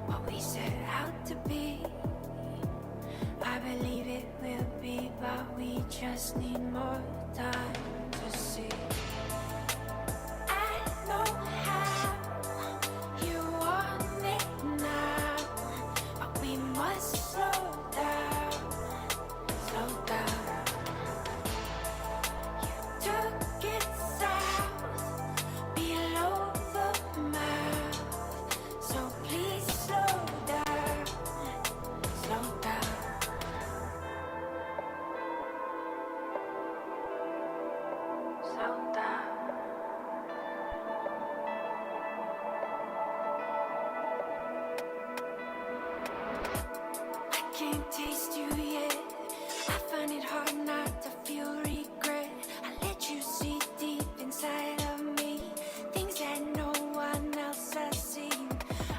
what we set out to be. I believe it will be, but we just need more time to see. I know how you want it now, but we must slow down, slow down. You took it south, below the mouth, so please slow down, slow down. Slow down. I can't taste you yet. I find it hard not to feel regret. I let you see deep inside of me, things that no one else has seen.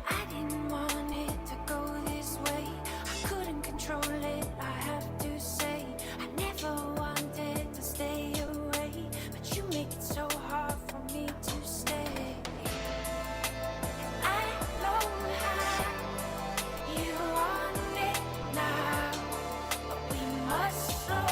I didn't want it to go this way. I couldn't control it, I have to say. I never wanted to stay away, but you make it so hard for me to stay. I know how you want it now, but we must slow.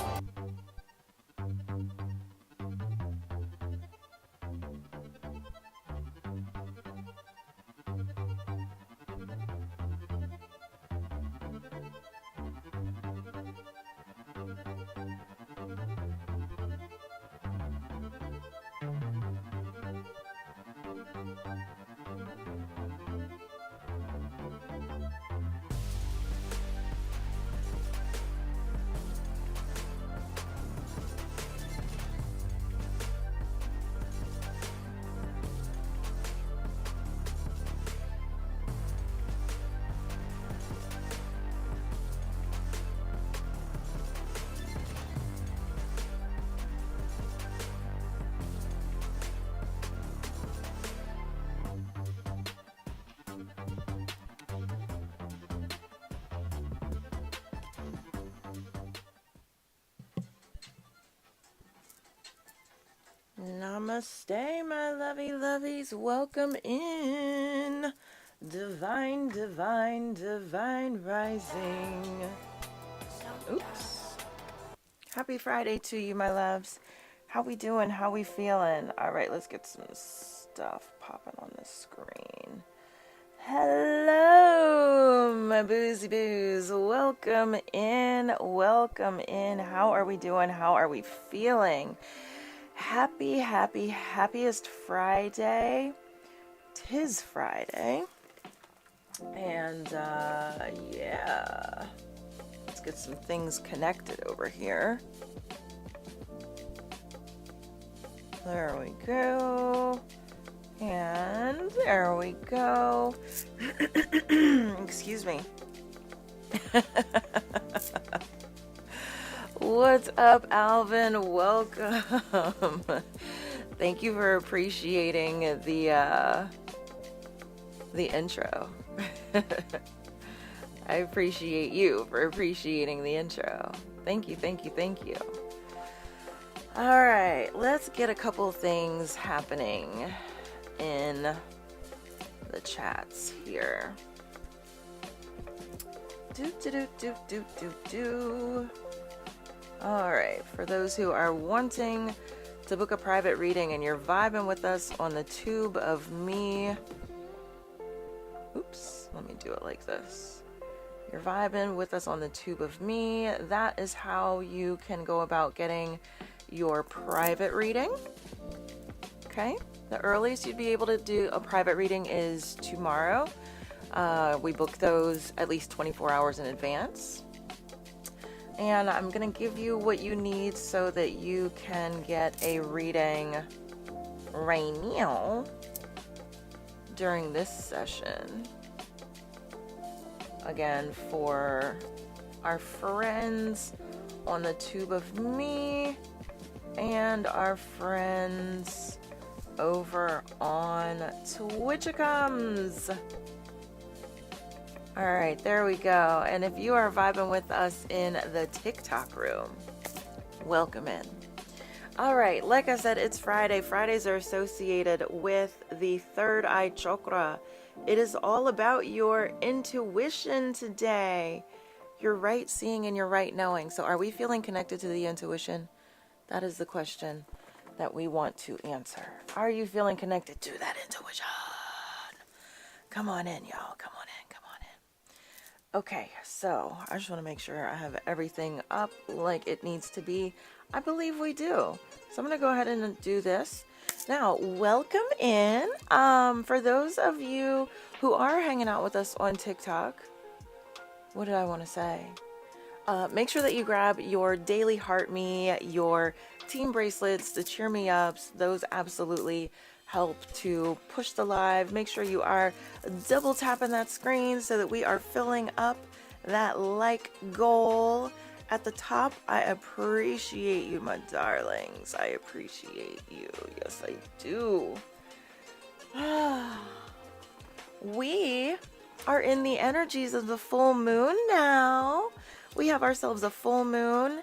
Namaste, my lovey lovies. Welcome in. Divine, divine, divine rising. Oops. Happy Friday to you, my loves. How we doing? How we feeling? All right, let's get some stuff popping on the screen. Hello, my boozy boos. Welcome in. Welcome in. How are we doing? How are we feeling? Happy, happy, happiest Friday. 'Tis Friday. And, yeah. Let's get some things connected over here. There we go. And there we go. Excuse me. What's up, Alvin? Welcome. Thank you for appreciating the intro. I appreciate you for appreciating the intro. Thank you, thank you, thank you. All right, let's get a couple things happening in the chats here. Do. All right, for those who are wanting to book a private reading and you're vibing with us on the tube of me. Oops, let me do it like this. You're vibing with us on the tube of me. That is how you can go about getting your private reading. Okay, the earliest you'd be able to do a private reading is tomorrow. We book those at least 24 hours in advance. And I'm going to give you what you need so that you can get a reading right now during this session. Again, for our friends on the tube of me and our friends over on Twitchicums. All right, there we go. And if you are vibing with us in the TikTok room, welcome in. All right, like I said, it's Friday. Fridays are associated with the third eye chakra It is all about your intuition today. Your right seeing and your right knowing. So are we feeling connected to the intuition? That is the question that we want to answer. Are you feeling connected to that intuition? Come on in, y'all. Come on in. Come on in. Okay, so I just want to make sure I have everything up like it needs to be. I believe we do. So I'm going to go ahead and do this. Now, welcome in. For those of you who are hanging out with us on TikTok, what did I want to say? Make sure that you grab your daily heart me, your team bracelets, the cheer me ups. Those absolutely help to push the live. Make sure you are double tapping that screen so that we are filling up that like goal at the top. I appreciate you, my darlings. I appreciate you. Yes, I do. We are in the energies of the full moon now. We have ourselves a full moon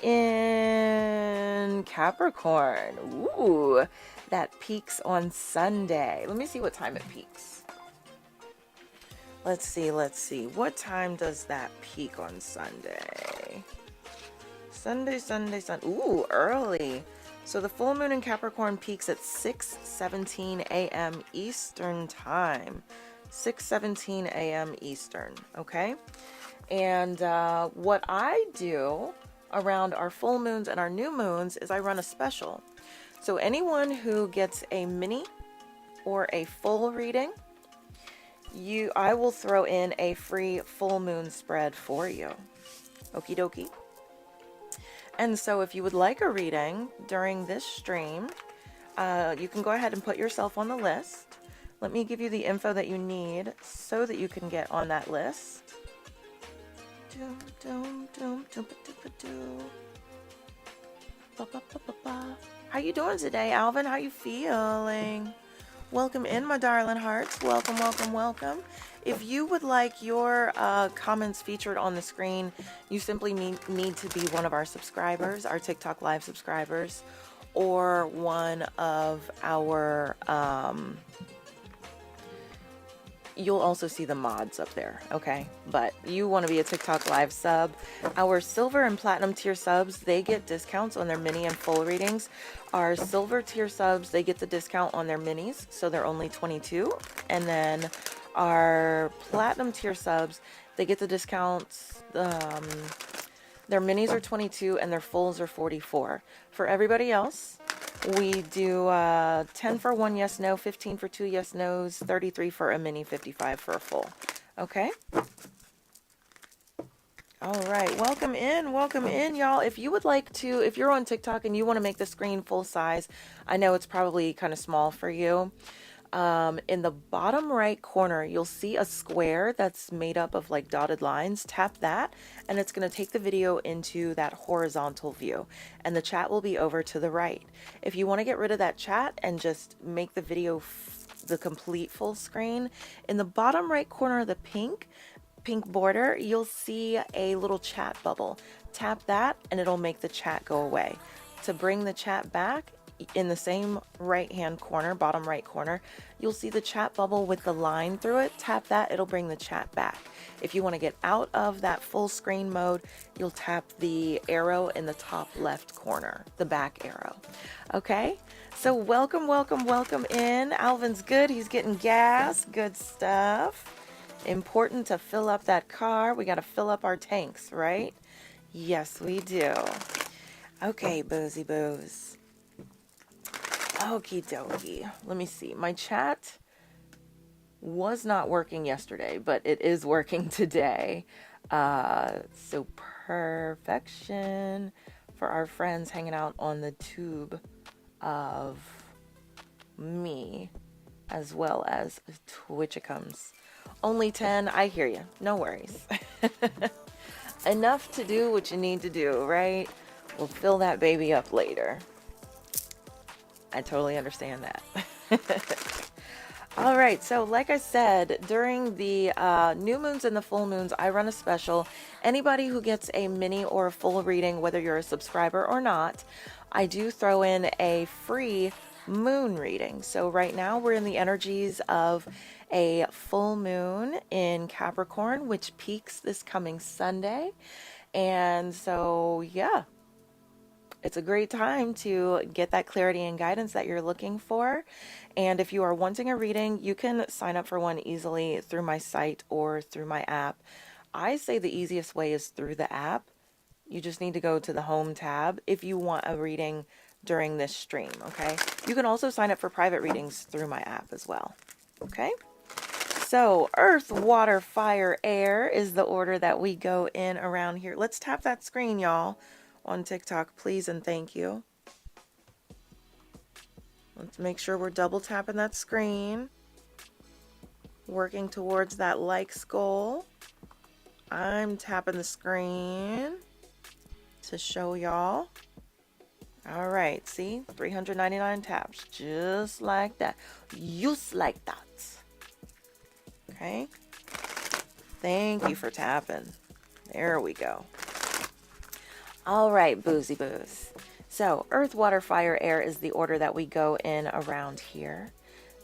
in Capricorn. Ooh, that peaks on Sunday. Let me see what time it peaks. Let's see. What time does that peak on Sunday? Sunday. Ooh, early. So the full moon in Capricorn peaks at 6:17 a.m. Eastern time. 6:17 a.m. Eastern, okay? And what I do around our full moons and our new moons is I run a special. So anyone who gets a mini or a full reading, I will throw in a free full moon spread for you. Okie dokie. And so if you would like a reading during this stream, you can go ahead and put yourself on the list. Let me give you the info that you need so that you can get on that list. How you doing today, Alvin? How you feeling? Welcome in, my darling hearts. Welcome, welcome, welcome. If you would like your comments featured on the screen, you simply need to be one of our subscribers, our TikTok live subscribers, or one of our you'll also see the mods up there, okay? But you want to be a TikTok live sub. Our silver and platinum tier subs, they get discounts on their mini and full readings. Our silver tier subs, they get the discount on their minis, so they're only $22. And then our platinum tier subs, they get the discounts. Their minis are $22 and their fulls are $44. For everybody else, we do 10 for one yes no, 15 for two yes nos, 33 for a mini, 55 for a full. Okay? All right. Welcome in, y'all. If you would like to, if you're on TikTok and you want to make the screen full size, I know it's probably kind of small for you. In the bottom right corner, you'll see a square that's made up of like dotted lines. Tap that, and it's going to take the video into that horizontal view, and the chat will be over to the right. If you want to get rid of that chat and just make the video the complete full screen, in the bottom right corner of the pink border, you'll see a little chat bubble. Tap that, and it'll make the chat go away. To bring the chat back, in the same right hand corner, bottom right corner, you'll see the chat bubble with the line through it. Tap that, it'll bring the chat back. If you want to get out of that full screen mode, you'll tap the arrow in the top left corner, the back arrow. Okay, so welcome in. Alvin's good, he's getting gas, good stuff. Important to fill up that car. We got to fill up our tanks, right? Yes, we do. Okay, boozy booze. Okie dokie. Let me see. My chat was not working yesterday, but it is working today. So perfection for our friends hanging out on the tube of me, as well as Twitchicums. Only 10. I hear you. No worries. Enough to do what you need to do, right? We'll fill that baby up later. I totally understand that. All right, so like I said, during the new moons and the full moons, I run a special. Anybody who gets a mini or a full reading, whether you're a subscriber or not, I do throw in a free moon reading. So right now we're in the energies of a full moon in Capricorn, which peaks this coming Sunday. And so, yeah, it's a great time to get that clarity and guidance that you're looking for. And if you are wanting a reading, you can sign up for one easily through my site or through my app. I say the easiest way is through the app. You just need to go to the home tab if you want a reading during this stream, okay? You can also sign up for private readings through my app as well, okay? So, earth, water, fire, air is the order that we go in around here. Let's tap that screen, y'all, on TikTok, please and thank you. Let's make sure we're double tapping that screen. Working towards that likes goal. I'm tapping the screen to show y'all. All right, see, 399 taps, just like that. Just like that. Okay. Thank you for tapping. There we go. All right, boozy boos. So, earth, water, fire, air is the order that we go in around here.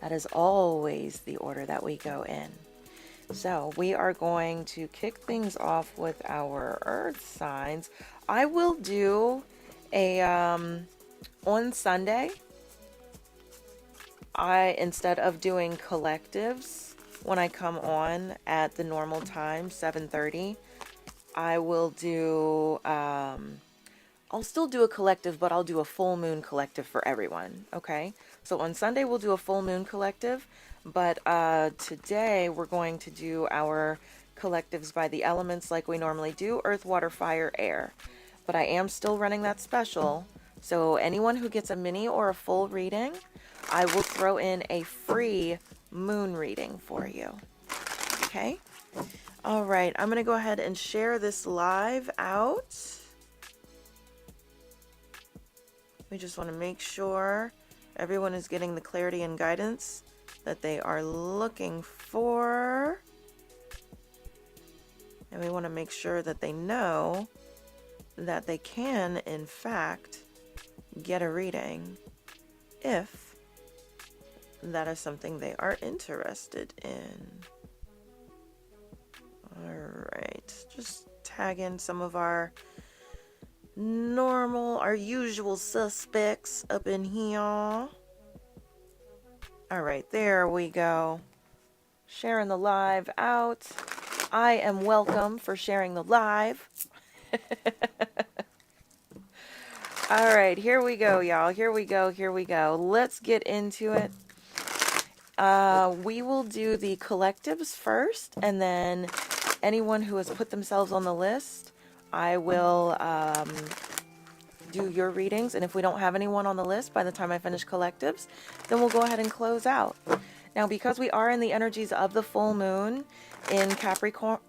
That is always the order that we go in. So, we are going to kick things off with our earth signs. I will do a, on Sunday, instead of doing collectives, when I come on at the normal time, 7:30, I will do, I'll still do a collective, but I'll do a full moon collective for everyone, okay? So on Sunday, we'll do a full moon collective, but today we're going to do our collectives by the elements like we normally do, earth, water, fire, air. But I am still running that special, so anyone who gets a mini or a full reading, I will throw in a free moon reading for you, okay? All right, I'm going to go ahead and share this live out. We just want to make sure everyone is getting the clarity and guidance that they are looking for. And we want to make sure that they know that they can, in fact, get a reading if that is something they are interested in. All right, just tag in some of our our usual suspects up in here. All right, there we go. Sharing the live out. I am welcome for sharing the live. All right, here we go, y'all. Here we go. Let's get into it. We will do the collectives first, and then anyone who has put themselves on the list, I will do your readings. And if we don't have anyone on the list by the time I finish collectives, then we'll go ahead and close out. Now, because we are in the energies of the full moon in Capricorn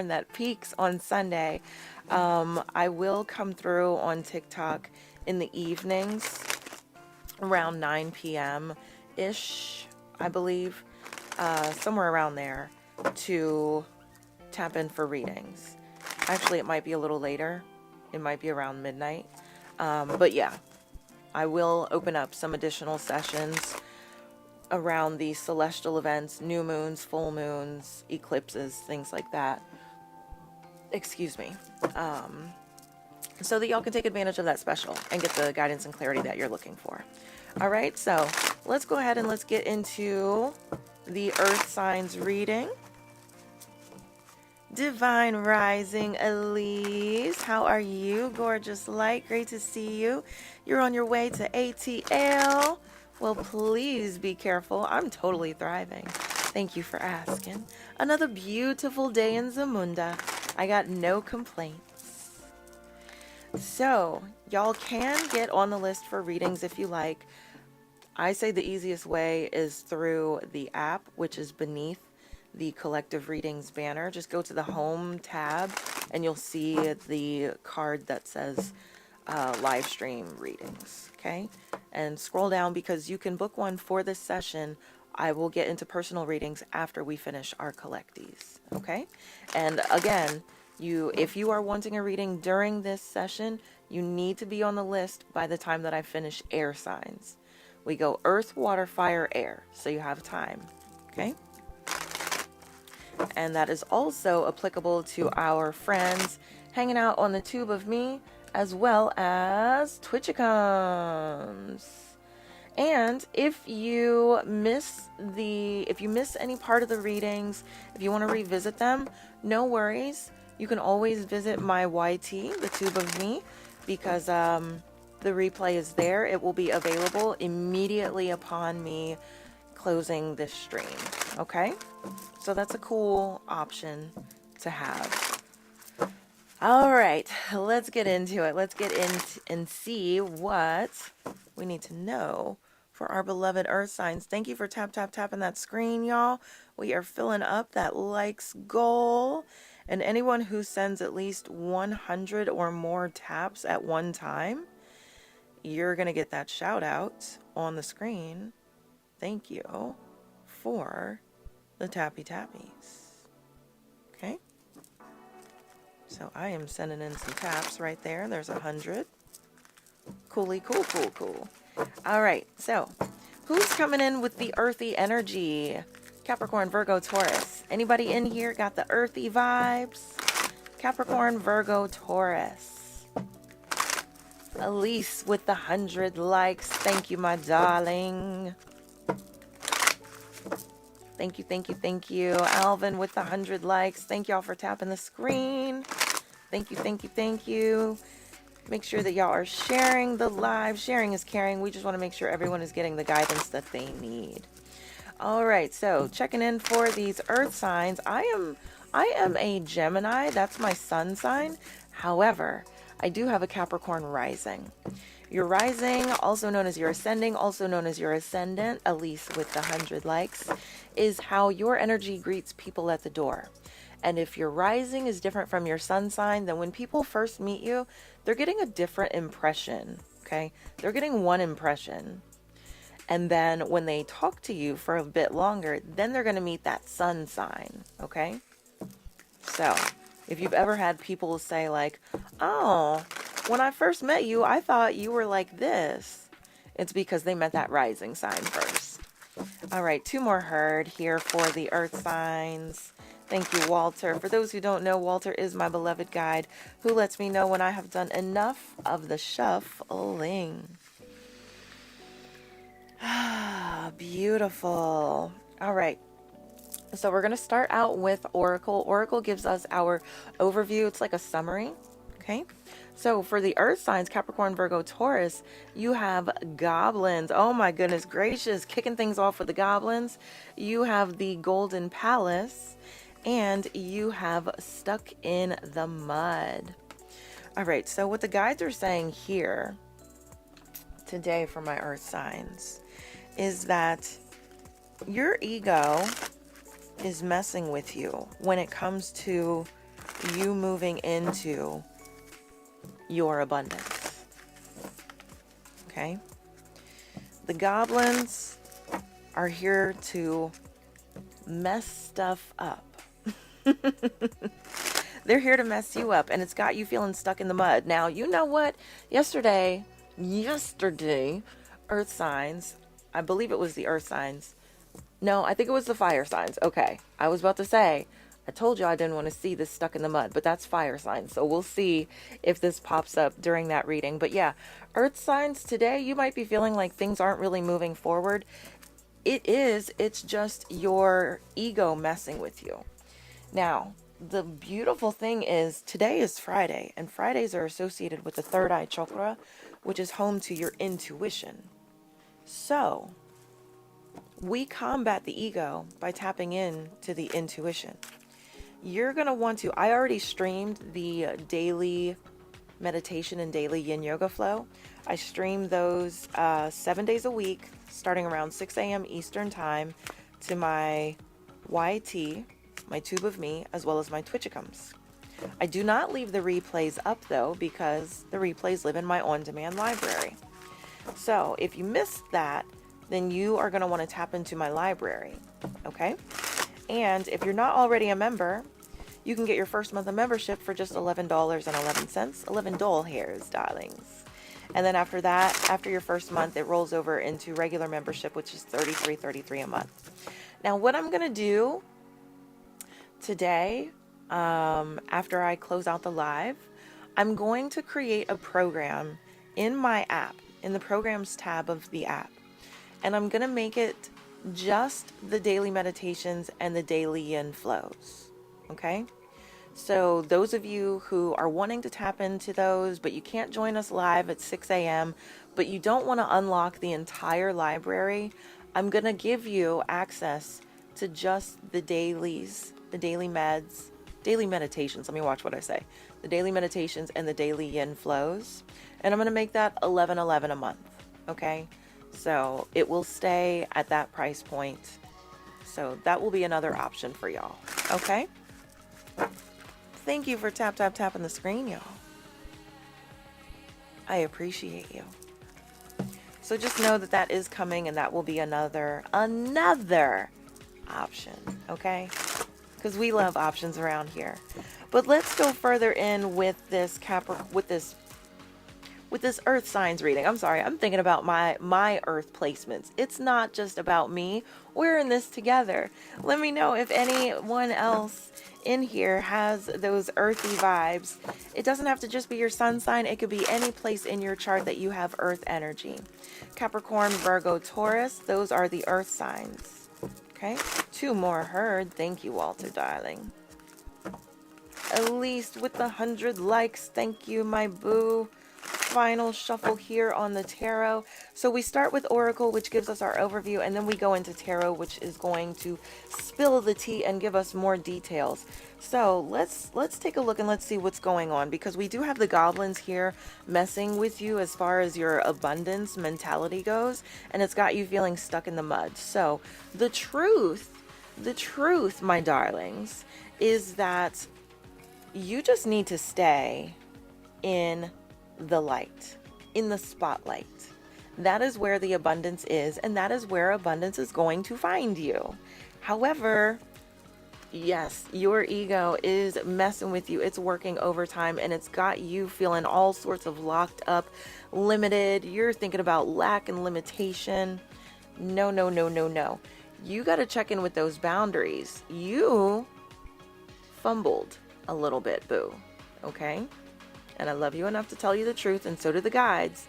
that peaks on Sunday, I will come through on TikTok in the evenings around 9 p.m. ish, I believe, somewhere around there, to tap in for readings. Actually, it might be a little later. It might be around midnight. But yeah, I will open up some additional sessions around the celestial events, new moons, full moons, eclipses, things like that. Excuse me. So that y'all can take advantage of that special and get the guidance and clarity that you're looking for. All right, so let's go ahead and let's get into the earth signs reading. Divine Rising Elise, how are you? Gorgeous light, great to see you. You're on your way to ATL. Well, please be careful. I'm totally thriving. Thank you for asking. Another beautiful day in Zamunda. I got no complaints. So, y'all can get on the list for readings if you like. I say the easiest way is through the app, which is beneath the collective readings banner. Just go to the home tab and you'll see the card that says live stream readings, okay? And scroll down because you can book one for this session. I will get into personal readings after we finish our collectees, okay? And again, if you are wanting a reading during this session, you need to be on the list by the time that I finish air signs. We go earth, water, fire, air. So you have time. Okay? And that is also applicable to our friends hanging out on the tube of me, as well as Twitchicums. And if you miss any part of the readings, if you want to revisit them, no worries. You can always visit my YT, the tube of me, because the replay is there. It will be available immediately upon me closing this stream. Okay? So that's a cool option to have. All right, let's get into it. Let's get in and see what we need to know for our beloved earth signs. Thank you for tapping that screen, y'all. We are filling up that likes goal. And anyone who sends at least 100 or more taps at one time, you're going to get that shout out on the screen. Thank you for the tappy tappies. Okay? So I am sending in some taps right there. There's 100. Cool. All right, so who's coming in with the earthy energy? Capricorn, Virgo, Taurus. Anybody in here got the earthy vibes? Capricorn, Virgo, Taurus. Elise with the 100 likes. Thank you, my darling. Thank you. Alvin with the 100 likes. Thank y'all for tapping the screen. Thank you. Make sure that y'all are sharing the live. Sharing is caring. We just want to make sure everyone is getting the guidance that they need. All right, so checking in for these earth signs. I am a Gemini. That's my sun sign. However, I do have a Capricorn rising. Your rising, also known as your ascending, also known as your ascendant, Elise with the 100 likes, is how your energy greets people at the door. And if your rising is different from your sun sign, then when people first meet you, they're getting a different impression, okay? They're getting one impression. And then when they talk to you for a bit longer, then they're going to meet that sun sign, okay? So if you've ever had people say like, oh, when I first met you, I thought you were like this. It's because they met that rising sign first. All right, 2 more heard here for the earth signs. Thank you, Walter. For those who don't know, Walter is my beloved guide who lets me know when I have done enough of the shuffling. Ah, beautiful. All right. So we're going to start out with Oracle. Oracle gives us our overview. It's like a summary. Okay. So for the earth signs, Capricorn, Virgo, Taurus, you have goblins. Oh my goodness gracious. Kicking things off with the goblins. You have the Golden Palace. And you have Stuck in the Mud. All right. So what the guides are saying here today for my earth signs is that your ego is messing with you when it comes to you moving into your abundance. Okay? The goblins are here to mess stuff up. They're here to mess you up, and it's got you feeling stuck in the mud. Now, you know what? Yesterday, earth signs, I believe it was the earth signs. No, I think it was the fire signs. Okay. I was about to say, I told you I didn't want to see this stuck in the mud, but that's fire signs. So we'll see if this pops up during that reading. But yeah, earth signs today, you might be feeling like things aren't really moving forward. It is. It's just your ego messing with you. Now, the beautiful thing is today is Friday, and Fridays are associated with the third eye chakra, which is home to your intuition. So we combat the ego by tapping in to the intuition. You're going to want to, I already streamed the daily meditation and daily yin yoga flow. I stream those 7 days a week, starting around 6 a.m. Eastern time to my YT, my tube of me, as well as my Twitchicums. I do not leave the replays up though, because the replays live in my on-demand library. So if you missed that, then you are going to want to tap into my library. Okay. And if you're not already a member, you can get your first month of membership for just $11.11. $11 hairs, darlings. And then after that, after your first month, it rolls over into regular membership, which is $33 a month. Now, what I'm going to do today, after I close out the live, I'm going to create a program in my app, in the programs tab of the app. And I'm going to make it just the daily meditations and the daily yin flows. Okay? So those of you who are wanting to tap into those, but you can't join us live at 6 a.m., but you don't want to unlock the entire library, I'm going to give you access to just the dailies, the daily meditations. Let me watch what I say. The daily meditations and the daily yin flows. And I'm going to make that $11.11 a month. Okay? So it will stay at that price point. So that will be another option for y'all. Okay? Thank you for tapping the screen, y'all. I appreciate you. So just know that that is coming, and that will be another option, okay? Because we love options around here. But let's go further in with this with this earth signs reading. I'm sorry, I'm thinking about my earth placements. It's not just about me. We're in this together. Let me know if anyone else in here has those earthy vibes. It doesn't have to just be your sun sign. It could be any place in your chart that you have earth energy. Capricorn, Virgo, Taurus, those are the earth signs. Okay, 2 more heard. Thank you, Walter, darling. At least with the 100 likes. Thank you, my boo. Final shuffle here on the tarot. So we start with Oracle, which gives us our overview, and then we go into Tarot, which is going to spill the tea and give us more details. So let's take a look and let's see what's going on, because we do have the goblins here messing with you as far as your abundance mentality goes, and it's got you feeling stuck in the mud. So the truth, my darlings, is that you just need to stay in the light, in the spotlight. That is where the abundance is, and that is where abundance is going to find you. However, yes, your ego is messing with you. It's working overtime, and it's got you feeling all sorts of locked up, limited. You're thinking about lack and limitation. No. You got to check in with those boundaries. You fumbled a little bit, boo. Okay? And I love you enough to tell you the truth, and so do the guides.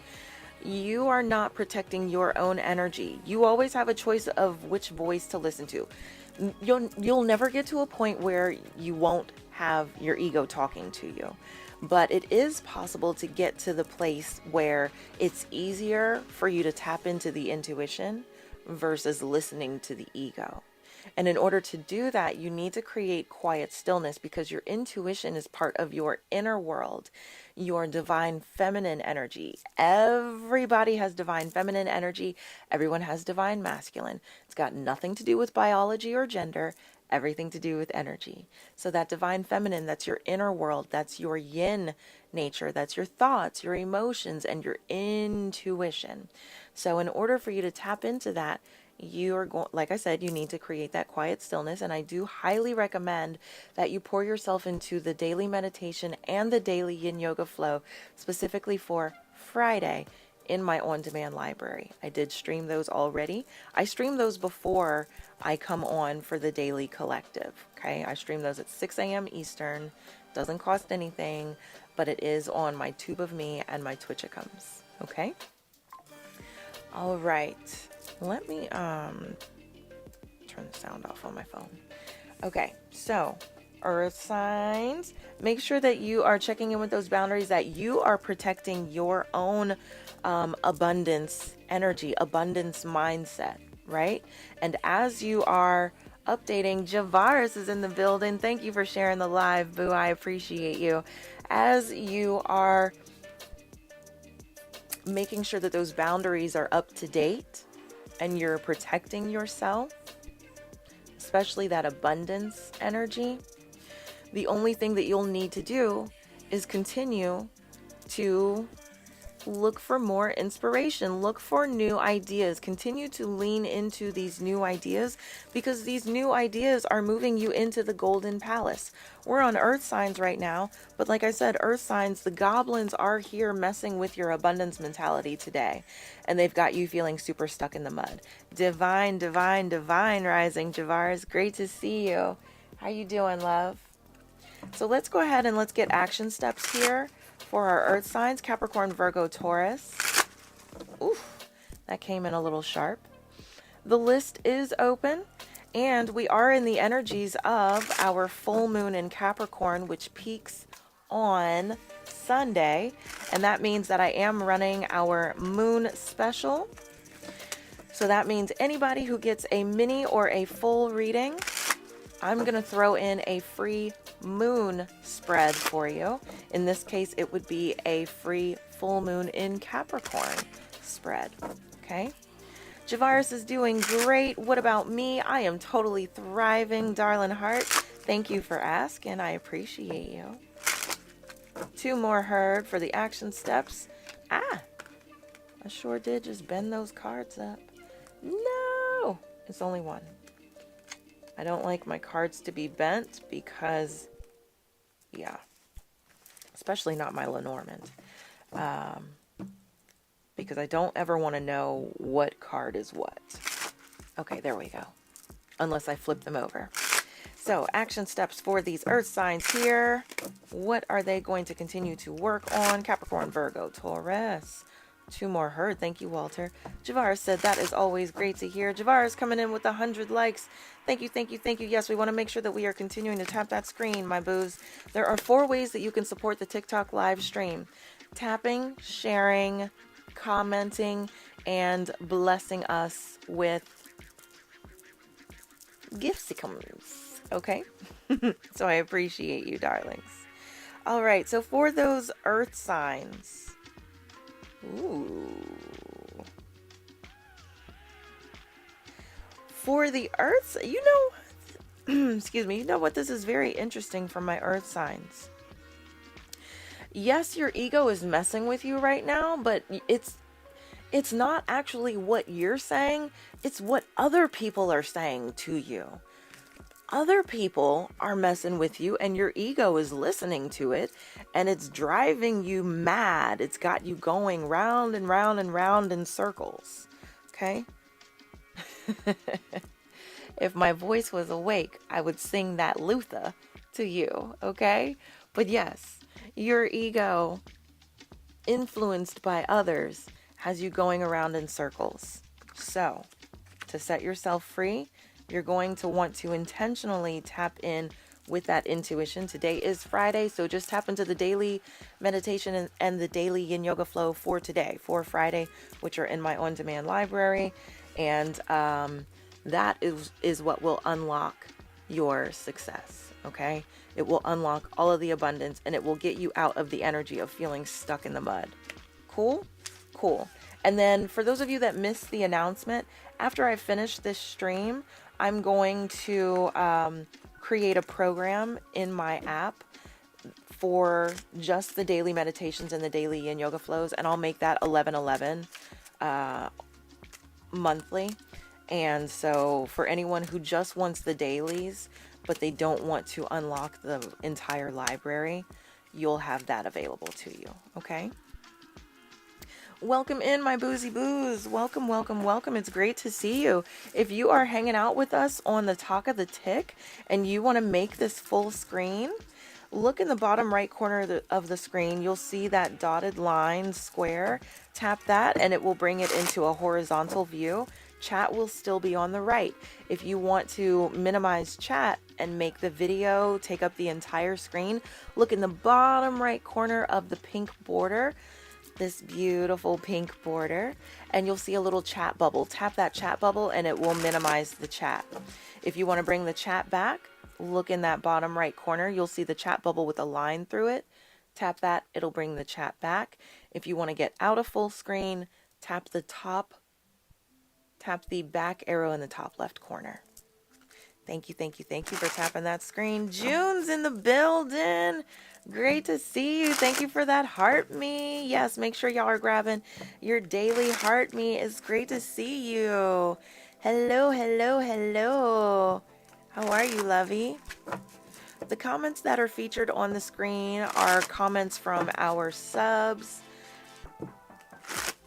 You are not protecting your own energy. You always have a choice of which voice to listen to. You'll never get to a point where you won't have your ego talking to you. But it is possible to get to the place where it's easier for you to tap into the intuition versus listening to the ego. And in order to do that, you need to create quiet stillness, because your intuition is part of your inner world, your divine feminine energy. Everybody has divine feminine energy. Everyone has divine masculine. It's got nothing to do with biology or gender, everything to do with energy. So that divine feminine, that's your inner world. That's your yin nature. That's your thoughts, your emotions, and your intuition. So in order for you to tap into that, you are going, like I said, you need to create that quiet stillness. And I do highly recommend that you pour yourself into the daily meditation and the daily yin yoga flow, specifically for Friday, in my on-demand library. I did stream those already. I stream those before I come on for the daily collective. Okay, I stream those at 6 a.m. Eastern. Doesn't cost anything, but it is on my Tube of Me and my Twitch accounts. Okay. All right. Let me turn the sound off on my phone. Okay, so earth signs, make sure that you are checking in with those boundaries, that you are protecting your own abundance energy, abundance mindset, right? And as you are updating, Javaris is in the building. Thank you for sharing the live, boo. I appreciate you. As you are making sure that those boundaries are up to date and you're protecting yourself, especially that abundance energy, the only thing that you'll need to do is continue to Look for more inspiration. Look for new ideas. Continue to lean into these new ideas because these new ideas are moving you into the golden palace. We're on earth signs right now, but like I said, earth signs, the goblins are here messing with your abundance mentality today, and they've got you feeling super stuck in the mud. Divine, divine, divine rising, Javaris. Great to see you. How you doing, love? So let's go ahead and let's get action steps here for our earth signs, Capricorn, Virgo, Taurus. Oof, that came in a little sharp. The list is open, and we are in the energies of our full moon in Capricorn, which peaks on Sunday, and that means that I am running our moon special. So that means anybody who gets a mini or a full reading, I'm going to throw in a free moon spread for you. In this case, it would be a free full moon in Capricorn spread. Okay. Javaris is doing great. What about me? I am totally thriving, darling heart. Thank you for asking. I appreciate you. 2 more heard for the action steps. I sure did just bend those cards up. No, it's only 1. I don't like my cards to be bent because, yeah, especially not my Lenormand, because I don't ever want to know what card is what. Okay, there we go, unless I flip them over. So action steps for these earth signs here. What are they going to continue to work on? Capricorn, Virgo, Taurus. 2 more heard. Thank you, Walter. Javaris said that is always great to hear. Javaris coming in with 100 likes. Thank you, thank you, thank you. Yes, we want to make sure that we are continuing to tap that screen, my boos. There are 4 ways that you can support the TikTok live stream. Tapping, sharing, commenting, and blessing us with gifts. Okay? So I appreciate you, darlings. All right, so for those earth signs, ooh. For the earths, you know, excuse me, you know what? This is very interesting for my earth signs. Yes, your ego is messing with you right now, but it's not actually what you're saying. It's what other people are saying to you. Other people are messing with you and your ego is listening to it and it's driving you mad. It's got you going round and round and round in circles. Okay? If my voice was awake, I would sing that Luther to you. Okay? But yes, your ego, influenced by others, has you going around in circles. So, to set yourself free, you're going to want to intentionally tap in with that intuition. Today is Friday, so just tap into the daily meditation and the daily yin yoga flow for today, for Friday, which are in my on-demand library. And that is what will unlock your success, okay? It will unlock all of the abundance and it will get you out of the energy of feeling stuck in the mud. Cool? Cool. And then for those of you that missed the announcement, after I finish this stream, I'm going to create a program in my app for just the daily meditations and the daily yin yoga flows, and I'll make that 11/11 monthly. And so for anyone who just wants the dailies, but they don't want to unlock the entire library, you'll have that available to you, okay? Welcome in, my boozy boos. Welcome, welcome, welcome. It's great to see you. If you are hanging out with us on the Talk of the Tick and you want to make this full screen, look in the bottom right corner of the screen. You'll see that dotted line square. Tap that and it will bring it into a horizontal view. Chat will still be on the right. If you want to minimize chat and make the video take up the entire screen, look in the bottom right corner of the pink border. This beautiful pink border, and you'll see a little chat bubble. Tap that chat bubble and it will minimize the chat. If you want to bring the chat back, look in that bottom right corner. You'll see the chat bubble with a line through it. Tap that, it'll bring the chat back. If you want to get out of full screen, tap the back arrow in the top left corner. Thank you, thank you, thank you for tapping that screen. June's in the building. Great to see you. Thank you for that heart me. Yes, make sure y'all are grabbing your daily heart me. It's great to see you. Hello, hello, hello. How are you, lovey? The comments that are featured on the screen are comments from our subs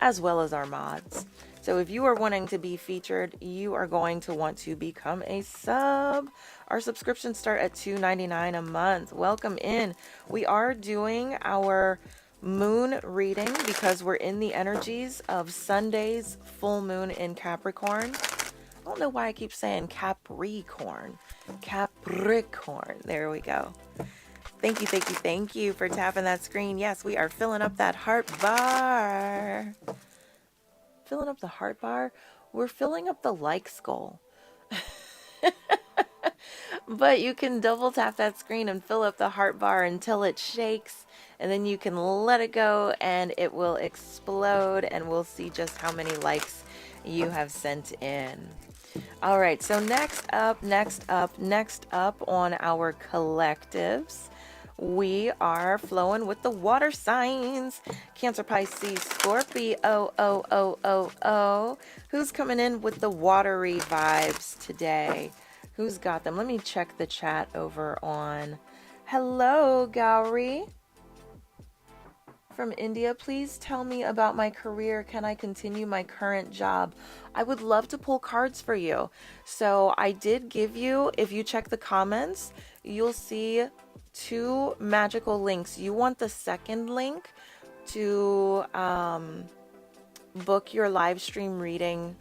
as well as our mods. So if you are wanting to be featured, you are going to want to become a sub. Our subscriptions start at $2.99 a month. Welcome in. We are doing our moon reading because we're in the energies of Sunday's full moon in Capricorn. I don't know why I keep saying Capricorn. Capricorn. There we go. Thank you, thank you, thank you for tapping that screen. Yes, we are filling up that heart bar. Filling up the heart bar. We're filling up the like skull. But you can double tap that screen and fill up the heart bar until it shakes. And then you can let it go and it will explode. And we'll see just how many likes you have sent in. All right, so next up on our collectives, we are flowing with the water signs. Cancer, Pisces, Scorpio. Who's coming in with the watery vibes today? Who's got them? Let me check the chat over on. Hello, Gauri. From India, please tell me about my career. Can I continue my current job? I would love to pull cards for you. So I did give you, if you check the comments, you'll see 2 magical links. You want the second link to book your live stream reading,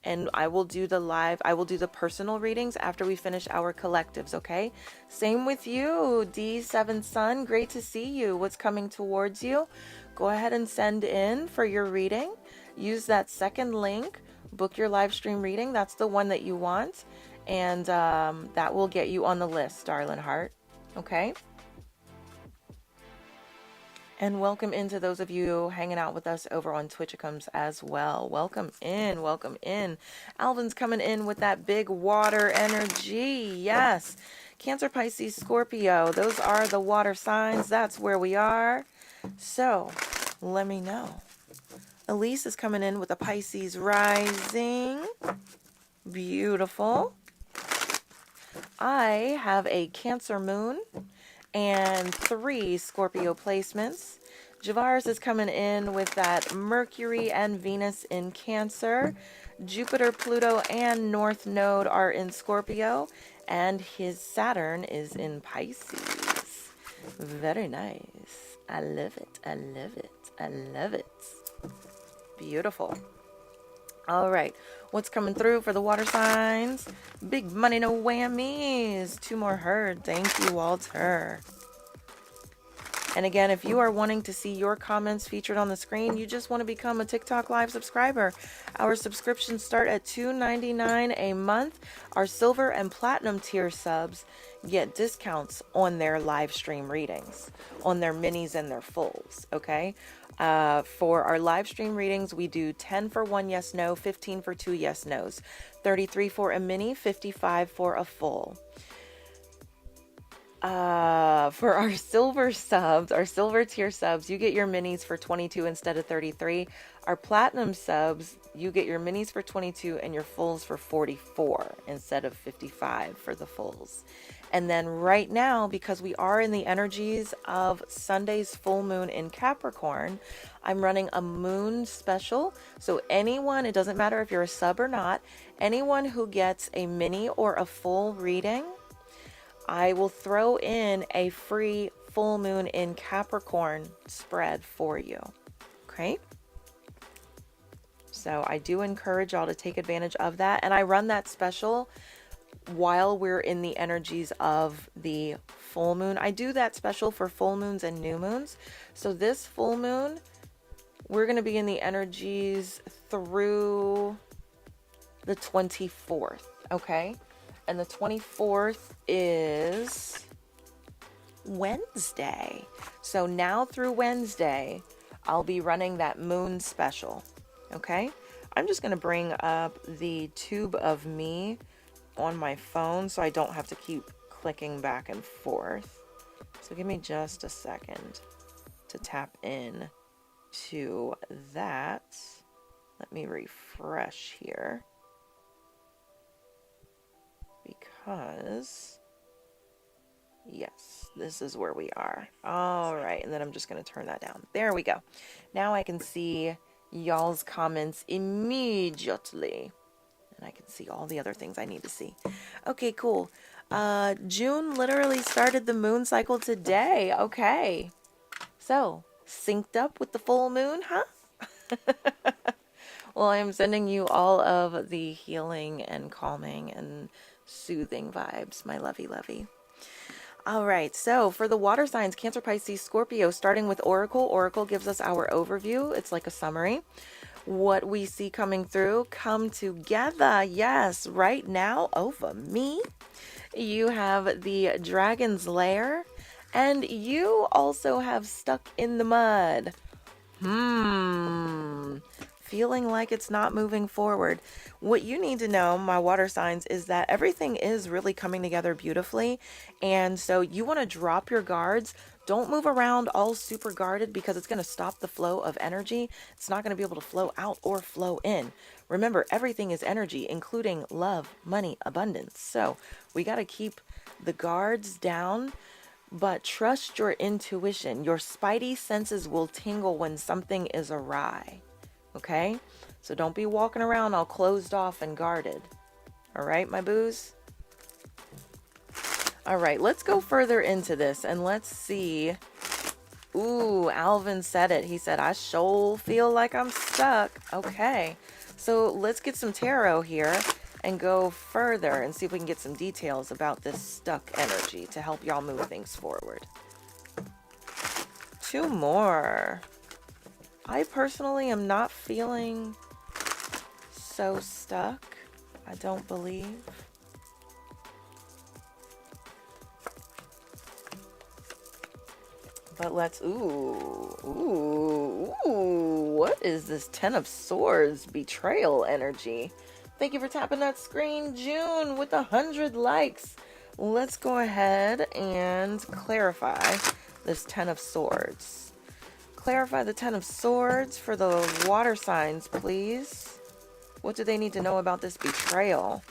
and I will do the personal readings after we finish our collectives, okay? Same with you, D7 Sun. Great to see you. What's coming towards you? Go ahead and send in for your reading. Use that second link. Book your live stream reading. That's the one that you want. And that will get you on the list, darling heart. Okay? And welcome into those of you hanging out with us over on Twitchicums as well. Welcome in, welcome in. Alvin's coming in with that big water energy. Yes. Cancer, Pisces, Scorpio. Those are the water signs. That's where we are. So, let me know. Elise is coming in with a Pisces rising. Beautiful. I have a Cancer moon and 3 Scorpio placements. Javaris is coming in with that Mercury and Venus in Cancer. Jupiter, Pluto, and North Node are in Scorpio. And his Saturn is in Pisces. Very nice. I love it. I love it. I love it. Beautiful. All right. What's coming through for the water signs? Big money, no whammies. 2 more heard. Thank you, Walter. And again, if you are wanting to see your comments featured on the screen, you just want to become a TikTok Live subscriber. Our subscriptions start at $2.99 a month. Our silver and platinum tier subs get discounts on their live stream readings, on their minis and their fulls, okay? For our live stream readings, we do 10 for 1 yes, no, 15 for 2 yes, no's, 33 for a mini, 55 for a full. For our silver subs, our silver tier subs, you get your minis for 22 instead of 33. Our platinum subs, you get your minis for 22 and your fulls for 44 instead of 55 for the fulls. And then right now, because we are in the energies of Sunday's full moon in Capricorn, I'm running a moon special. So anyone, it doesn't matter if you're a sub or not, anyone who gets a mini or a full reading, I will throw in a free full moon in Capricorn spread for you. Okay? So I do encourage y'all to take advantage of that. And I run that special while we're in the energies of the full moon. I do that special for full moons and new moons. So this full moon, we're going to be in the energies through the 24th. Okay? And the 24th is Wednesday. So now through Wednesday, I'll be running that moon special. Okay? I'm just going to bring up the tube of me on my phone so I don't have to keep clicking back and forth. So give me just a second to tap in to that. Let me refresh here because yes, this is where we are. All right, and then I'm just going to turn that down. There we go. Now I can see y'all's comments immediately, and I can see all the other things I need to see. Okay, cool. June literally started the moon cycle today. Okay, so synced up with the full moon, huh? Well, I'm sending you all of the healing and calming and soothing vibes, my lovey. All right, so for the water signs, Cancer, Pisces, Scorpio, starting with Oracle. Oracle gives us our overview. It's like a summary. What we see coming through, come together. Yes, right now over me. You have the Dragon's Lair, and you also have Stuck in the Mud. Feeling like it's not moving forward. What you need to know, my water signs, is that everything is really coming together beautifully. And so you want to drop your guards. Don't move around all super guarded because it's going to stop the flow of energy. It's not going to be able to flow out or flow in. Remember, everything is energy, including love, money, abundance. So we got to keep the guards down, but trust your intuition. Your spidey senses will tingle when something is awry. Okay, so don't be walking around all closed off and guarded. All right, my boos. All right, let's go further into this and let's see. Ooh, Alvin said it. He said, I sure feel like I'm stuck. Okay, so let's get some tarot here and go further and see if we can get some details about this stuck energy to help y'all move things forward. 2 more. I personally am not feeling so stuck. I don't believe. But let's, ooh, what is this 10 of Swords betrayal energy? Thank you for tapping that screen, June, with 100 likes. Let's go ahead and clarify this 10 of Swords. Clarify the 10 of Swords for the water signs, please. What do they need to know about this betrayal?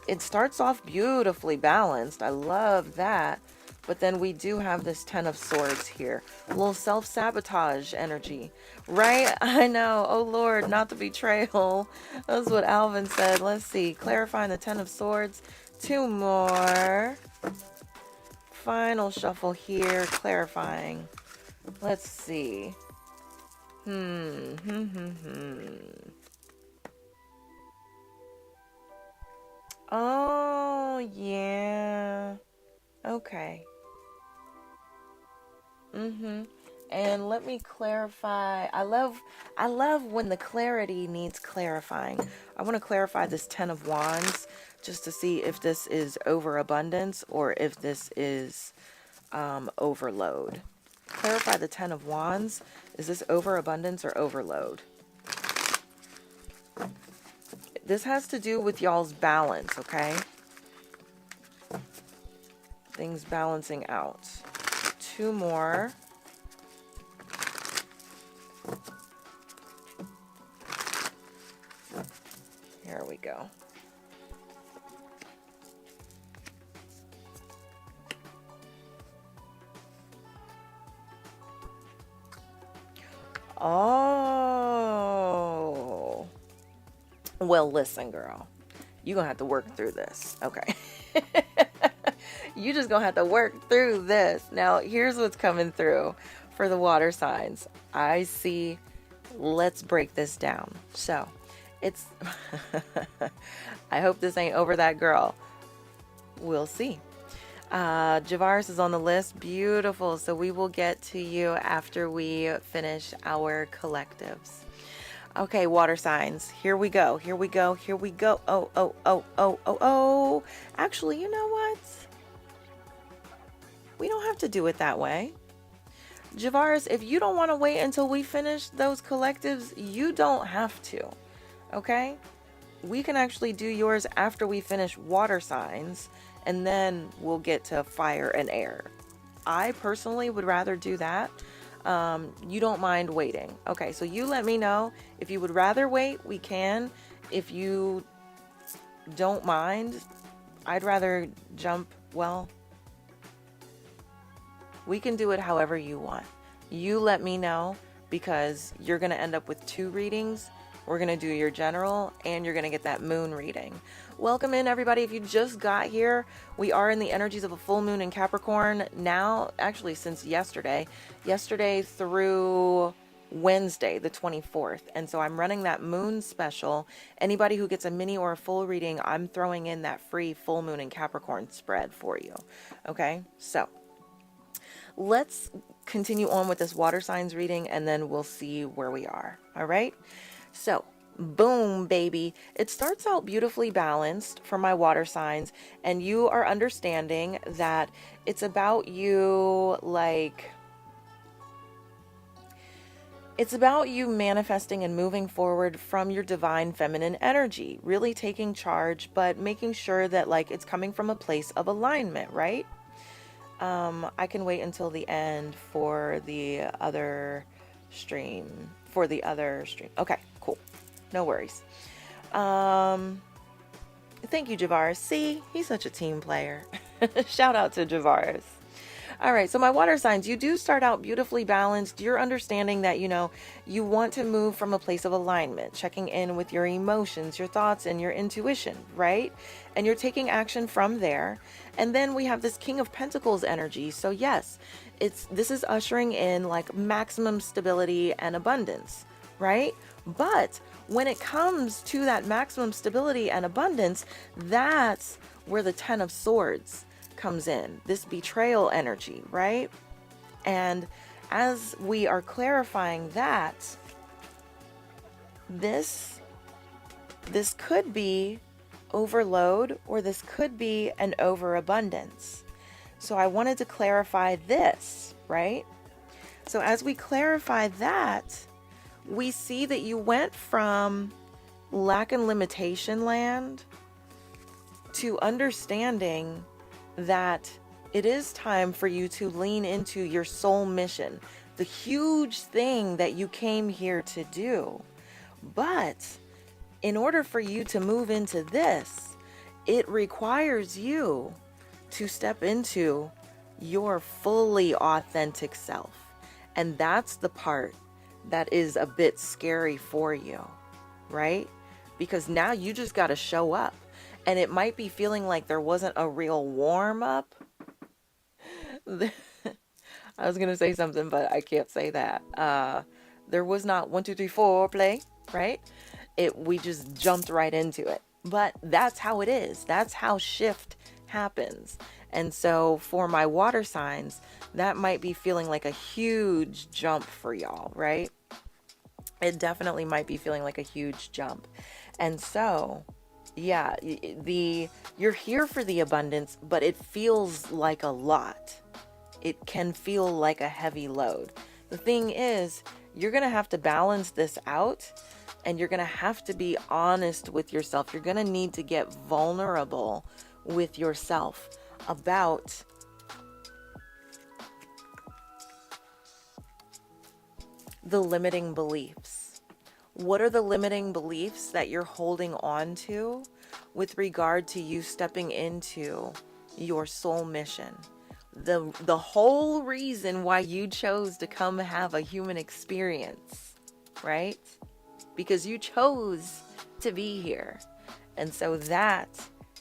It starts off beautifully balanced. I love that. But then we do have this 10 of Swords here. A little self-sabotage energy. Right? I know. Oh, Lord, not the betrayal. That's what Alvin said. Let's see. Clarifying the 10 of Swords. 2 more. Final shuffle here. Clarifying. Let's see. Oh, yeah. Okay. And let me clarify. I love when the clarity needs clarifying. I want to clarify this 10 of Wands just to see if this is overabundance or if this is overload. Clarify the 10 of Wands. Is this overabundance or overload? This has to do with y'all's balance, okay? Things balancing out. 2 more. Here we go. Oh. Well, listen, girl. You're going to have to work through this. Okay. You just going to have to work through this. Now, here's what's coming through for the water signs. I see. Let's break this down. So, it's... I hope this ain't over that girl. We'll see. Javaris is on the list. Beautiful. So we will get to you after we finish our collectives. Okay, water signs. Here we go. Here we go. Here we go. Oh. Actually, you know what? We don't have to do it that way. Javaris, if you don't want to wait until we finish those collectives, you don't have to. Okay? we can actually do yours after we finish water signs, and then we'll get to fire and air. I personally would rather do that. You don't mind waiting. Okay, so you let me know. If you would rather wait, we can. If you don't mind, I'd rather jump. Well, we can do it however you want. You let me know, because you're going to end up with 2 readings. We're going to do your general, and you're going to get that moon reading. Welcome in, everybody. If you just got here, we are in the energies of a full moon in Capricorn now, actually since yesterday through Wednesday, the 24th. And so I'm running that moon special. Anybody who gets a mini or a full reading, I'm throwing in that free full moon in Capricorn spread for you. Okay, so let's continue on with this water signs reading, and then we'll see where we are. All right, so boom, baby. It starts out beautifully balanced for my water signs, and you are understanding that it's about you, like, it's about you manifesting and moving forward from your divine feminine energy, really taking charge, but making sure that, like, it's coming from a place of alignment, right? I can wait until the end for the other stream. Okay, cool. No worries. Thank you, Javaris. See, he's such a team player. Shout out to Javaris. All right, so my water signs, you do start out beautifully balanced. You're understanding that, you know, you want to move from a place of alignment, checking in with your emotions, your thoughts, and your intuition, right? And you're taking action from there. And then we have this King of Pentacles energy. So yes, this is ushering in like maximum stability and abundance, right? But when it comes to that maximum stability and abundance, that's where the 10 of Swords comes in, this betrayal energy, right? And as we are clarifying that, this could be overload, or this could be an overabundance. So I wanted to clarify this, right? So as we clarify that, we see that you went from lack and limitation land to understanding that it is time for you to lean into your soul mission, the huge thing that you came here to do. But in order for you to move into this, it requires you to step into your fully authentic self. And that's the part that is a bit scary for you, right? Because now you just got to show up. And it might be feeling like there wasn't a real warm up. I was going to say something, but I can't say that. There was not 1, 2, 3, 4 play, right? We just jumped right into it. But that's how it is. That's how shift happens. And so for my water signs, that might be feeling like a huge jump for y'all, right? It definitely might be feeling like a huge jump. And so, yeah, you're here for the abundance, but it feels like a lot. It can feel like a heavy load. The thing is, you're going to have to balance this out, and you're going to have to be honest with yourself. You're going to need to get vulnerable with yourself about the limiting beliefs. What are the limiting beliefs that you're holding on to with regard to you stepping into your soul mission? The whole reason why you chose to come have a human experience, right? Because you chose to be here. And so that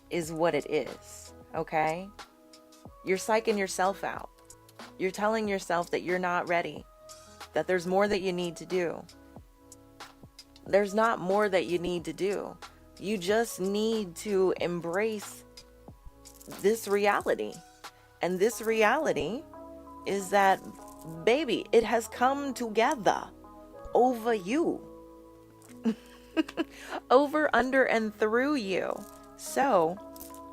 is what it is, okay? You're psyching yourself out. You're telling yourself that you're not ready, that there's more that you need to do. There's not more that you need to do. You just need to embrace this reality. And this reality is that, baby, it has come together over you. Over, under, and through you. So,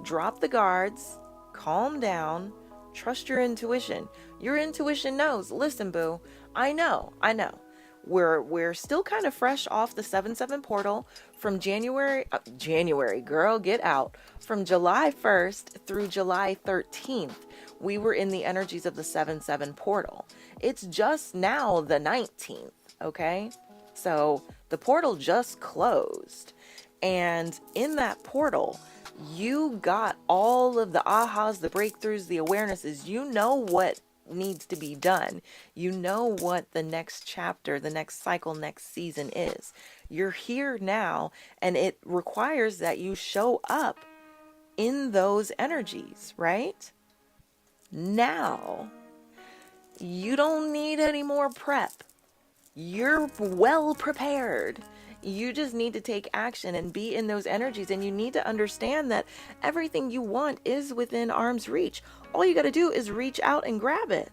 drop the guards, calm down, trust your intuition. Your intuition knows. Listen, boo, I know. We're still kind of fresh off the 7/7 portal from January, girl, get out. From July 1st through July 13th, we were in the energies of the 7/7 portal. It's just now the 19th, okay? So the portal just closed. And in that portal, you got all of the ahas, the breakthroughs, the awarenesses. You know what needs to be done. You know what the next chapter, the next cycle, next season is. You're here now, and it requires that you show up in those energies, right? Now, you don't need any more prep. You're well prepared. You just need to take action and be in those energies. And you need to understand that everything you want is within arm's reach. All you got to do is reach out and grab it.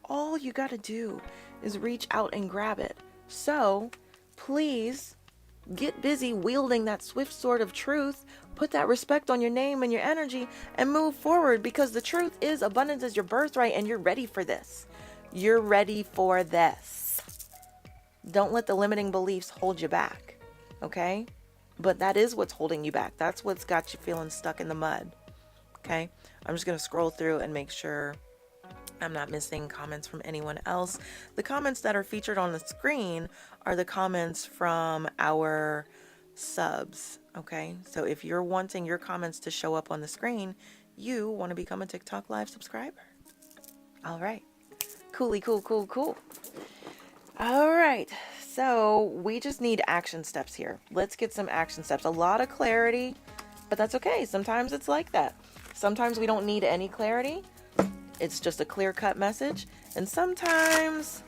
All you got to do is reach out and grab it. So please get busy wielding that swift sword of truth. Put that respect on your name and your energy and move forward, because the truth is abundance is your birthright, and you're ready for this. You're ready for this. Don't let the limiting beliefs hold you back, okay? But that is what's holding you back. That's what's got you feeling stuck in the mud, okay? I'm just going to scroll through and make sure I'm not missing comments from anyone else. The comments that are featured on the screen are the comments from our subs, okay? So if you're wanting your comments to show up on the screen, you want to become a TikTok Live subscriber. All right. Cool. All right, so we just need action steps here. Let's get some action steps. A lot of clarity, but that's okay. Sometimes it's like that. Sometimes we don't need any clarity. It's just a clear-cut message. And sometimes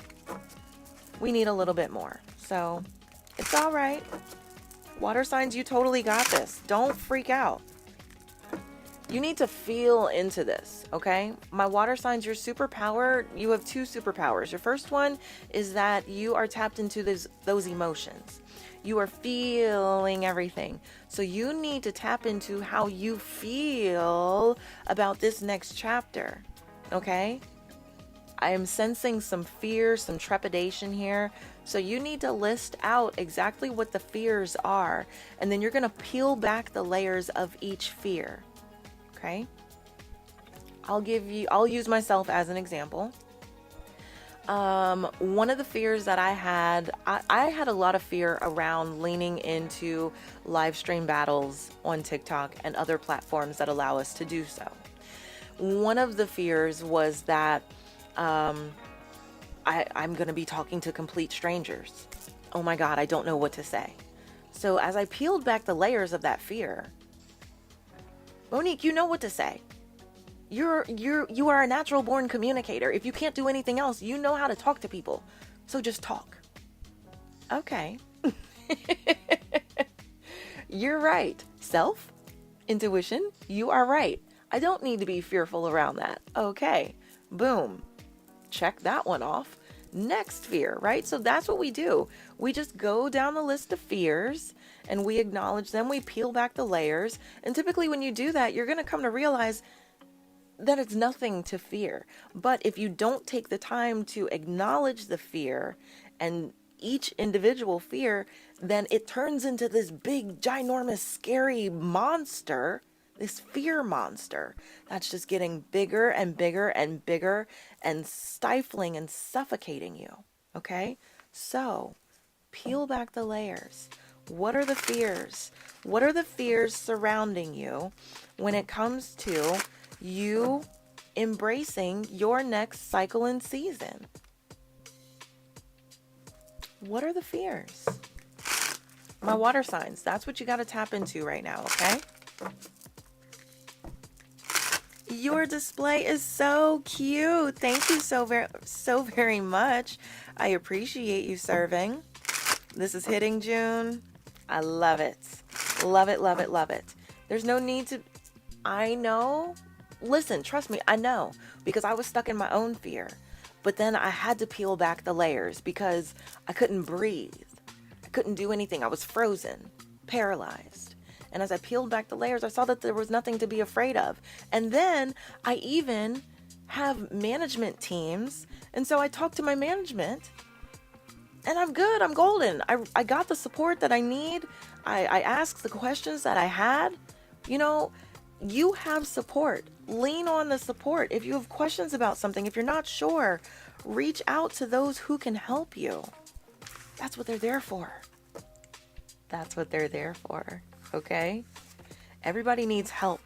we need a little bit more. So it's all right. Water signs, you totally got this. Don't freak out. You need to feel into this, okay? My water signs, your superpower, you have two superpowers. Your first one is that you are tapped into those emotions. You are feeling everything. So you need to tap into how you feel about this next chapter, okay? I am sensing some fear, some trepidation here. So you need to list out exactly what the fears are, and then you're going to peel back the layers of each fear. Okay, I'll use myself as an example. One of the fears that I had a lot of fear around leaning into live stream battles on TikTok and other platforms that allow us to do so. One of the fears was that I'm going to be talking to complete strangers. Oh my God, I don't know what to say. So as I peeled back the layers of that fear, Monique, you know what to say. You are a natural born communicator. If you can't do anything else, you know how to talk to people. So just talk. Okay. You're right. Self, intuition, you are right. I don't need to be fearful around that. Okay. Boom. Check that one off. Next fear, right? So that's what we do. We just go down the list of fears and we acknowledge them. We peel back the layers. And typically when you do that, you're going to come to realize that it's nothing to fear. But if you don't take the time to acknowledge the fear and each individual fear, then it turns into this big, ginormous, scary monster, this fear monster that's just getting bigger and bigger and bigger and stifling and suffocating you. Okay? So peel back the layers. What are the fears? What are the fears surrounding you when it comes to you embracing your next cycle and season? What are the fears? My water signs, that's what you got to tap into right now, okay? Your display is so cute. Thank you so very much. I appreciate you serving. This is hitting June. I love it. Love it, love it, love it. There's no need to... I know. Listen, trust me, I know. Because I was stuck in my own fear. But then I had to peel back the layers because I couldn't breathe. I couldn't do anything. I was frozen, paralyzed. And as I peeled back the layers, I saw that there was nothing to be afraid of. And then I even have management teams. And so I talked to my management And I'm good. I'm golden. I got the support that I need. I asked the questions that I had. You know, you have support. Lean on the support. If you have questions about something, if you're not sure, reach out to those who can help you. That's what they're there for. That's what they're there for. Okay? Everybody needs help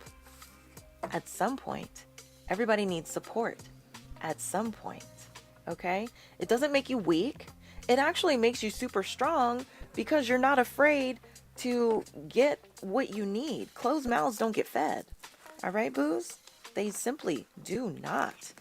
at some point. Everybody needs support at some point. Okay? It doesn't make you weak. It actually makes you super strong because you're not afraid to get what you need. Closed mouths don't get fed. All right, boos? They simply do not.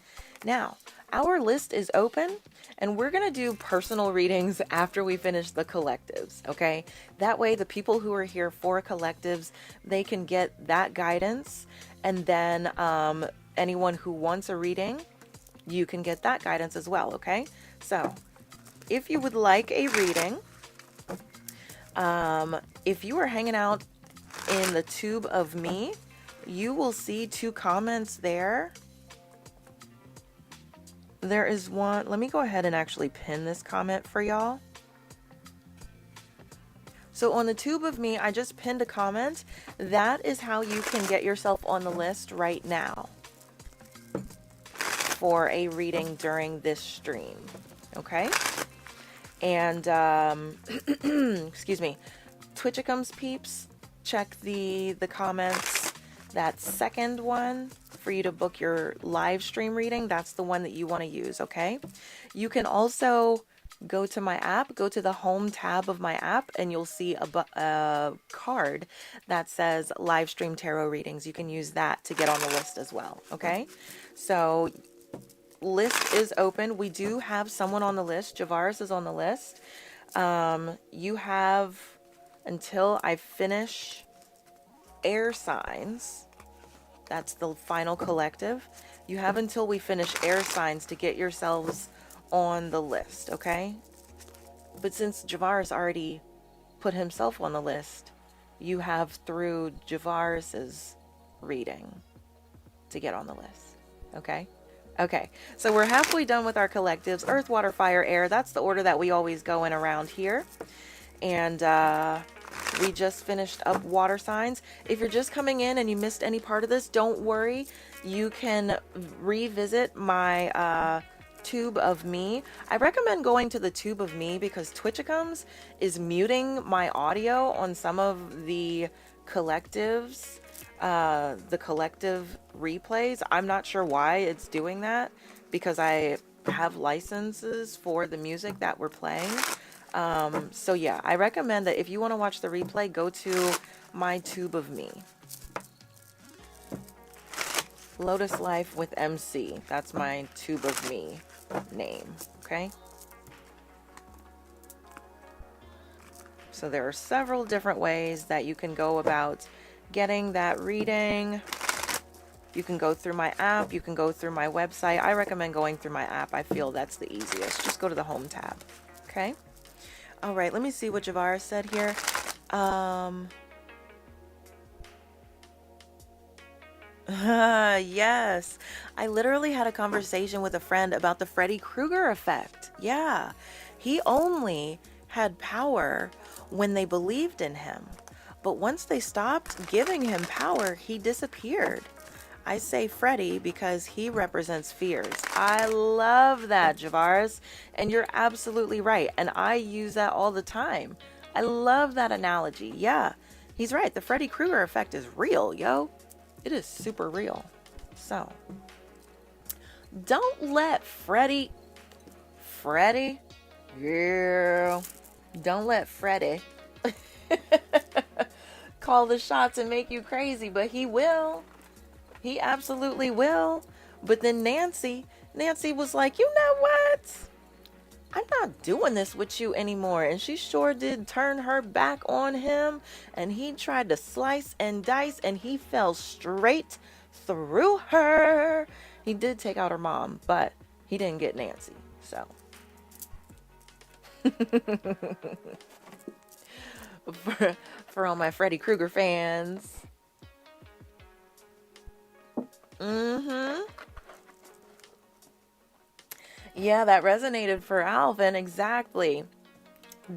Now, our list is open and we're going to do personal readings after we finish the collectives, okay? That way, the people who are here for collectives, they can get that guidance. And then anyone who wants a reading, you can get that guidance as well, okay? So, if you would like a reading, if you are hanging out in the tube of me, you will see 2 comments there. There is one. Let me go ahead and actually pin this comment for y'all. So on the tube of me, I just pinned a comment. That is how you can get yourself on the list right now for a reading during this stream. Okay? And, excuse me, Twitchicums peeps, check the comments. That second one for you to book your live stream reading, that's the one that you want to use, okay? You can also go to my app, go to the home tab of my app, and you'll see a card that says live stream tarot readings. You can use that to get on the list as well, okay? So list is open. We do have someone on the list. Javaris is on the list. You have until I finish air signs. That's the final collective. You have until we finish air signs to get yourselves on the list, okay? But since Javaris already put himself on the list, you have through Javaris's reading to get on the list, okay? Okay, so we're halfway done with our collectives. Earth, water, fire, air. That's the order that we always go in around here. And we just finished up water signs. If you're just coming in and you missed any part of this, don't worry. You can revisit my tube of me. I recommend going to the tube of me because Twitchicums is muting my audio on some of the collectives. The collective replays. I'm not sure why it's doing that because I have licenses for the music that we're playing. So yeah, I recommend that if you want to watch the replay, go to my tube of me. Lotus Life with MC. That's my tube of me name. Okay. So there are several different ways that you can go about getting that reading. You can go through my app. You can go through my website. I recommend going through my app. I feel that's the easiest. Just go to the home tab. Okay. All right. Let me see what Javaris said here. Yes. I literally had a conversation with a friend about the Freddy Krueger effect. Yeah. He only had power when they believed in him. But once they stopped giving him power, he disappeared. I say Freddy because he represents fears. I love that, Javaris. And you're absolutely right. And I use that all the time. I love that analogy. Yeah, he's right. The Freddy Krueger effect is real, yo. It is super real. So, don't let Freddy, yeah, don't let Freddy call the shots and make you crazy, but he will. He absolutely will. But then Nancy was like, you know what? I'm not doing this with you anymore. And she sure did turn her back on him. And he tried to slice and dice and he fell straight through her. He did take out her mom, but he didn't get Nancy. So. For all my Freddy Krueger fans. Yeah, that resonated for Alvin. Exactly.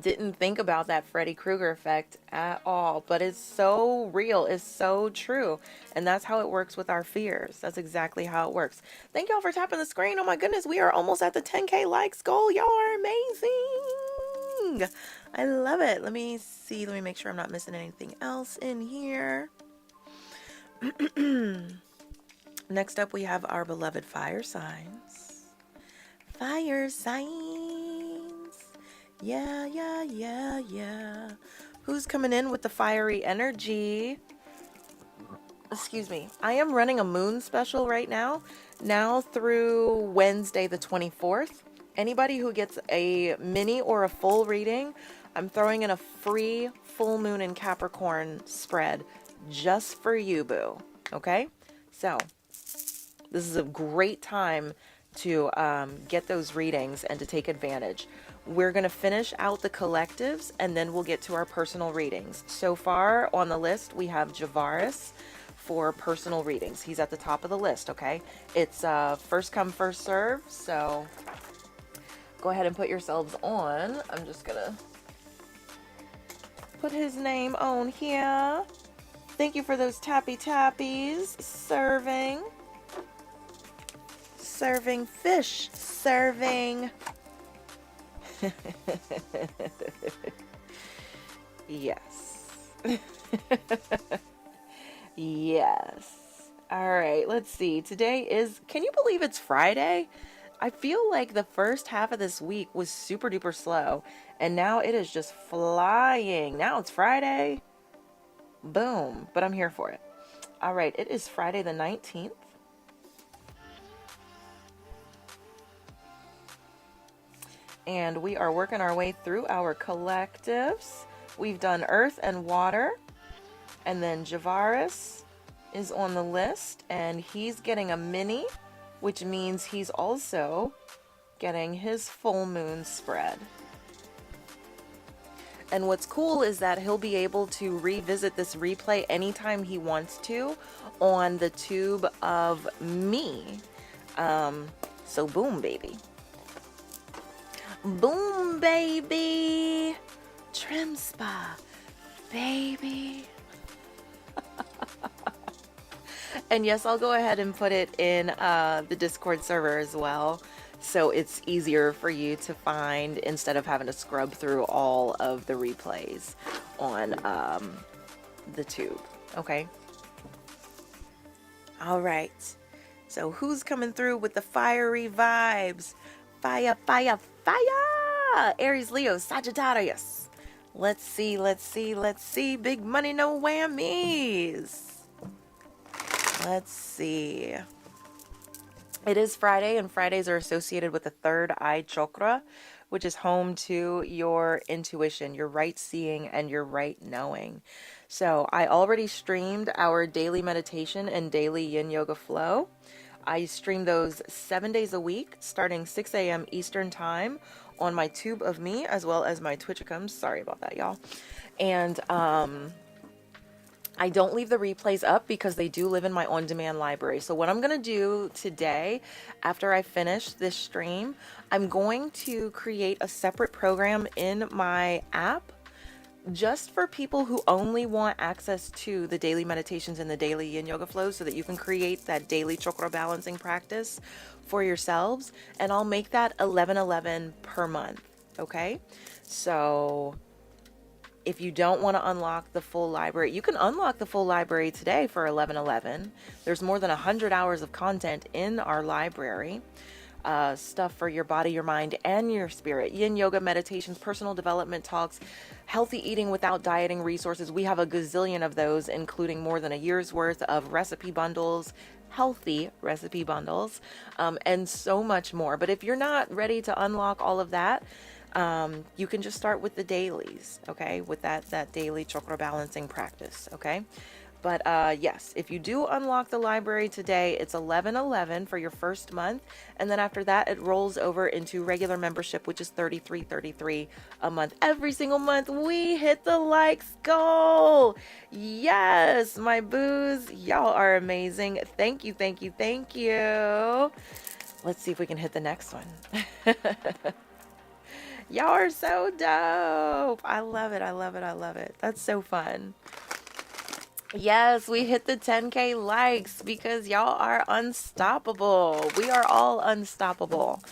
Didn't think about that Freddy Krueger effect at all, but it's so real, it's so true. And that's how it works with our fears. That's exactly how it works. Thank y'all for tapping the screen. Oh my goodness, we are almost at the 10K likes goal. Y'all are amazing. I love it. Let me see. Let me make sure I'm not missing anything else in here. Next up, we have our beloved fire signs. Fire signs. Yeah, yeah, yeah, yeah. Who's coming in with the fiery energy? Excuse me. I am running a moon special right now through Wednesday the 24th. Anybody who gets a mini or a full reading, I'm throwing in a free full moon in Capricorn spread just for you, boo. Okay? So, this is a great time to get those readings and to take advantage. We're going to finish out the collectives and then we'll get to our personal readings. So far on the list, we have Javaris for personal readings. He's at the top of the list, okay? It's first come, first serve. So go ahead and put yourselves on. I'm just going to put his name on here. Thank you for those tappy tappies. Serving fish. Serving. Yes. Yes. All right, let's see. Today is, can you believe it's Friday? I feel like the first half of this week was super duper slow, and now it is just flying. Now it's Friday. Boom. But I'm here for it. All right, it is Friday the 19th. And we are working our way through our collectives. We've done Earth and Water. And then Javaris is on the list. And he's getting a mini, which means he's also getting his full moon spread. And what's cool is that he'll be able to revisit this replay anytime he wants to on the tube of me. So boom, baby. Boom, baby. Trim spa, baby. And yes, I'll go ahead and put it in the Discord server as well, so it's easier for you to find instead of having to scrub through all of the replays on the tube. Okay. All right. So who's coming through with the fiery vibes? Fire, fire, fire! Aries, Leo, Sagittarius. Let's see, let's see, let's see. Big money, no whammies. Let's see. It is Friday, and Fridays are associated with the third eye chakra, which is home to your intuition, your right seeing, and your right knowing. So I already streamed our daily meditation and daily yin yoga flow. I stream those 7 days a week, starting 6 a.m. Eastern time on my tube of me, as well as my Twitchicums. Sorry about that, y'all. And I don't leave the replays up because they do live in my on-demand library. So what I'm going to do today, after I finish this stream, I'm going to create a separate program in my app just for people who only want access to the daily meditations and the daily yin yoga flows, so that you can create that daily chakra balancing practice for yourselves. And I'll make that $11.11 per month. Okay. So if you don't want to unlock the full library, you can unlock the full library today for $11.11. There's more than 100 hours of content in our library. Stuff for your body, your mind, and your spirit. Yin yoga, meditations, personal development talks, healthy eating without dieting resources. We have a gazillion of those, including more than a year's worth of recipe bundles, healthy recipe bundles, and so much more. But if you're not ready to unlock all of that, you can just start with the dailies, okay? With that daily chakra balancing practice, okay? But yes, if you do unlock the library today, it's $11.11 for your first month. And then after that, it rolls over into regular membership, which is $33.33 a month. Every single month, we hit the likes goal. Yes, my boos, y'all are amazing. Thank you, thank you, thank you. Let's see if we can hit the next one. Y'all are so dope. I love it. I love it. I love it. That's so fun. Yes, we hit the 10K likes because y'all are unstoppable. We are all unstoppable.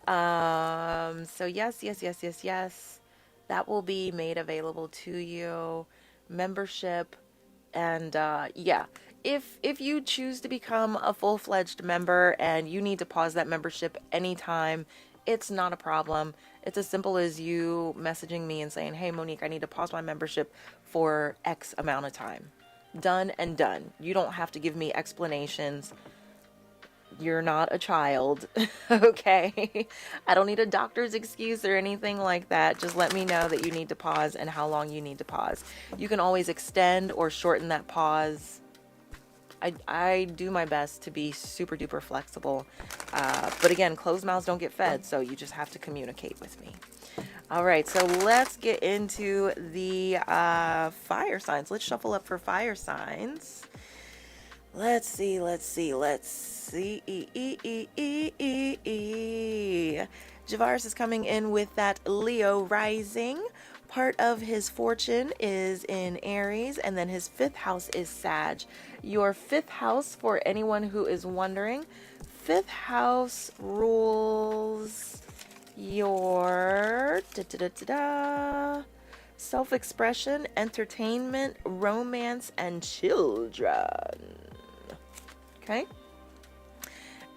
So yes, yes, yes, yes, yes. That will be made available to you. Membership. And yeah, if you choose to become a full-fledged member and you need to pause that membership anytime, it's not a problem. It's as simple as you messaging me and saying, "Hey Monique, I need to pause my membership for X amount of time." Done and done. You don't have to give me explanations. You're not a child, okay? I don't need a doctor's excuse or anything like that. Just let me know that you need to pause and how long you need to pause. You can always extend or shorten that pause. I do my best to be super duper flexible. But again, closed mouths don't get fed, so you just have to communicate with me. All right, so let's get into the fire signs. Let's shuffle up for fire signs. Let's see. Javaris is coming in with that Leo rising. Part of his fortune is in Aries, and then his 5th house is Sag. Your 5th house, for anyone who is wondering, 5th house rules your self-expression, entertainment, romance, and children. Okay?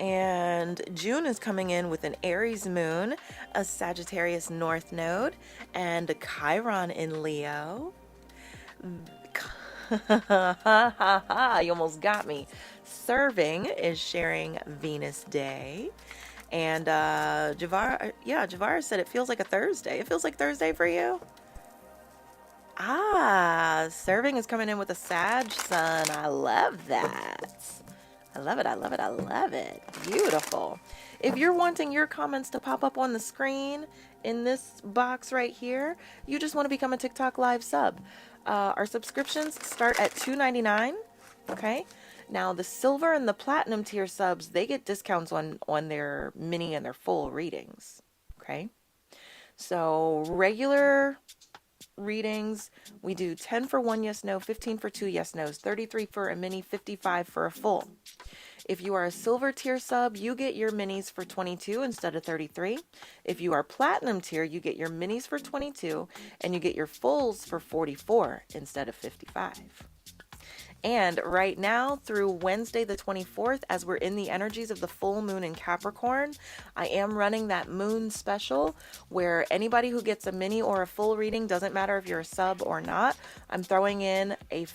And June is coming in with an Aries moon, a Sagittarius north node, and a Chiron in Leo. You almost got me. Serving is sharing Venus day. And Javar said it feels like a Thursday. It feels like Thursday for you? Serving is coming in with a Sag sun. I love that. I love it. I love it. I love it. Beautiful. If you're wanting your comments to pop up on the screen in this box right here, you just want to become a TikTok live sub. Our subscriptions start at $2.99. Okay. Now the silver and the platinum tier subs, they get discounts on their mini and their full readings. Okay. So regular readings, we do 10 for 1 yes no, 15 for 2 yes nos, 33 for a mini, 55 for a full. If you are a silver tier sub, you get your minis for 22 instead of 33. If you are platinum tier, you get your minis for 22 and you get your fulls for 44 instead of 55. And right now through Wednesday the 24th, as we're in the energies of the full moon in Capricorn, I am running that moon special where anybody who gets a mini or a full reading, doesn't matter if you're a sub or not, I'm throwing in a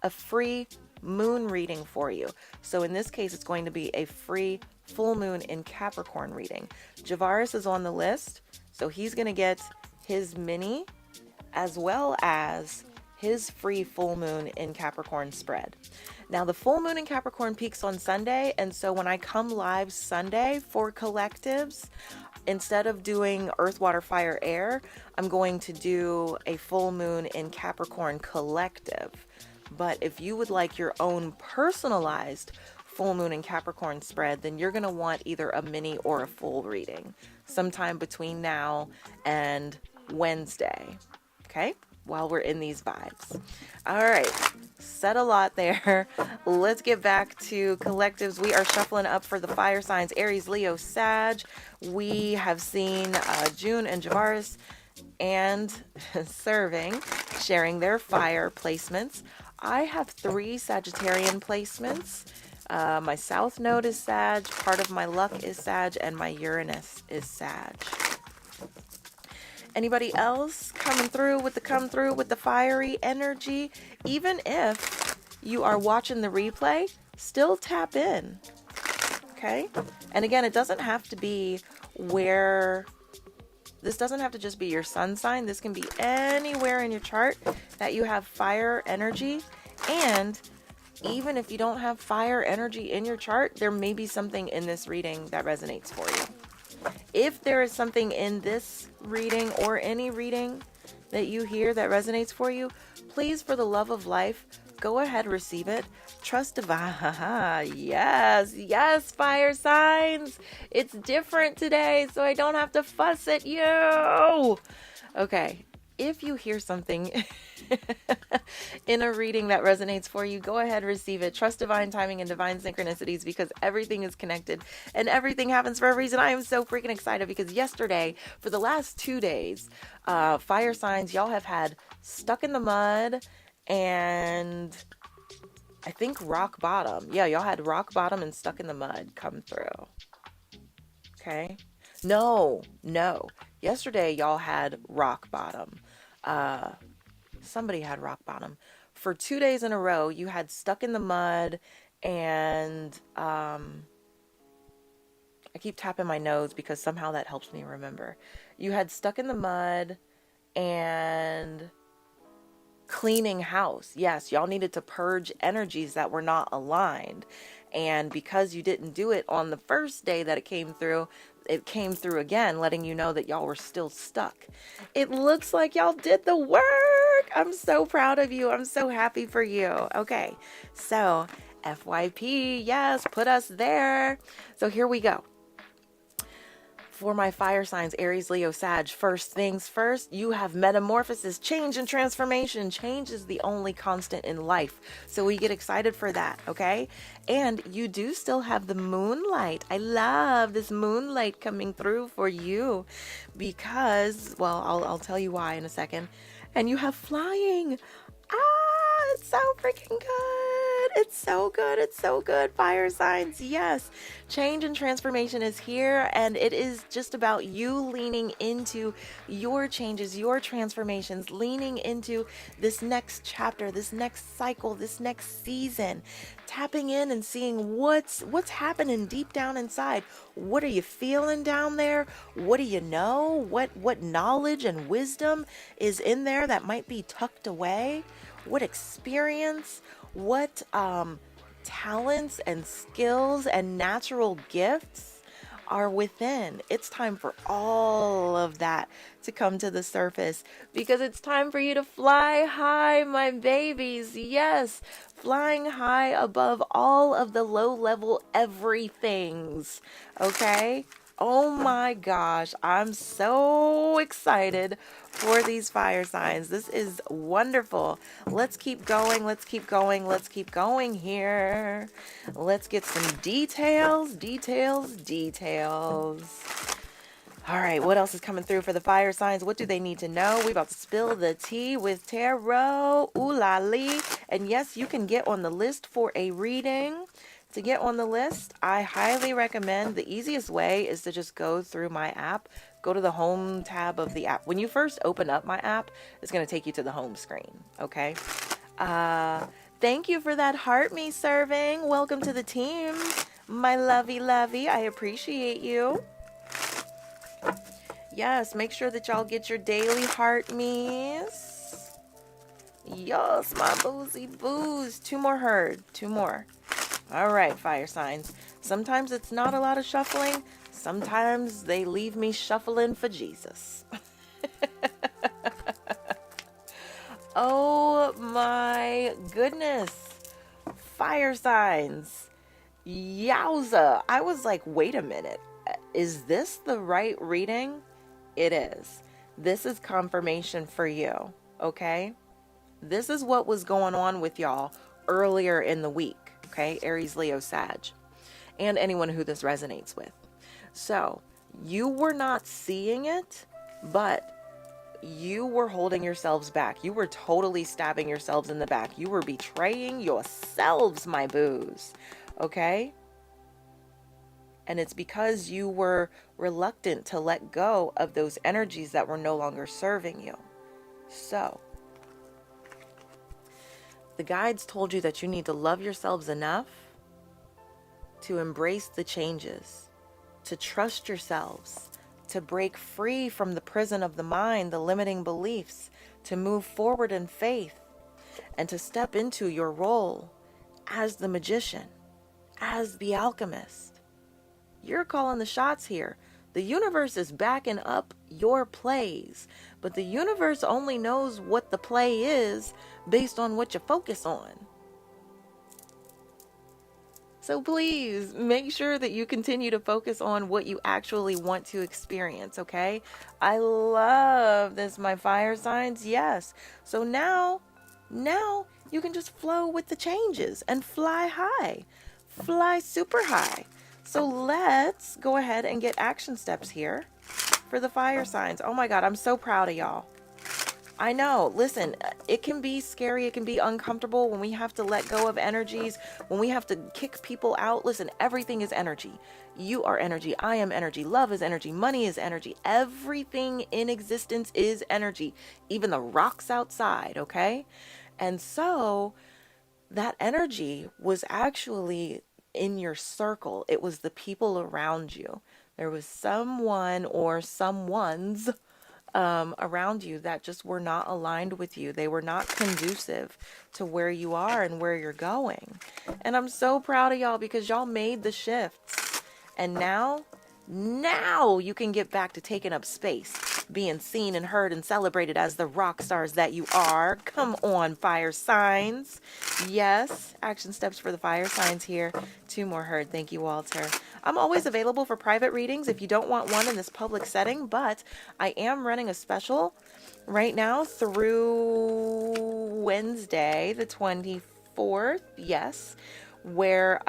free moon reading for you. So in this case, it's going to be a free full moon in Capricorn reading. Javaris is on the list, so he's going to get his mini as well as his free full moon in Capricorn spread. Now the full moon in Capricorn peaks on Sunday, and so when I come live Sunday for collectives, instead of doing earth, water, fire, air, I'm going to do a full moon in Capricorn collective. But if you would like your own personalized full moon in Capricorn spread, then you're going to want either a mini or a full reading sometime between now and Wednesday. Okay? While we're in these vibes. All right, said a lot there. Let's get back to collectives. We are shuffling up for the fire signs, Aries, Leo, Sag. We have seen June and Javaris and Serving sharing their fire placements. I have 3 Sagittarian placements. My South Node is Sag, part of my luck is Sag, and my Uranus is Sag. Anybody else come through with the fiery energy? Even if you are watching the replay, still tap in. Okay? And again, it doesn't have to be this doesn't have to just be your sun sign. This can be anywhere in your chart that you have fire energy. And even if you don't have fire energy in your chart, there may be something in this reading that resonates for you. If there is something in this reading or any reading that you hear that resonates for you, please, for the love of life, go ahead, receive it. Trust divine. Yes, yes, fire signs. It's different today, so I don't have to fuss at you. Okay, if you hear something in a reading that resonates for you, go ahead, receive it. Trust divine timing and divine synchronicities, because everything is connected and everything happens for a reason. I am so freaking excited because yesterday, for the last 2 days, fire signs, y'all have had stuck in the mud and I think rock bottom. Yeah, y'all had rock bottom and stuck in the mud come through. Okay. No. Yesterday, y'all had rock bottom. Somebody had rock bottom. For 2 days in a row, you had stuck in the mud and I keep tapping my nose because somehow that helps me remember. You had stuck in the mud and cleaning house. Yes, y'all needed to purge energies that were not aligned. And because you didn't do it on the first day that it came through again, letting you know that y'all were still stuck. It looks like y'all did the work. I'm so proud of you. I'm so happy for you. Okay, so FYP, yes, put us there. So here we go. For my fire signs, Aries, Leo, Sag, first things first, you have metamorphosis, change and transformation. Change is the only constant in life. So we get excited for that, okay? And you do still have the moonlight. I love this moonlight coming through for you because, well, I'll tell you why in a second. And you have flying. It's so freaking good. It's so good. It's so good. Fire signs. Yes. Change and transformation is here. And it is just about you leaning into your changes, your transformations, leaning into this next chapter, this next cycle, this next season, tapping in and seeing what's happening deep down inside. What are you feeling down there? What do you know? What knowledge and wisdom is in there that might be tucked away? What experience, what talents and skills and natural gifts are within. It's time for all of that to come to the surface because it's time for you to fly high, my babies. Yes, flying high above all of the low-level everythings, okay? Oh my gosh, I'm so excited for these fire signs. This is wonderful. Let's keep going. Let's keep going. Let's keep going here. Let's get some details. All right, what else is coming through for the fire signs? What do they need to know? We're about to spill the tea with tarot. Ooh la lee. And yes, you can get on the list for a reading. To get on the list, I highly recommend the easiest way is to just go through my app. Go to the home tab of the app. When you first open up my app, it's going to take you to the home screen. Okay. Thank you for that heart me serving. Welcome to the team, my lovey. I appreciate you. Yes, make sure that y'all get your daily heart me's. Yes, my boozy boos. 2 more heard. 2 more. All right, fire signs. Sometimes it's not a lot of shuffling. Sometimes they leave me shuffling for Jesus. Oh my goodness. Fire signs. Yowza. I was like, wait a minute. Is this the right reading? It is. This is confirmation for you. Okay? This is what was going on with y'all earlier in the week. Okay, Aries, Leo, Sag, and anyone who this resonates with. So you were not seeing it, but you were holding yourselves back. You were totally stabbing yourselves in the back. You were betraying yourselves, my boos. Okay? And it's because you were reluctant to let go of those energies that were no longer serving you. So the guides told you that you need to love yourselves enough to embrace the changes, to trust yourselves, to break free from the prison of the mind, the limiting beliefs, to move forward in faith, and to step into your role as the magician, as the alchemist. You're calling the shots here. The universe is backing up your plays, but the universe only knows what the play is based on what you focus on. So please make sure that you continue to focus on what you actually want to experience, okay? I love this, my fire signs. Yes. So now you can just flow with the changes and fly high. Fly super high. So let's go ahead and get action steps here for the fire signs. Oh my God, I'm so proud of y'all. I know. Listen, it can be scary. It can be uncomfortable when we have to let go of energies, when we have to kick people out. Listen, everything is energy. You are energy. I am energy. Love is energy. Money is energy. Everything in existence is energy. Even the rocks outside, okay? And so that energy was actually in your circle. It was the people around you. There was someone or someones around you that just were not aligned with you. They were not conducive to where you are and where you're going. And I'm so proud of y'all because y'all made the shifts. And now you can get back to taking up space, being seen and heard and celebrated as the rock stars that you are. Come on, fire signs. Yes, action steps for the fire signs here. 2 more heard. Thank you, Walter. I'm always available for private readings if you don't want one in this public setting, but I am running a special right now through Wednesday, the 24th. Yes. Where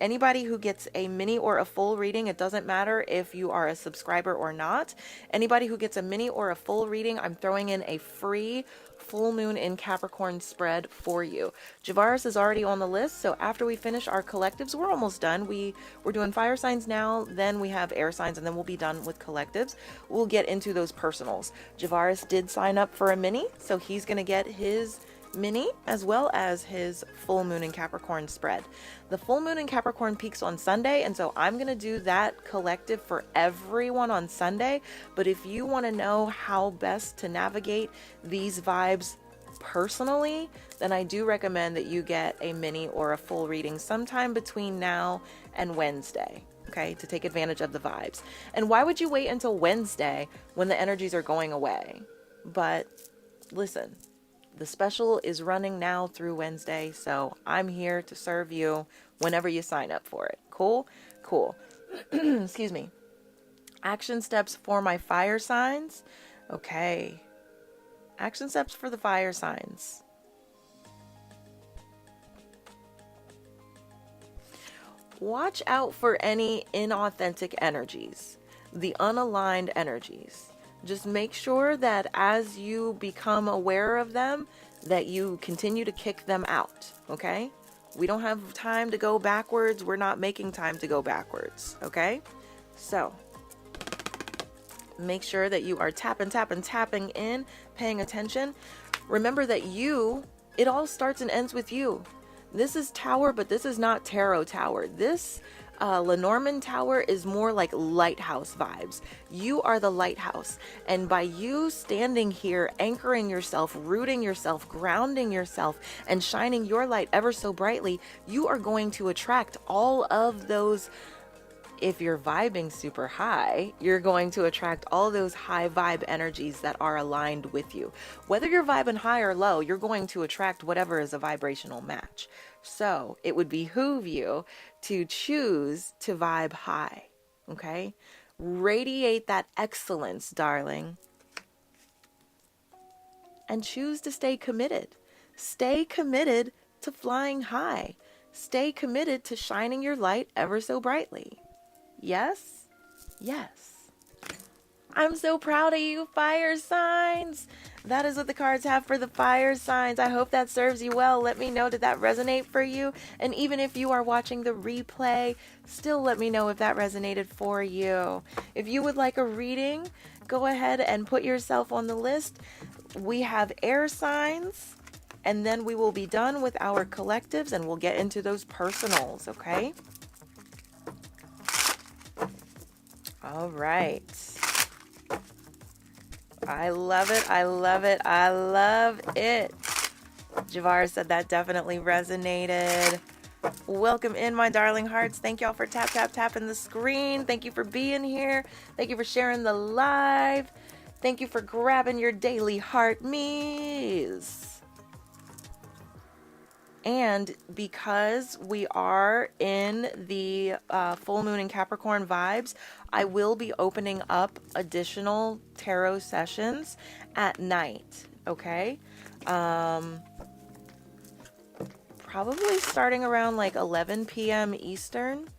anybody who gets a mini or a full reading, it doesn't matter if you are a subscriber or not, anybody who gets a mini or a full reading, I'm throwing in a free full moon in Capricorn spread for you. Javaris is already on the list, so after we finish our collectives, we're almost done. We're doing fire signs now, then we have air signs, and then we'll be done with collectives. We'll get into those personals. Javaris did sign up for a mini, so he's going to get his mini as well as his full moon in Capricorn spread. The full moon in Capricorn peaks on Sunday, and so I'm going to do that collective for everyone on Sunday. But if you want to know how best to navigate these vibes personally, then I do recommend that you get a mini or a full reading sometime between now and Wednesday. Okay, to take advantage of the vibes. And why would you wait until Wednesday when the energies are going away? But listen, the special is running now through Wednesday, so I'm here to serve you whenever you sign up for it. Cool? Cool. Excuse me. Action steps for my fire signs. Okay. Action steps for the fire signs. Watch out for any inauthentic energies, the unaligned energies. Just make sure that as you become aware of them, that you continue to kick them out, okay? We don't have time to go backwards. We're not making time to go backwards, okay? So, make sure that you are tapping in, paying attention. Remember that it all starts and ends with you. This is Tower, but this is not Tarot Tower. This Lenormand Tower is more like lighthouse vibes. You are the lighthouse. And by you standing here, anchoring yourself, rooting yourself, grounding yourself, and shining your light ever so brightly, you are going to attract all of those. If you're vibing super high, you're going to attract all those high vibe energies that are aligned with you. Whether you're vibing high or low, you're going to attract whatever is a vibrational match. So it would behoove you to choose to vibe high, okay? Radiate that excellence, darling. And choose to stay committed. Stay committed to flying high. Stay committed to shining your light ever so brightly. Yes? Yes. I'm so proud of you, fire signs. That is what the cards have for the fire signs. I hope that serves you well. Let me know, did that resonate for you? And even if you are watching the replay, still let me know if that resonated for you. If you would like a reading, go ahead and put yourself on the list. We have air signs, and then we will be done with our collectives and we'll get into those personals, okay? All right. I love it. I love it. I love it. Javar said that definitely resonated. Welcome in, my darling hearts. Thank y'all for tapping the screen. Thank you for being here. Thank you for sharing the live. Thank you for grabbing your daily heart me's. And because we are in the full moon in Capricorn vibes, I will be opening up additional tarot sessions at night, okay? Probably starting around like 11 p.m. Eastern,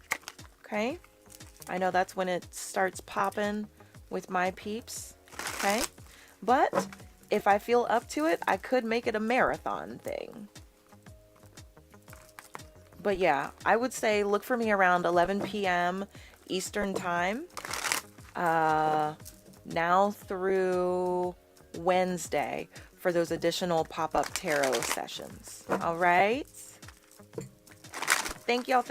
okay? I know that's when it starts popping with my peeps, okay? But if I feel up to it, I could make it a marathon thing. But yeah, I would say look for me around 11 p.m. Eastern time, now through Wednesday for those additional pop-up tarot sessions. All right. Thank y'all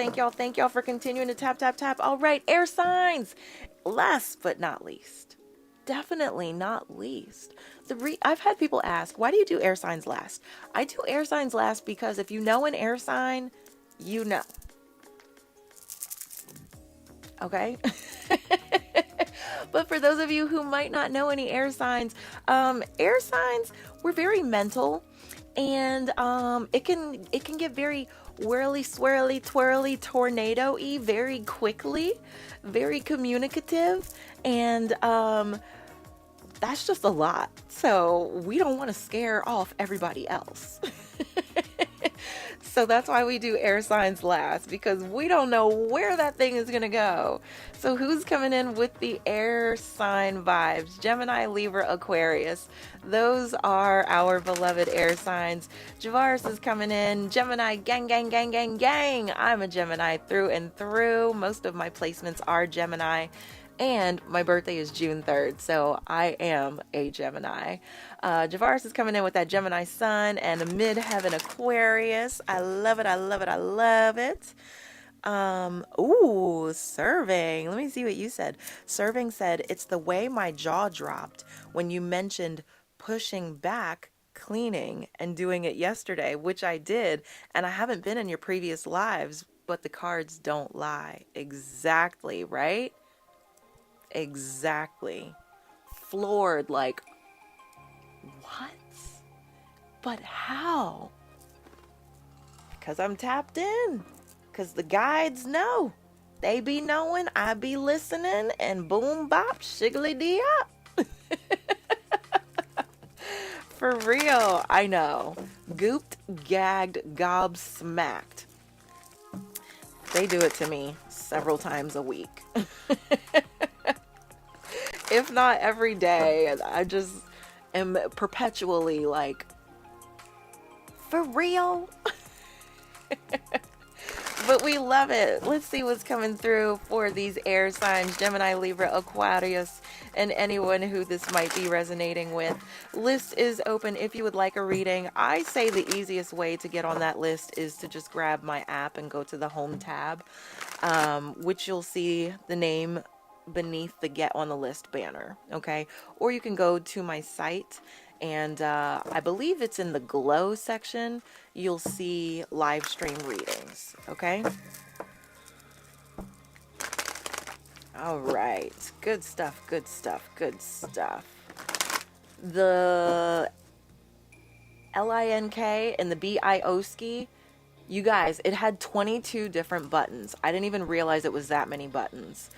for continuing to tap, tap, tap. All right, air signs. Last but not least, definitely not least. I've had people ask, why do you do air signs last? I do air signs last because if you know an air sign, you know. Okay? But for those of you who might not know any air signs, we're very mental, and it can get very whirly, swirly, twirly, tornado-y very quickly, very communicative, and that's just a lot. So we don't want to scare off everybody else. So that's why we do air signs last, because we don't know where that thing is going to go. So who's coming in with the air sign vibes? Gemini, Libra, Aquarius. Those are our beloved air signs. Javaris is coming in. Gemini, gang, gang, gang, gang, gang. I'm a Gemini through and through. Most of my placements are Gemini. And my birthday is June 3rd, so I am a Gemini. Javaris is coming in with that Gemini sun and a mid-heaven Aquarius. I love it, I love it, I love it. Ooh, Serving. Let me see what you said. Serving said, it's the way my jaw dropped when you mentioned pushing back, cleaning, and doing it yesterday, which I did. And I haven't been in your previous lives, but the cards don't lie. Exactly, right? Exactly. Floored, like, what? But how? Because I'm tapped in. Because the guides know. They be knowing, I be listening, and boom, bop, shiggly dee up. For real, I know. Gooped, gagged, gobsmacked. They do it to me several times a week. If not every day. I just am perpetually like, for real? But we love it. Let's see what's coming through for these air signs, Gemini, Libra, Aquarius, and anyone who this might be resonating with. List is open if you would like a reading. I say the easiest way to get on that list is to just grab my app and go to the home tab, which you'll see the name beneath the Get on the List banner, okay? Or you can go to my site, and I believe it's in the Glow section. You'll see live stream readings, okay? All right, good stuff, good stuff, good stuff. The LINK and the BIOSKI, you guys, it had 22 different buttons. I didn't even realize it was that many buttons.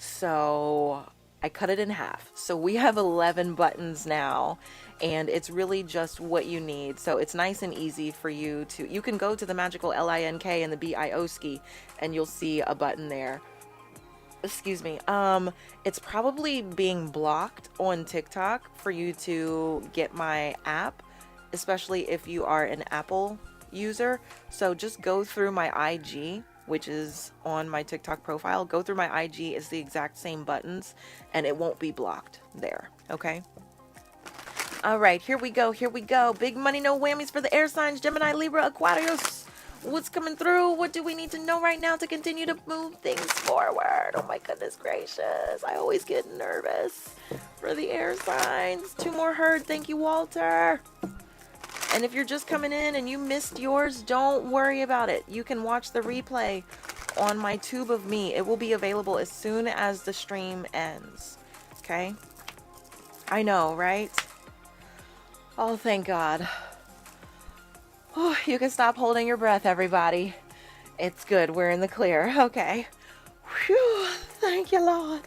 So I cut it in half. So we have 11 buttons now, and it's really just what you need. So it's nice and easy for you to, you can go to the magical LINK and the BIOSKI and you'll see a button there. Excuse me. It's probably being blocked on TikTok for you to get my app, especially if you are an Apple user. So just go through my IG, which is on my TikTok profile. Go through my IG. It's the exact same buttons, and it won't be blocked there, okay? All right, here we go, here we go. Big money, no whammies for the air signs, Gemini, Libra, Aquarius. What's coming through? What do we need to know right now to continue to move things forward? Oh my goodness gracious. I always get nervous for the air signs. 2 more heard. Thank you, Walter. And if you're just coming in and you missed yours, don't worry about it. You can watch the replay on my Tube of Me. It will be available as soon as the stream ends. Okay? I know, right? Oh, thank God. Oh, you can stop holding your breath, everybody. It's good. We're in the clear. Okay. Whew. Thank you, Lord.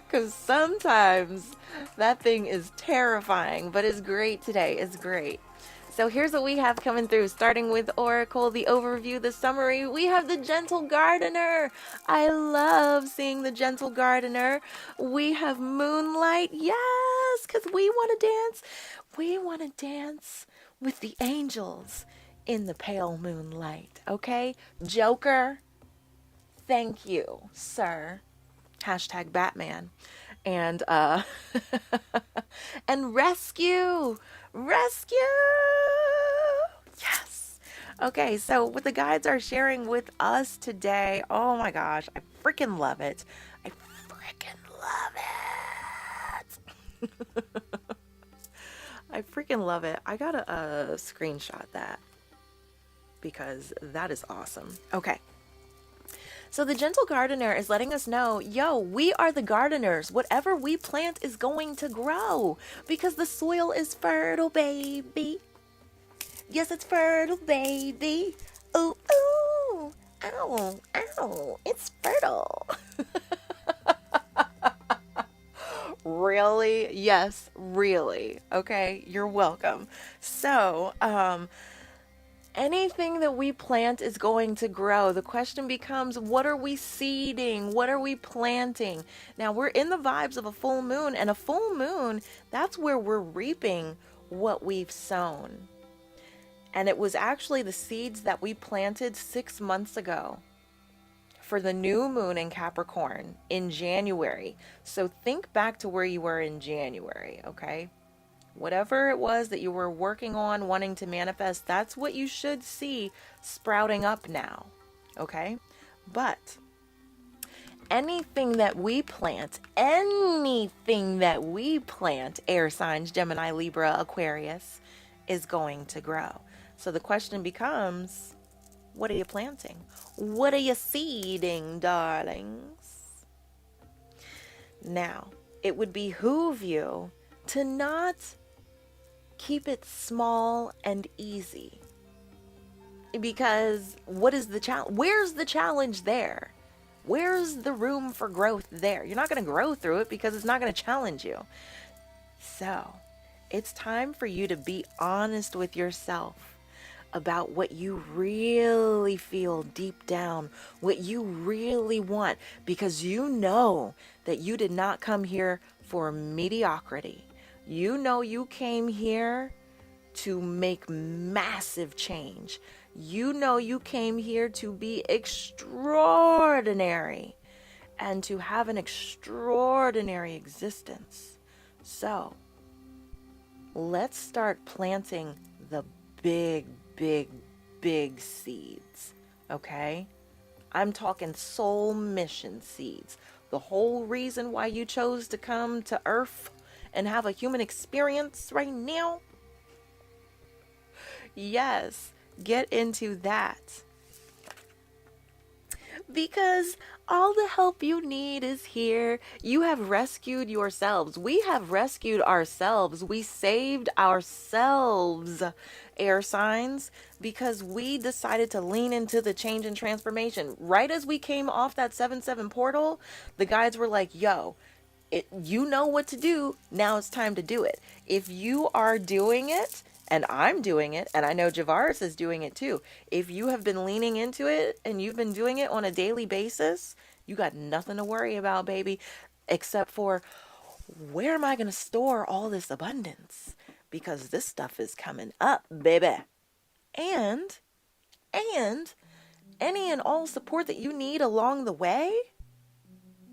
Because sometimes that thing is terrifying, but it's great today. It's great. So here's what we have coming through, starting with Oracle, the overview, the summary. We have the Gentle Gardener. I love seeing the Gentle Gardener. We have Moonlight. Yes, because we want to dance. We want to dance with the angels in the pale moonlight. Okay? Joker, thank you, sir. Hashtag Batman. And and rescue. Yes. Okay, so what the guides are sharing with us today, oh my gosh, I freaking love it. I freaking love it. I freaking love it. I gotta screenshot that because that is awesome. Okay. So the Gentle Gardener is letting us know, yo, we are the gardeners. Whatever we plant is going to grow because the soil is fertile, baby. Yes, it's fertile, baby. Ooh, ooh, ow, ow, it's fertile. Really? Yes, really. Okay, you're welcome. So, anything that we plant is going to grow. The question becomes, what are we seeding? What are we planting? Now, we're in the vibes of a full moon, and a full moon, that's where we're reaping what we've sown. And it was actually the seeds that we planted 6 months ago for the new moon in Capricorn in January. So think back to where you were in January, okay? Whatever it was that you were working on, wanting to manifest, that's what you should see sprouting up now, okay? But anything that we plant, air signs, Gemini, Libra, Aquarius, is going to grow. So the question becomes, what are you planting? What are you seeding, darlings? Now, it would behoove you to not keep it small and easy. Because what is the challenge? Where's the challenge there? Where's the room for growth there? You're not going to grow through it because it's not going to challenge you. So, it's time for you to be honest with yourself about what you really feel deep down, what you really want, because you know that you did not come here for mediocrity. You know you came here to make massive change. You know you came here to be extraordinary and to have an extraordinary existence. So, let's start planting the big seeds, okay? I'm talking soul mission seeds. The whole reason why you chose to come to Earth and have a human experience right now. Yes, get into that. Because all the help you need is here. You have rescued yourselves. We have rescued ourselves. We saved ourselves, air signs, because we decided to lean into the change and transformation. Right as we came off that 7-7 portal, the guides were like, yo, you know what to do. Now it's time to do it. If you are doing it, and I'm doing it, and I know Javaris is doing it too. If you have been leaning into it and you've been doing it on a daily basis, you got nothing to worry about, baby, except for where am I going to store all this abundance? Because this stuff is coming up, baby. And any and all support that you need along the way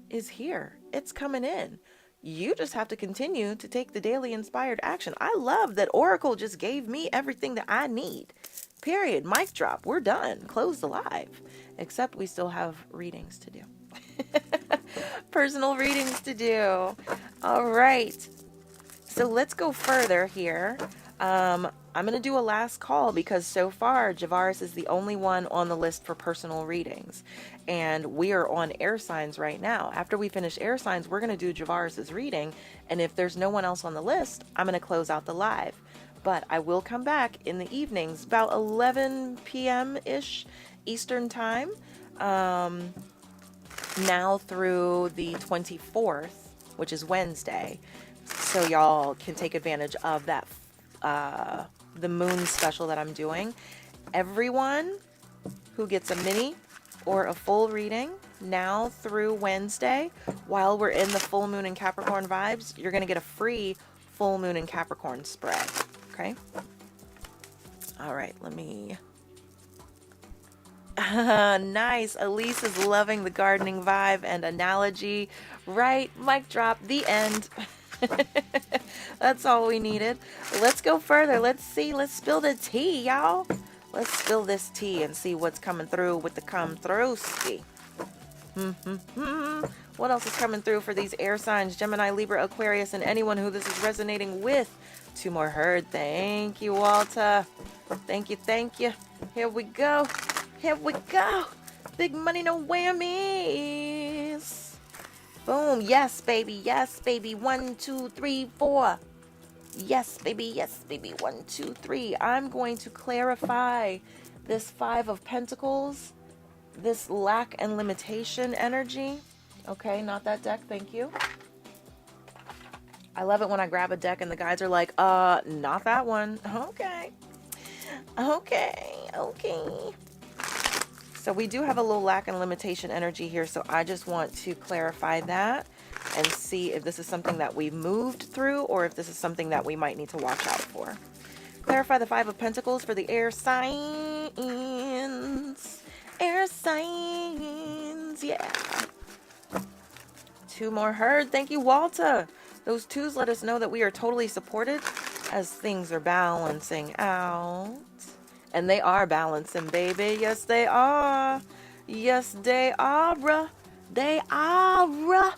is here. It's coming in. You just have to continue to take the daily inspired action. I love that Oracle just gave me everything that I need. Period. Mic drop. We're done. Close the live. Except we still have readings to do. Personal readings to do. All right. So let's go further here. I'm going to do a last call because so far Javaris is the only one on the list for personal readings. And we are on air signs right now. After we finish air signs, we're going to do Javaris's reading. And if there's no one else on the list, I'm going to close out the live. But I will come back in the evenings, about 11 p.m.-ish Eastern time, now through the 24th, which is Wednesday. So y'all can take advantage of that the moon special that I'm doing. Everyone who gets a mini or a full reading now through Wednesday, while we're in the full moon and Capricorn vibes, you're going to get a free full moon and Capricorn spread. Okay. All right. Let me. Nice. Elise is loving the gardening vibe and analogy. Right. Mic drop. The end. That's all we needed. Let's go further. Let's see. Let's spill the tea, y'all. Let's spill this tea and see what's coming through with the come through ski. What else is coming through for these air signs? Gemini, Libra, Aquarius, and anyone who this is resonating with. 2 more heard. Thank you, Walter. Thank you. Thank you. Here we go. Here we go. Big money, no whammies. Boom. Yes, baby. Yes, baby. 1, 2, 3, 4. Yes, baby. Yes, baby. 1, 2, 3. I'm going to clarify this 5 of Pentacles, this lack and limitation energy. Okay, not that deck. Thank you. I love it when I grab a deck and the guys are like, not that one. Okay. Okay. Okay. So we do have a little lack and limitation energy here, so I just want to clarify that and see if this is something that we moved through or if this is something that we might need to watch out for. Clarify the 5 of Pentacles for the air signs. Air signs, yeah. 2 more heard. Thank you, Walter. Those 2s let us know that we are totally supported as things are balancing out. And they are balancing, baby. Yes, they are. Yes, they are, bruh. They are, bruh.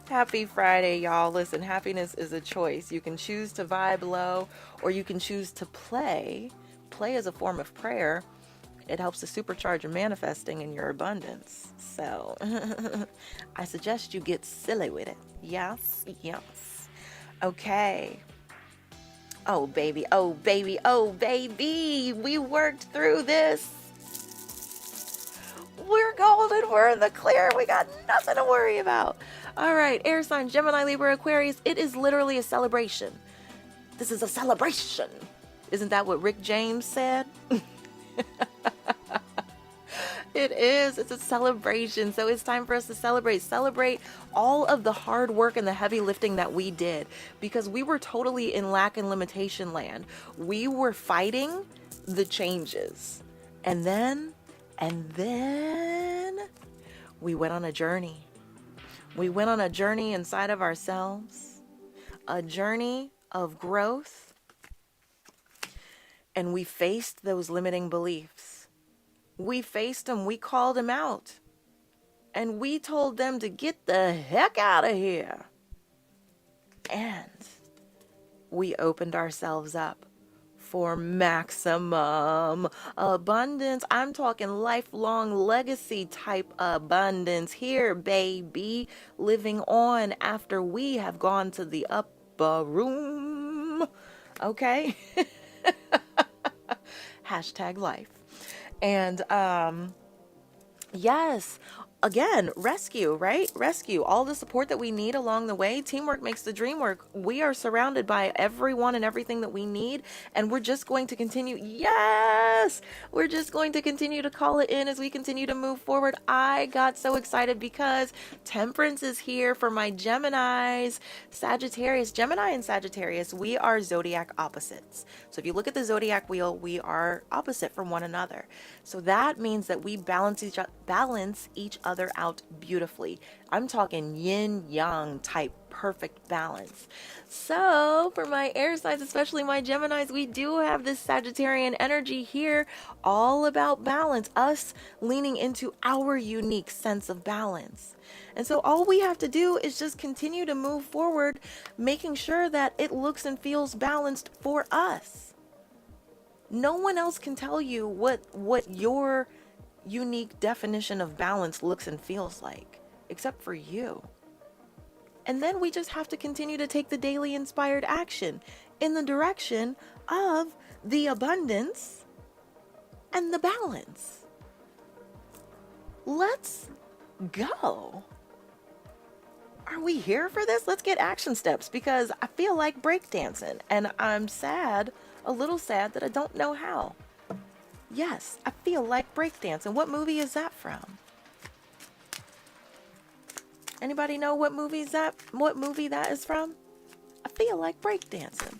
Happy Friday, y'all. Listen, happiness is a choice. You can choose to vibe low or you can choose to play. Play is a form of prayer. It helps to supercharge your manifesting and your abundance. So I suggest you get silly with it. Yes, yes. Okay. Oh, baby. Oh, baby. Oh, baby. We worked through this. We're golden. We're in the clear. We got nothing to worry about. All right. Air sign, Gemini, Libra, Aquarius. It is literally a celebration. This is a celebration. Isn't that what Rick James said? It is. It's a celebration. So it's time for us to celebrate. Celebrate all of the hard work and the heavy lifting that we did, because we were totally in lack and limitation land. We were fighting the changes. And then we went on a journey. We went on a journey inside of ourselves, a journey of growth. And we faced those limiting beliefs. We faced them. We called them out. And we told them to get the heck out of here. And we opened ourselves up for maximum abundance. I'm talking lifelong legacy type abundance here, baby. Living on after we have gone to the upper room. Okay? Hashtag life. And yes, again, rescue, right? Rescue. All the support that we need along the way. Teamwork makes the dream work. We are surrounded by everyone and everything that we need. And we're just going to continue. Yes! We're just going to continue to call it in as we continue to move forward. I got so excited because Temperance is here for my Geminis. Sagittarius. Gemini and Sagittarius, we are zodiac opposites. So if you look at the zodiac wheel, we are opposite from one another. So that means that we balance each other out beautifully. I'm talking yin yang type perfect balance. So for my air signs, especially my Geminis, we do have this Sagittarian energy here, all about balance, us leaning into our unique sense of balance. And so all we have to do is just continue to move forward, making sure that it looks and feels balanced for us. No one else can tell you what your unique definition of balance looks and feels like, except for you. And then we just have to continue to take the daily inspired action in the direction of the abundance and the balance. Let's go. Are we here for this? Let's get action steps, because I feel like breakdancing and I'm sad, a little sad that I don't know how. Yes, I feel like breakdancing. What movie is that from? Anybody know what movie that is from? I feel like breakdancing.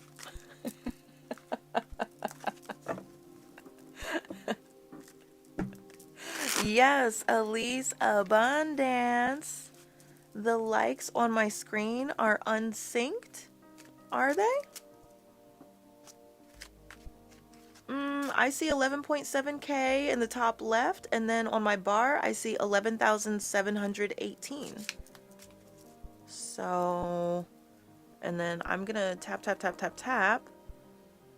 Yes, Elise Abundance. The likes on my screen are unsynced. Are they? I see 11.7K in the top left, and then on my bar, I see 11,718. So, and then I'm gonna tap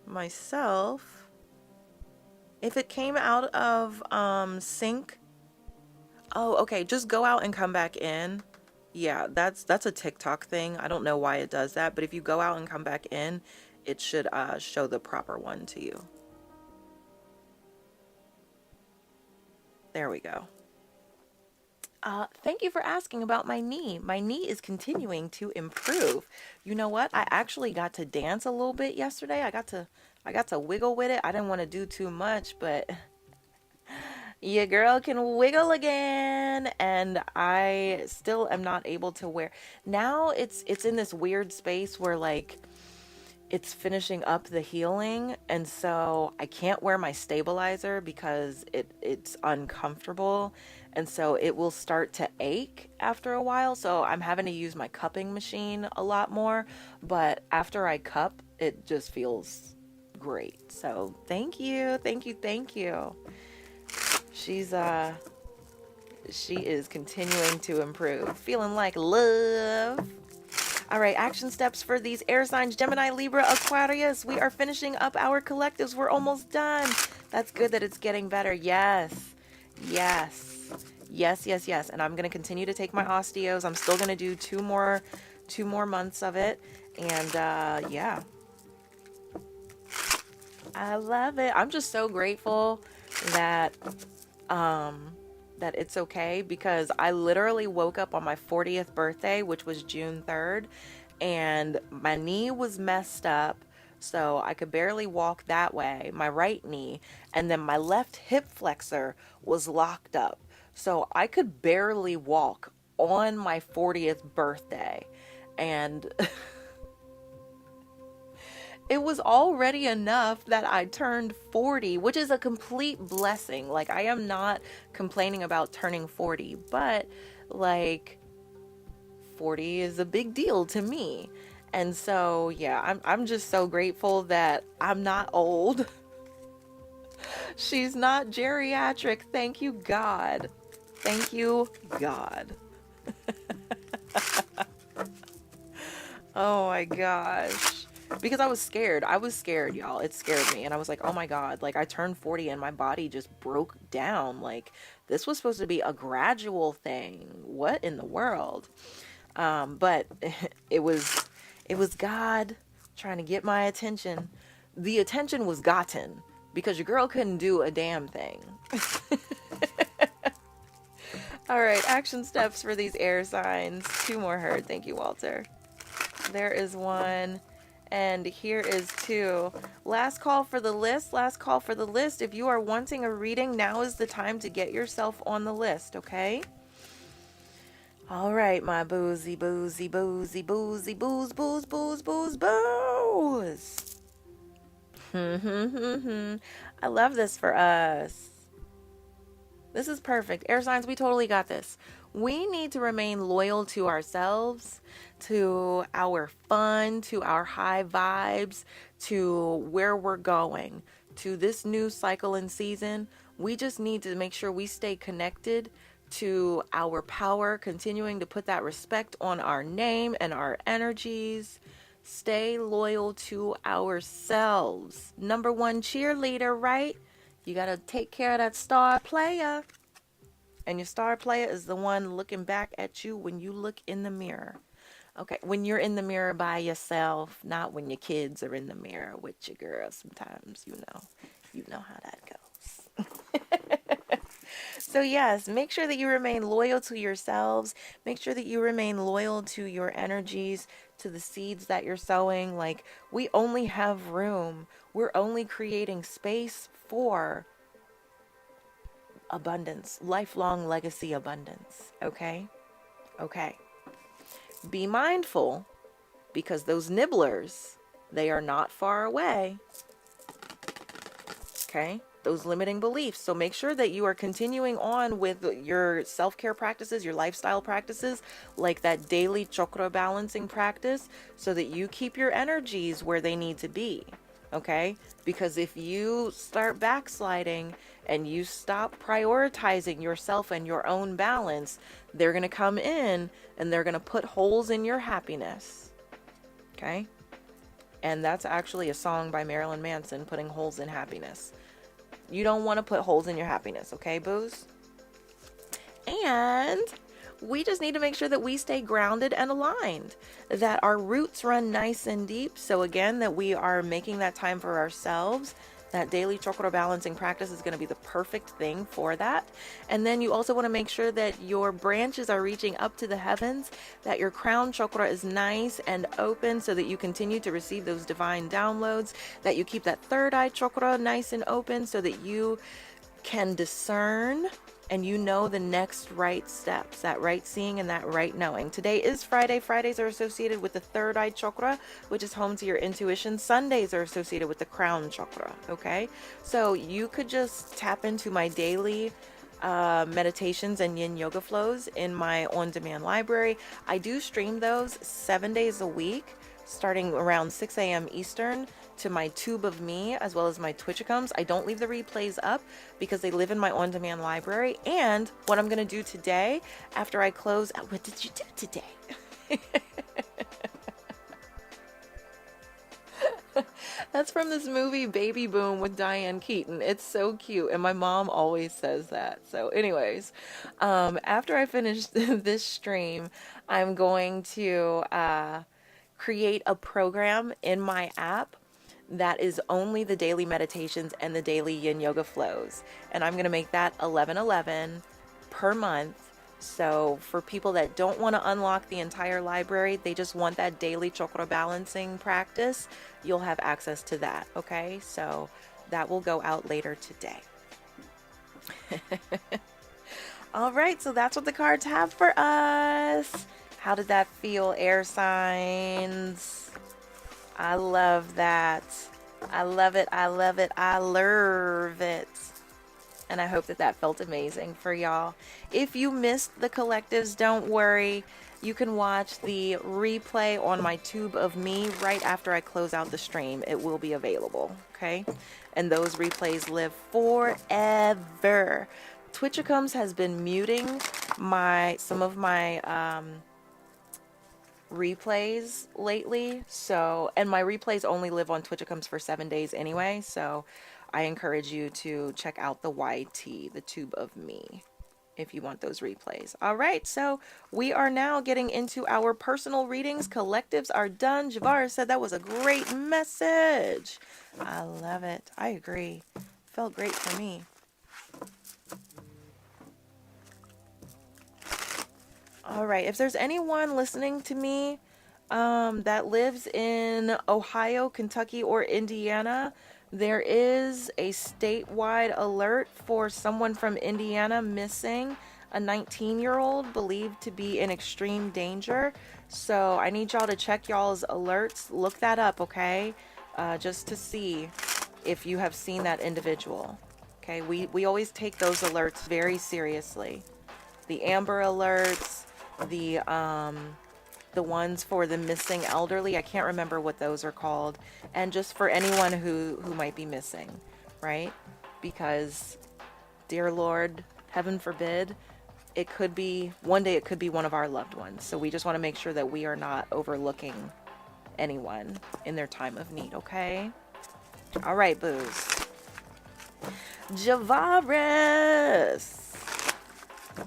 myself. If it came out of sync, oh, okay, just go out and come back in. Yeah, that's a TikTok thing. I don't know why it does that, but if you go out and come back in, it should show the proper one to you. There we go. Thank you for asking about my knee. My knee is continuing to improve. You know what? I actually got to dance a little bit yesterday. I got to wiggle with it. I didn't want to do too much, but your girl can wiggle again. And I still am not able to wear. Now it's in this weird space where like it's finishing up the healing, and so I can't wear my stabilizer because it's uncomfortable, and so it will start to ache after a while. So I'm having to use my cupping machine a lot more, but after I cup, it just feels great. So thank you. She is continuing to improve, feeling like love. All right, action steps for these air signs: Gemini, Libra, Aquarius. We are finishing up our collectives. We're almost done. That's good that it's getting better. Yes. And I'm going to continue to take my osteos. I'm still going to do two more months of it. And yeah. I love it. I'm just so grateful that that it's okay, because I literally woke up on my 40th birthday, which was June 3rd, and my knee was messed up, so I could barely walk that way, my right knee, and then my left hip flexor was locked up, so I could barely walk on my 40th birthday, and it was already enough that I turned 40, which is a complete blessing. Like, I am not complaining about turning 40, but like 40 is a big deal to me. And so, yeah, I'm just so grateful that I'm not old. She's not geriatric. Thank you, God. Thank you, God. Oh my gosh. Because I was scared, y'all. It scared me. And I was like, oh my God, like I turned 40 and my body just broke down. Like, this was supposed to be a gradual thing. What in the world? But it was God trying to get my attention. The attention was gotten because your girl couldn't do a damn thing. All right, action steps for these air signs. 2 more heard. Thank you, Walter. There is 1. And here is 2. Last call for the list. If you are wanting a reading, now is the time to get yourself on the list, okay? All right, my boozy. I love this for us. This is perfect. Air signs, we totally got this. We need to remain loyal to ourselves, to our fun, to our high vibes, to where we're going, to this new cycle and season. We just need to make sure we stay connected to our power, continuing to put that respect on our name and our energies. Stay loyal to ourselves. Number one cheerleader, right? You got to take care of that star player. And your star player is the one looking back at you when you look in the mirror. Okay, when you're in the mirror by yourself, not when your kids are in the mirror with your girl. Sometimes, you know how that goes. So yes, make sure that you remain loyal to yourselves. Make sure that you remain loyal to your energies, to the seeds that you're sowing. Like, we only have room. We're only creating space for abundance, lifelong legacy abundance. Okay? Okay. Be mindful, because those nibblers, they are not far away. Okay? Those limiting beliefs. So make sure that you are continuing on with your self-care practices, your lifestyle practices, like that daily chakra balancing practice, so that you keep your energies where they need to be. Okay? Because if you start backsliding and you stop prioritizing yourself and your own balance, they're going to come in and they're going to put holes in your happiness. Okay? And that's actually a song by Marilyn Manson, Putting Holes in Happiness. You don't want to put holes in your happiness, okay, boos? And we just need to make sure that we stay grounded and aligned, that our roots run nice and deep. So again, that we are making that time for ourselves. That daily chakra balancing practice is going to be the perfect thing for that. And then you also want to make sure that your branches are reaching up to the heavens, that your crown chakra is nice and open so that you continue to receive those divine downloads, that you keep that third eye chakra nice and open so that you can discern and you know the next right steps, that right seeing and that right knowing. Today is Friday. Fridays are associated with the third eye chakra, which is home to your intuition. Sundays are associated with the crown chakra, okay? So you could just tap into my daily meditations and yin yoga flows in my on-demand library. I do stream those 7 days a week, starting around 6 a.m. Eastern, to my Tube of Me, as well as my Twitch accounts. I don't leave the replays up because they live in my on-demand library. And what I'm going to do today, after I close out, what did you do today? That's from this movie Baby Boom with Diane Keaton. It's so cute, and my mom always says that. So anyways, after I finish this stream, I'm going to create a program in my app that is only the daily meditations and the daily yin yoga flows. And I'm going to make that 11/11 per month. So for people that don't want to unlock the entire library, they just want that daily chakra balancing practice, you'll have access to that. Okay. So that will go out later today. All right. So that's what the cards have for us. How did that feel, air signs? I love that. I love it. I love it. I love it. And I hope that that felt amazing for y'all. If you missed the collectives, don't worry. You can watch the replay on my Tube of Me right after I close out the stream. It will be available, okay? And those replays live forever. Twitchicums has been muting some of my replays lately, and my replays only live on Twitchicums for 7 days anyway, so I encourage you to check out the YT, the Tube of Me, if you want those replays. All right, so we are now getting into our personal readings. Collectives are done. Javar said that was a great message. I love it. I agree. Felt great for me. All right, if there's anyone listening to me that lives in Ohio, Kentucky, or Indiana, there is a statewide alert for someone from Indiana missing, a 19-year-old believed to be in extreme danger. So I need y'all to check y'all's alerts. Look that up, okay? Just to see if you have seen that individual. Okay, we always take those alerts very seriously. The Amber Alerts, the ones for the missing elderly, I can't remember what those are called, and just for anyone who might be missing, right? Because, dear Lord, heaven forbid, it could be, one day it could be one of our loved ones. So we just want to make sure that we are not overlooking anyone in their time of need, okay? All right, boos. Javaris,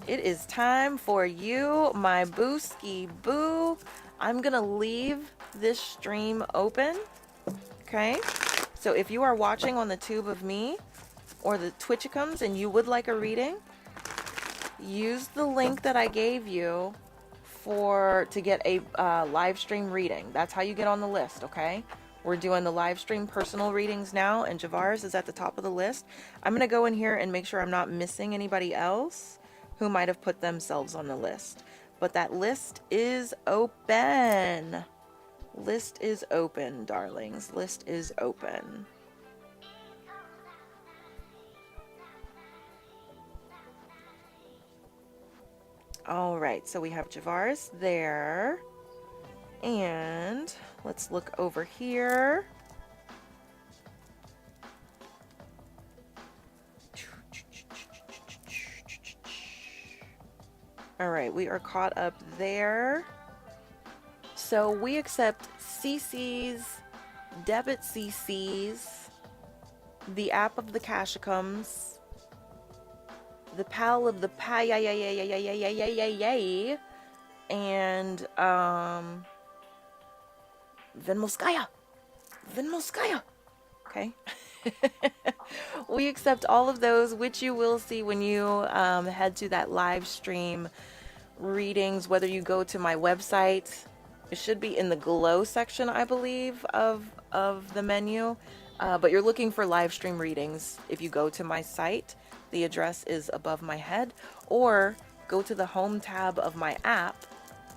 it is time for you, my booski boo. I'm gonna leave this stream open, okay? So if you are watching on the Tube of Me or the Twitchicums and you would like a reading, use the link that I gave you to get a live stream reading. That's how you get on the list, okay? We're doing the live stream personal readings now, and Javaris is at the top of the list. I'm going to go in here and make sure I'm not missing anybody else who might have put themselves on the list. But that list is open. List is open, darlings. List is open. All right, so we have Javaris there. And let's look over here. All right, we are caught up there. So we accept CCs, debit CCs, the app of the Cashicums, the pal of the and Venmoskaya. Okay. We accept all of those, which you will see when you head to that live stream readings, whether you go to my website. It should be in the glow section, I believe, of the menu. But you're looking for live stream readings. If you go to my site, the address is above my head, or go to the home tab of my app,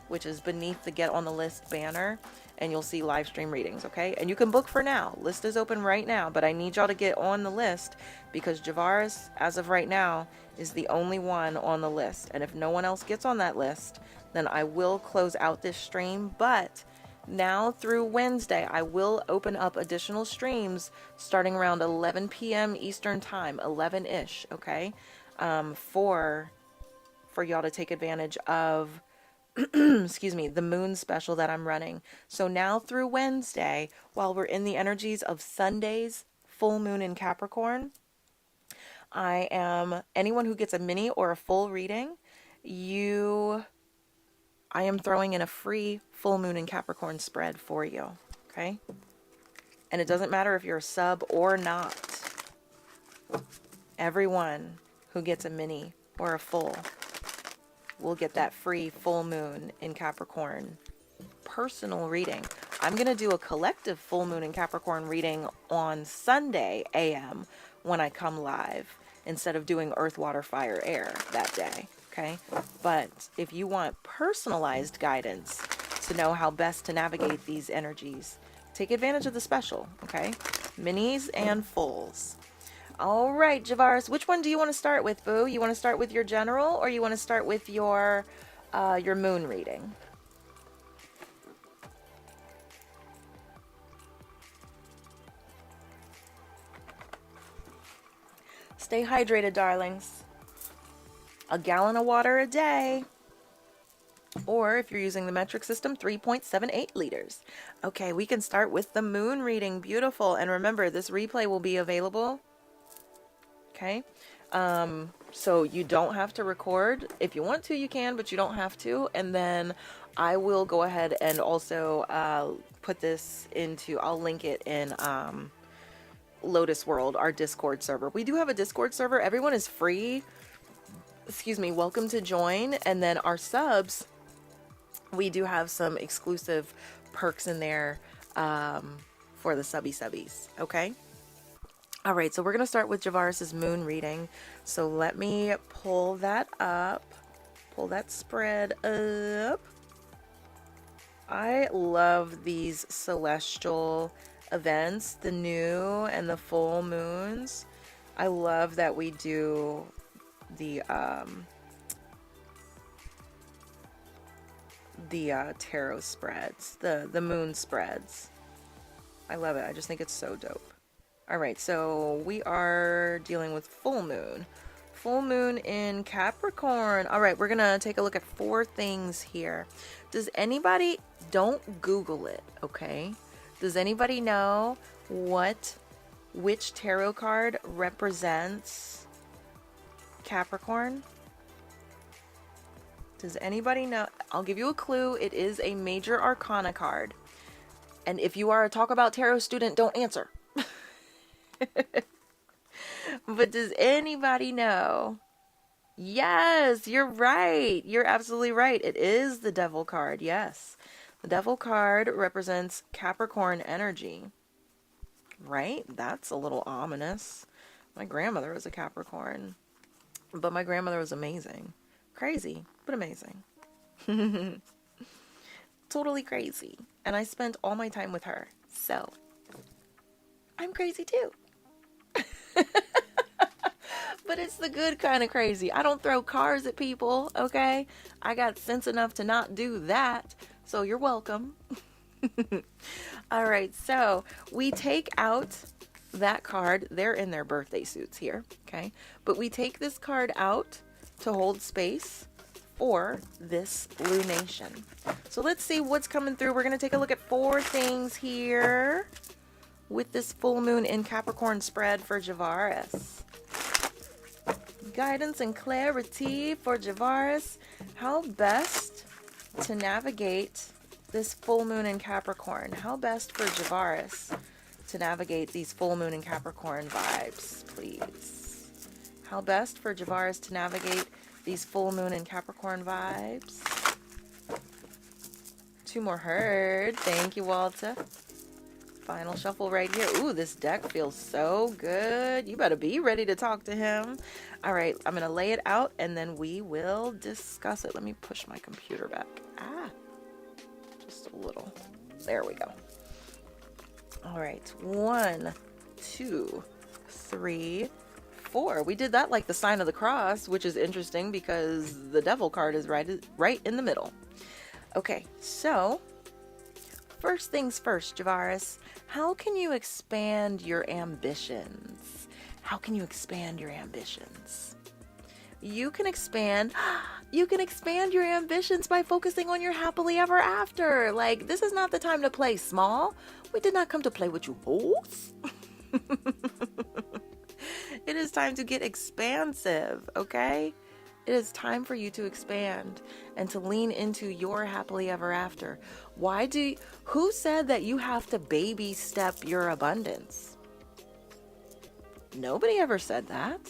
which is beneath the Get on the List banner, and you'll see live stream readings, okay? And you can book for now. List is open right now, but I need y'all to get on the list because Javaris, as of right now, is the only one on the list. And if no one else gets on that list, then I will close out this stream. But now through Wednesday, I will open up additional streams starting around 11 p.m. Eastern time, 11-ish, okay? For y'all to take advantage of excuse me, the moon special that I'm running. So now through Wednesday, while we're in the energies of Sunday's full moon in Capricorn, anyone who gets a mini or a full reading, I am throwing in a free full moon in Capricorn spread for you, okay? And it doesn't matter if you're a sub or not. Everyone who gets a mini or a full will get that free full moon in Capricorn personal reading. I'm going to do a collective full moon in Capricorn reading on Sunday AM when I come live instead of doing earth, water, fire, air that day. Okay. But if you want personalized guidance to know how best to navigate these energies, take advantage of the special. Okay. Minis and fulls. All right, Javaris, which one do you want to start with, boo? You want to start with your general, or you want to start with your moon reading? Stay hydrated, darlings. A gallon of water a day. Or if you're using the metric system, 3.78 liters. Okay, we can start with the moon reading. Beautiful. And remember, this replay will be available. Okay, so you don't have to record. If you want to, you can, but you don't have to. And then I will go ahead and also put this I'll link it in Lotus World, our Discord server. We do have a Discord server. Everyone is free. Welcome to join. And then our subs, we do have some exclusive perks in there for the subbies. Okay. All right, so we're going to start with Javaris's moon reading. So let me pull that up, pull that spread up. I love these celestial events, the new and the full moons. I love that we do the tarot spreads, the moon spreads. I love it. I just think it's so dope. All right, so we are dealing with full moon. Full moon in Capricorn. All right, we're going to take a look at 4 things here. Does anybody, don't Google it, okay? Does anybody know which tarot card represents Capricorn? Does anybody know? I'll give you a clue. It is a major arcana card. And if you are a Talk About Tarot student, don't answer. But does anybody know? Yes, you're right. You're absolutely right. It is the Devil card. Yes. The Devil card represents Capricorn energy. Right? That's a little ominous. My grandmother was a Capricorn. But my grandmother was amazing. Crazy, but amazing. Totally crazy. And I spent all my time with her. So, I'm crazy too. But it's the good kind of crazy. I don't throw cars at people, okay? I got sense enough to not do that. So you're welcome. All right, so we take out that card. They're in their birthday suits here, okay? But we take this card out to hold space for this lunation. So let's see what's coming through. We're going to take a look at 4 things here with this full moon in Capricorn spread for Javaris. Guidance and clarity for Javaris. How best to navigate this full moon in Capricorn? How best for Javaris to navigate these full moon in Capricorn vibes, please? How best for Javaris to navigate these full moon in Capricorn vibes? 2 more heard. Thank you, Walter. Final shuffle right here. Ooh, this deck feels so good. You better be ready to talk to him. All right, I'm going to lay it out and then we will discuss it. Let me push my computer back. Just a little. There we go. All right, 1, 2, 3, 4. We did that like the sign of the cross, which is interesting because the Devil card is right in the middle. Okay, so first things first, Javaris. How can you expand your ambitions? How can you expand your ambitions? You can expand your ambitions by focusing on your happily ever after. Like, this is not the time to play small. We did not come to play with you hoes. It is time to get expansive, okay? It is time for you to expand and to lean into your happily ever after. Who said that you have to baby step your abundance? Nobody ever said that.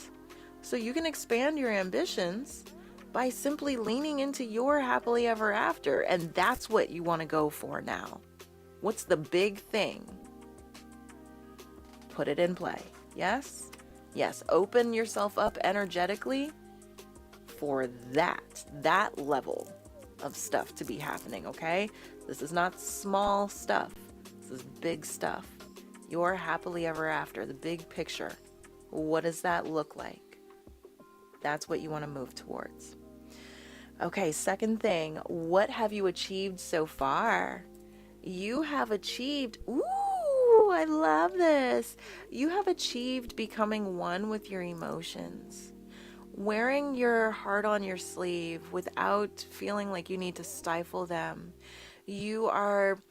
So you can expand your ambitions by simply leaning into your happily ever after. And that's what you want to go for now. What's the big thing? Put it in play. Yes? Yes. Open yourself up energetically for that level of stuff to be happening, okay? This is not small stuff. This is big stuff. Your happily ever after, the big picture. What does that look like? That's what you want to move towards. Okay, second thing, what have you achieved so far? You have achieved, ooh, I love this. You have achieved becoming one with your emotions. Wearing your heart on your sleeve without feeling like you need to stifle them. You are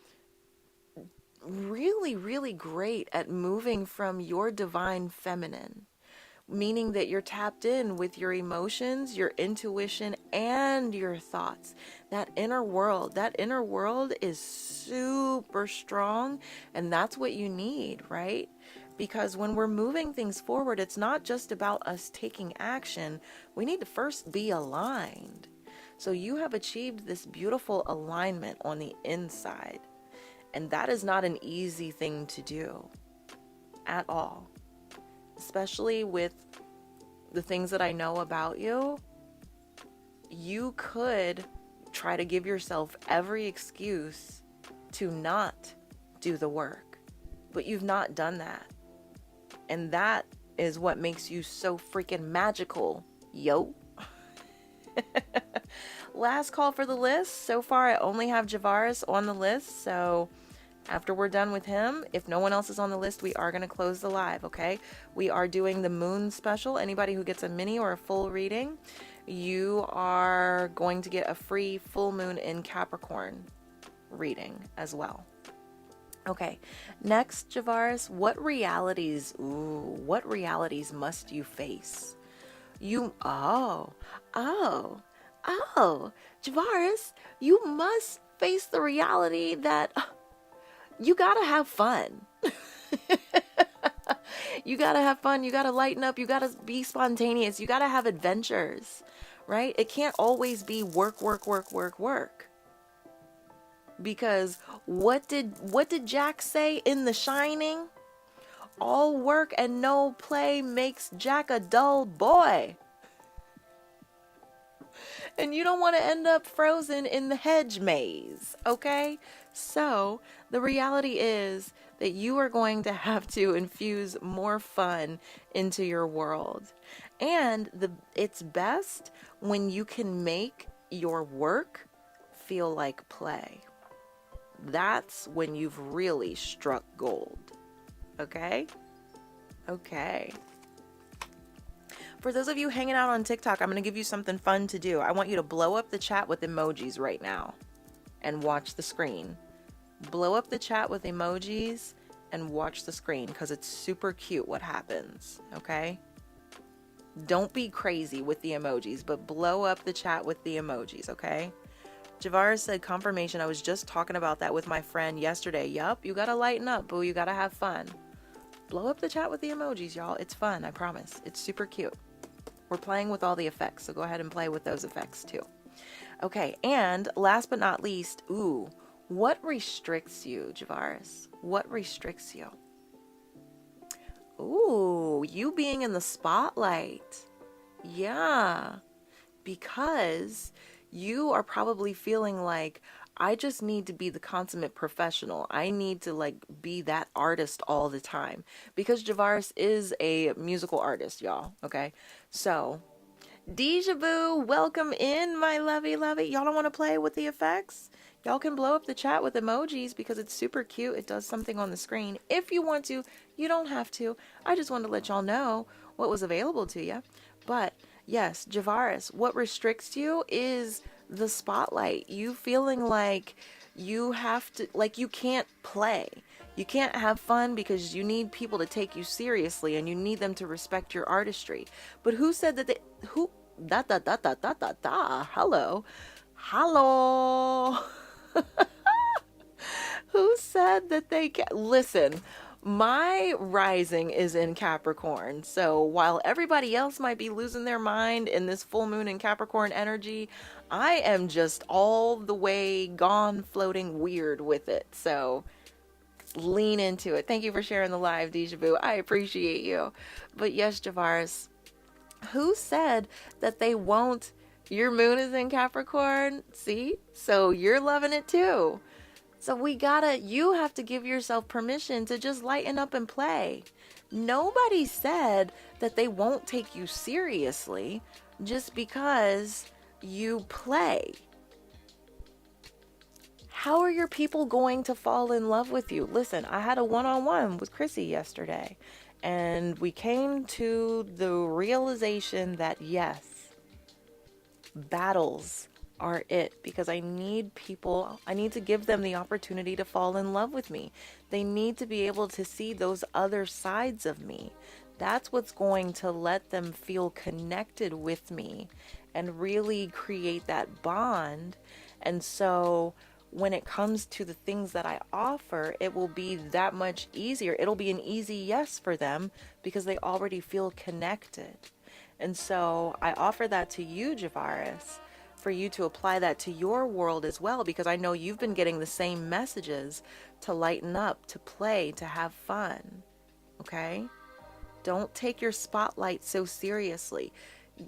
really, really great at moving from your divine feminine, meaning that you're tapped in with your emotions, your intuition, and your thoughts. That inner world is super strong, and that's what you need, right? Because when we're moving things forward, it's not just about us taking action. We need to first be aligned. So you have achieved this beautiful alignment on the inside. And that is not an easy thing to do at all. Especially with the things that I know about you. You could try to give yourself every excuse to not do the work. But you've not done that. And that is what makes you so freaking magical, yo. Last call for the list. So far, I only have Javaris on the list. So after we're done with him, if no one else is on the list, we are going to close the live, okay? We are doing the moon special. Anybody who gets a mini or a full reading, you are going to get a free full moon in Capricorn reading as well. Okay, next, Javaris, what realities must you face? Javaris, you must face the reality that you gotta have fun. You gotta have fun. You gotta lighten up. You gotta be spontaneous. You gotta have adventures, right? It can't always be work. Because what did Jack say in The Shining? All work and no play makes Jack a dull boy. And you don't want to end up frozen in the hedge maze, okay? So the reality is that you are going to have to infuse more fun into your world. And it's best when you can make your work feel like play. That's when you've really struck gold. Okay? Okay. For those of you hanging out on TikTok, I'm going to give you something fun to do. I want you to blow up the chat with emojis right now and watch the screen. Blow up the chat with emojis and watch the screen because it's super cute what happens. Okay? Don't be crazy with the emojis, but blow up the chat with the emojis. Okay? Javaris said confirmation. I was just talking about that with my friend yesterday. Yup, you gotta lighten up, boo. You gotta have fun. Blow up the chat with the emojis, y'all. It's fun, I promise. It's super cute. We're playing with all the effects, so go ahead and play with those effects too. Okay, and last but not least, what restricts you, Javaris? What restricts you? You being in the spotlight. Yeah, because you are probably feeling like, I just need to be the consummate professional. I need to be that artist all the time. Because Javaris is a musical artist, y'all. Okay? So, Deja Vu, welcome in, my lovey. Y'all don't want to play with the effects? Y'all can blow up the chat with emojis because it's super cute. It does something on the screen. If you want to, you don't have to. I just wanted to let y'all know what was available to you. But yes, Javaris, what restricts you is the spotlight. You feeling like you have to, you can't play. You can't have fun because you need people to take you seriously and you need them to respect your artistry. But who said that hello. Who said that they can listen? My rising is in Capricorn, so while everybody else might be losing their mind in this full moon in Capricorn energy, I am just all the way gone, floating weird with it. So lean into it. Thank you for sharing the live, Deja Vu. I appreciate you. But yes, Javaris, who said that they won't? Your moon is in Capricorn. See? So you're loving it too. So you have to give yourself permission to just lighten up and play. Nobody said that they won't take you seriously just because you play. How are your people going to fall in love with you? Listen, I had a one-on-one with Chrissy yesterday, and we came to the realization that yes, battles are it, because I need to give them the opportunity to fall in love with me. They need to be able to see those other sides of me. That's what's going to let them feel connected with me and really create that bond. And so when it comes to the things that I offer, it will be that much easier. It'll be an easy yes for them because they already feel connected. And so I offer that to you, Javaris, for you to apply that to your world as well, because I know you've been getting the same messages to lighten up, to play, to have fun. Okay? Don't take your spotlight so seriously.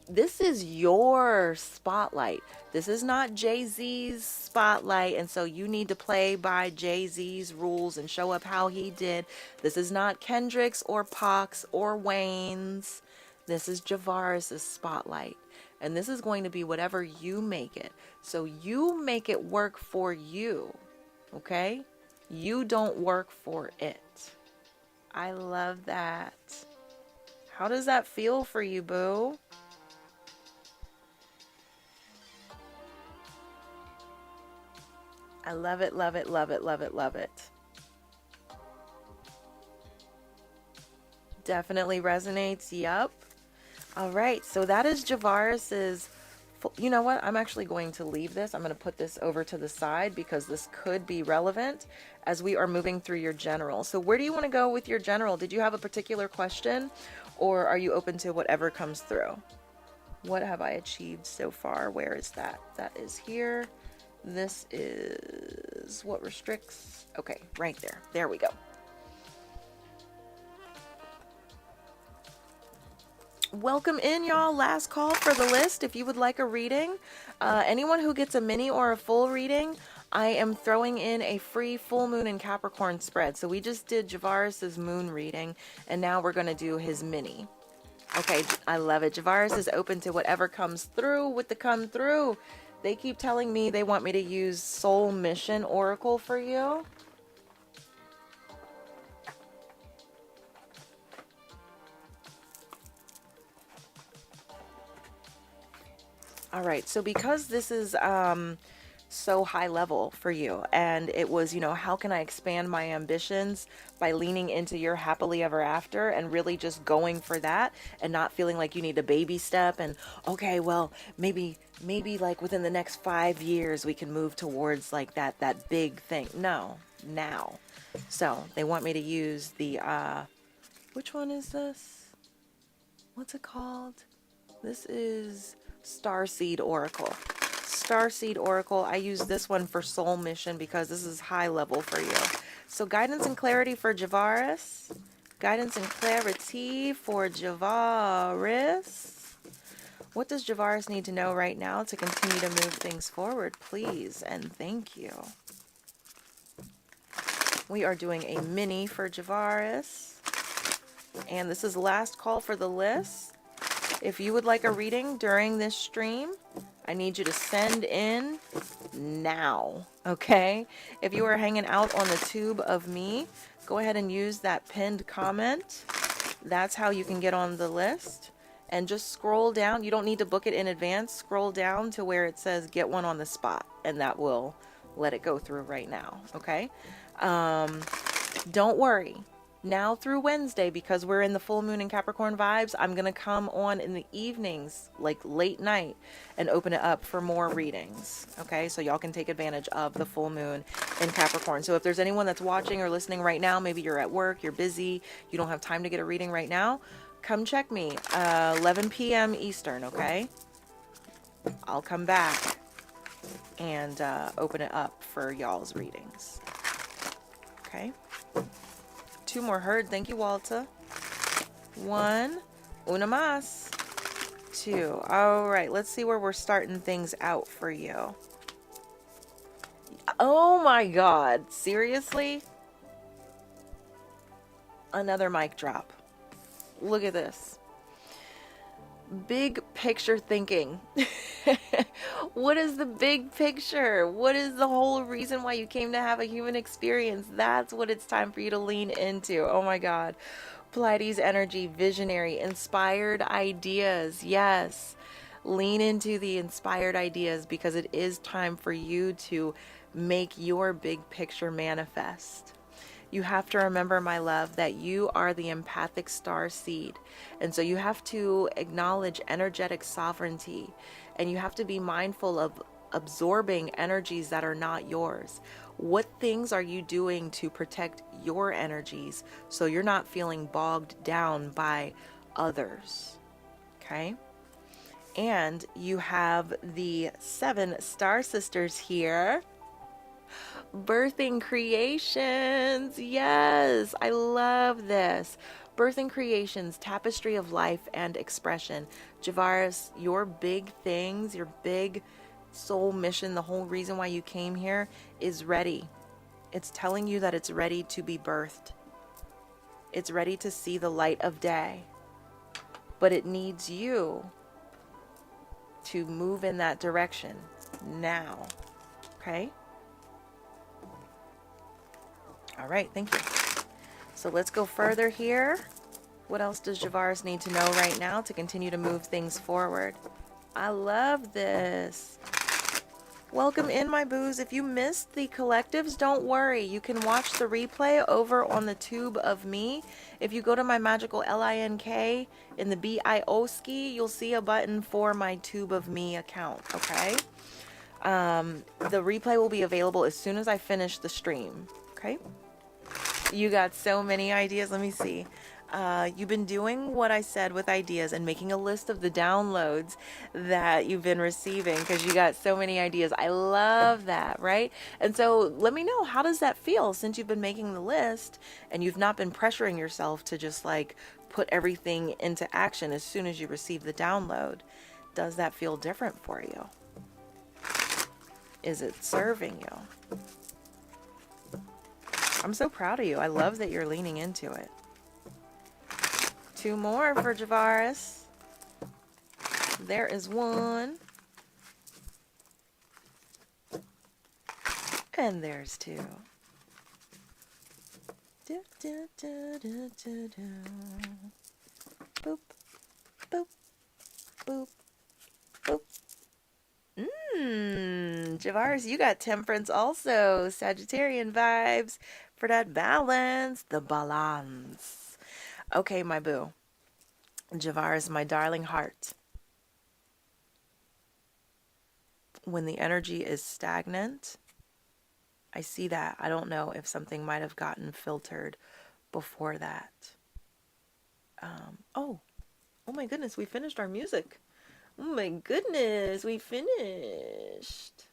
This is your spotlight. This is not Jay-Z's spotlight, and so you need to play by Jay-Z's rules and show up how he did. This is not Kendrick's or Pac's or Wayne's. This is Javaris's spotlight, and this is going to be whatever you make it. So you make it work for you, okay? You don't work for it. I love that. How does that feel for you, boo? I love it, love it, love it, love it, love it. Definitely resonates. Yup. All right. So that is Javaris's. You know what? I'm actually going to leave this. I'm going to put this over to the side because this could be relevant as we are moving through your general. So where do you want to go with your general? Did you have a particular question, or are you open to whatever comes through? What have I achieved so far? Where is that? That is here. This is what restricts. Okay, right there. There we go. Welcome in, y'all. Last call for the list. If you would like a reading, anyone who gets a mini or a full reading, I am throwing in a free full moon and Capricorn spread. So we just did Javaris's moon reading, and now we're going to do his mini. Okay, I love it. Javaris is open to whatever comes through with the come through. They keep telling me they want me to use Soul Mission Oracle for you. All right, so because this is so high level for you, and it was, you know, how can I expand my ambitions by leaning into your happily ever after and really just going for that and not feeling like you need a baby step and, okay, well, maybe like within the next 5 years we can move towards like that big thing. No, now. So they want me to use the, which one is this? What's it called? This is Starseed Oracle. Starseed Oracle. I use this one for Soul Mission because this is high level for you. So guidance and clarity for Javaris. Guidance and clarity for Javaris. What does Javaris need to know right now to continue to move things forward, please? And thank you. We are doing a mini for Javaris. And this is last call for the list. If you would like a reading during this stream, I need you to send in now, okay? If you are hanging out on the tube of me, go ahead and use that pinned comment. That's how you can get on the list. And just scroll down. You don't need to book it in advance. Scroll down to where it says get one on the spot, and that will let it go through right now, okay? Don't worry. Now through Wednesday, because we're in the full moon and Capricorn vibes, I'm going to come on in the evenings, like late night, and open it up for more readings. Okay, so y'all can take advantage of the full moon in Capricorn. So if there's anyone that's watching or listening right now, maybe you're at work, you're busy, you don't have time to get a reading right now, come check me, 11 p.m. Eastern, okay? I'll come back and open it up for y'all's readings. Okay? 2 more heard. Thank you, Walter. 1. Una más. 2. All right. Let's see where we're starting things out for you. Oh my God. Seriously? Another mic drop. Look at this. Big picture thinking. What is the big picture? What is the whole reason why you came to have a human experience? That's what it's time for you to lean into. Oh my God. Pleiades energy, visionary, inspired ideas. Yes. Lean into the inspired ideas because it is time for you to make your big picture manifest. You have to remember, my love, that you are the empathic star seed. And so you have to acknowledge energetic sovereignty. And you have to be mindful of absorbing energies that are not yours. What things are you doing to protect your energies so you're not feeling bogged down by others? Okay? And you have the 7 star sisters here. Birthing creations. Yes, I love this. Birthing creations, tapestry of life and expression. Javaris, your big things, your big soul mission, the whole reason why you came here is ready. It's telling you that it's ready to be birthed. It's ready to see the light of day. But it needs you to move in that direction now. Okay? All right, thank you. So let's go further here. What else does Javaris need to know right now to continue to move things forward? I love this. Welcome in, my boos. If you missed the collectives, don't worry. You can watch the replay over on the Tube of Me. If you go to my magical LINK in the BIOSKI, you'll see a button for my Tube of Me account, okay? The replay will be available as soon as I finish the stream, okay? You got so many ideas. Let me see. You've been doing what I said with ideas and making a list of the downloads that you've been receiving because you got so many ideas. I love that, right? And so let me know, how does that feel since you've been making the list and you've not been pressuring yourself to just like put everything into action as soon as you receive the download? Does that feel different for you? Is it serving you? I'm so proud of you. I love that you're leaning into it. 2 more for Javaris. There is 1. And there's 2. Do, do, do, do, do, do. Boop, boop, boop, boop. Javaris, you got temperance also. Sagittarian vibes for that balance. The balance. Okay, my boo. Javaris, my darling heart. When the energy is stagnant, I see that. I don't know if something might have gotten filtered before that. Oh my goodness, we finished our music. Oh my goodness, we finished.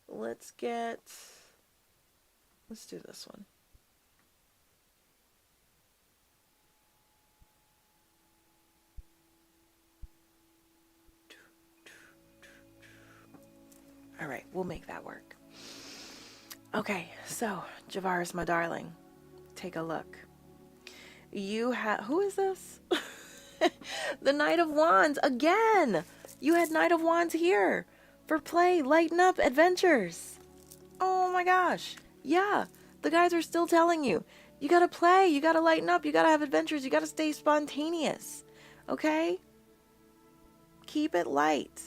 Let's do this one. All right, we'll make that work. Okay, so Javaris, my darling, take a look. You have, who is this? The Knight of Wands again. You had Knight of Wands here for play, lighten up, adventures. Oh my gosh. Yeah, the guys are still telling you, you gotta play, you gotta lighten up, you gotta have adventures, you gotta stay spontaneous. Okay? Keep it light.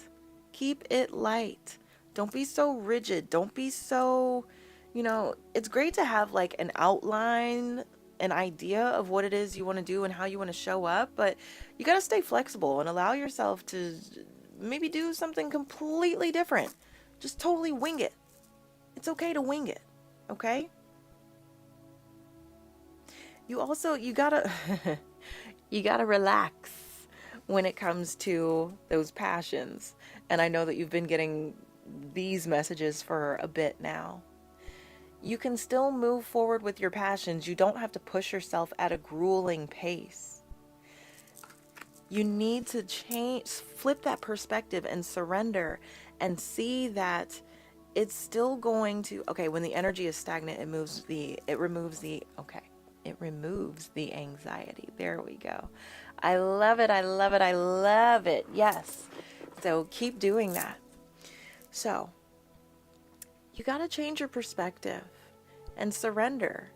Keep it light. Don't be so rigid. Don't be so, it's great to have like an outline, an idea of what it is you want to do and how you want to show up, but you got to stay flexible and allow yourself to maybe do something completely different. Just totally wing it. It's okay to wing it. Okay? You gotta, you gotta relax when it comes to those passions. And I know that you've been getting these messages for a bit now. You can still move forward with your passions. You don't have to push yourself at a grueling pace. You need to flip that perspective and surrender and see that it's still going to, okay, when the energy is stagnant, it removes the anxiety. There we go. I love it. I love it. I love it. Yes. So keep doing that. So you got to change your perspective and surrender.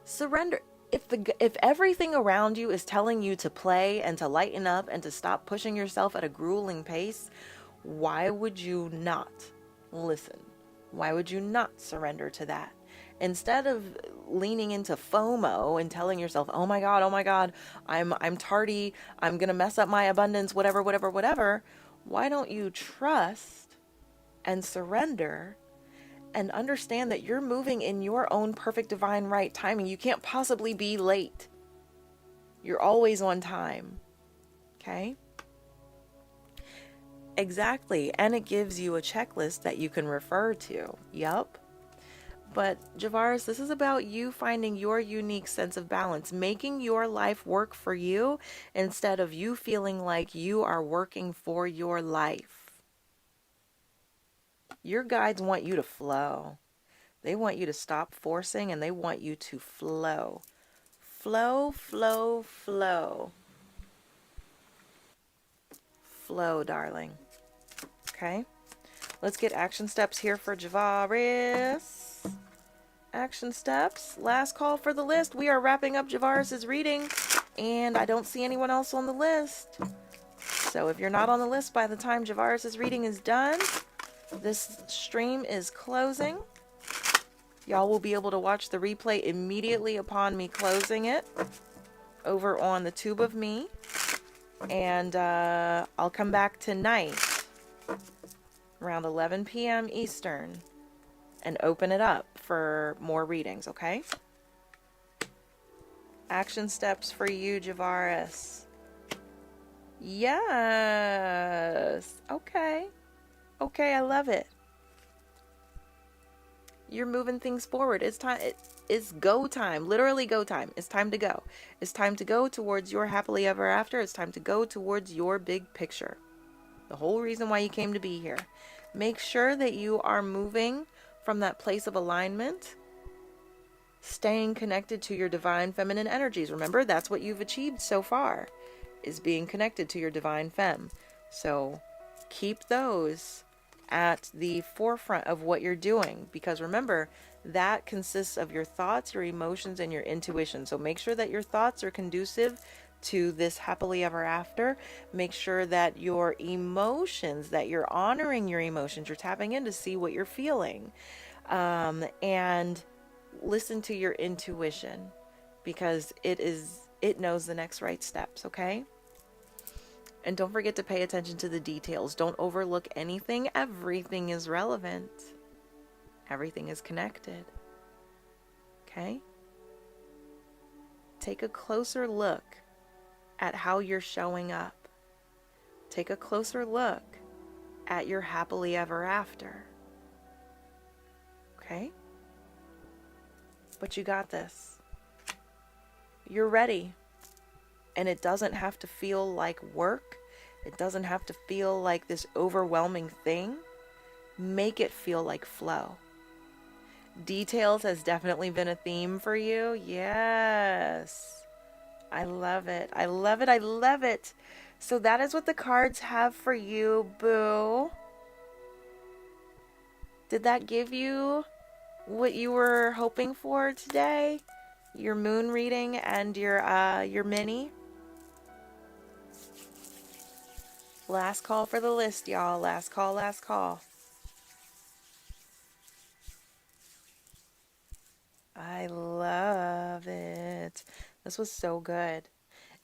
Surrender. If everything around you is telling you to play and to lighten up and to stop pushing yourself at a grueling pace, why would you not listen? Why would you not surrender to that? Instead of leaning into FOMO and telling yourself, oh my God, I'm tardy, I'm going to mess up my abundance, whatever, why don't you trust and surrender and understand that you're moving in your own perfect divine right timing? You can't possibly be late. You're always on time. Okay? Exactly. And it gives you a checklist that you can refer to. Yup. But Javaris, this is about you finding your unique sense of balance, making your life work for you instead of you feeling like you are working for your life. Your guides want you to flow. They want you to stop forcing and they want you to flow. Flow, flow, flow. Flow, darling. Okay? Let's get action steps here for Javaris. Action steps. Last call for the list. We are wrapping up Javaris's reading, and I don't see anyone else on the list. So if you're not on the list by the time Javaris's reading is done, this stream is closing. Y'all will be able to watch the replay immediately upon me closing it over on the Tube of Me. And I'll come back tonight around 11 p.m. Eastern and open it up for more readings, okay? Action steps for you, Javaris. Yes. Okay. Okay, I love it. You're moving things forward. It's time. It's go time. Literally go time. It's time to go. It's time to go towards your happily ever after. It's time to go towards your big picture. The whole reason why you came to be here. Make sure that you are moving from that place of alignment, staying connected to your divine feminine energies. Remember, that's what you've achieved so far, is being connected to your divine femme. So keep those at the forefront of what you're doing, because remember, that consists of your thoughts, your emotions, and your intuition. So make sure that your thoughts are conducive to this happily ever after. Make sure that your emotions, that you're honoring your emotions, you're tapping in to see what you're feeling, and listen to your intuition, because it knows the next right steps. Okay. And don't forget to pay attention to the details. Don't overlook anything. Everything is relevant. Everything is connected. Okay? Take a closer look at how you're showing up. Take a closer look at your happily ever after. Okay? But you got this. You're ready. And it doesn't have to feel like work. It doesn't have to feel like this overwhelming thing. Make it feel like flow. Details has definitely been a theme for you. Yes. I love it. I love it. I love it. So that is what the cards have for you, boo. Did that give you what you were hoping for today? Your moon reading and your mini? Last call for the list, y'all. Last call, last call. I love it. This was so good.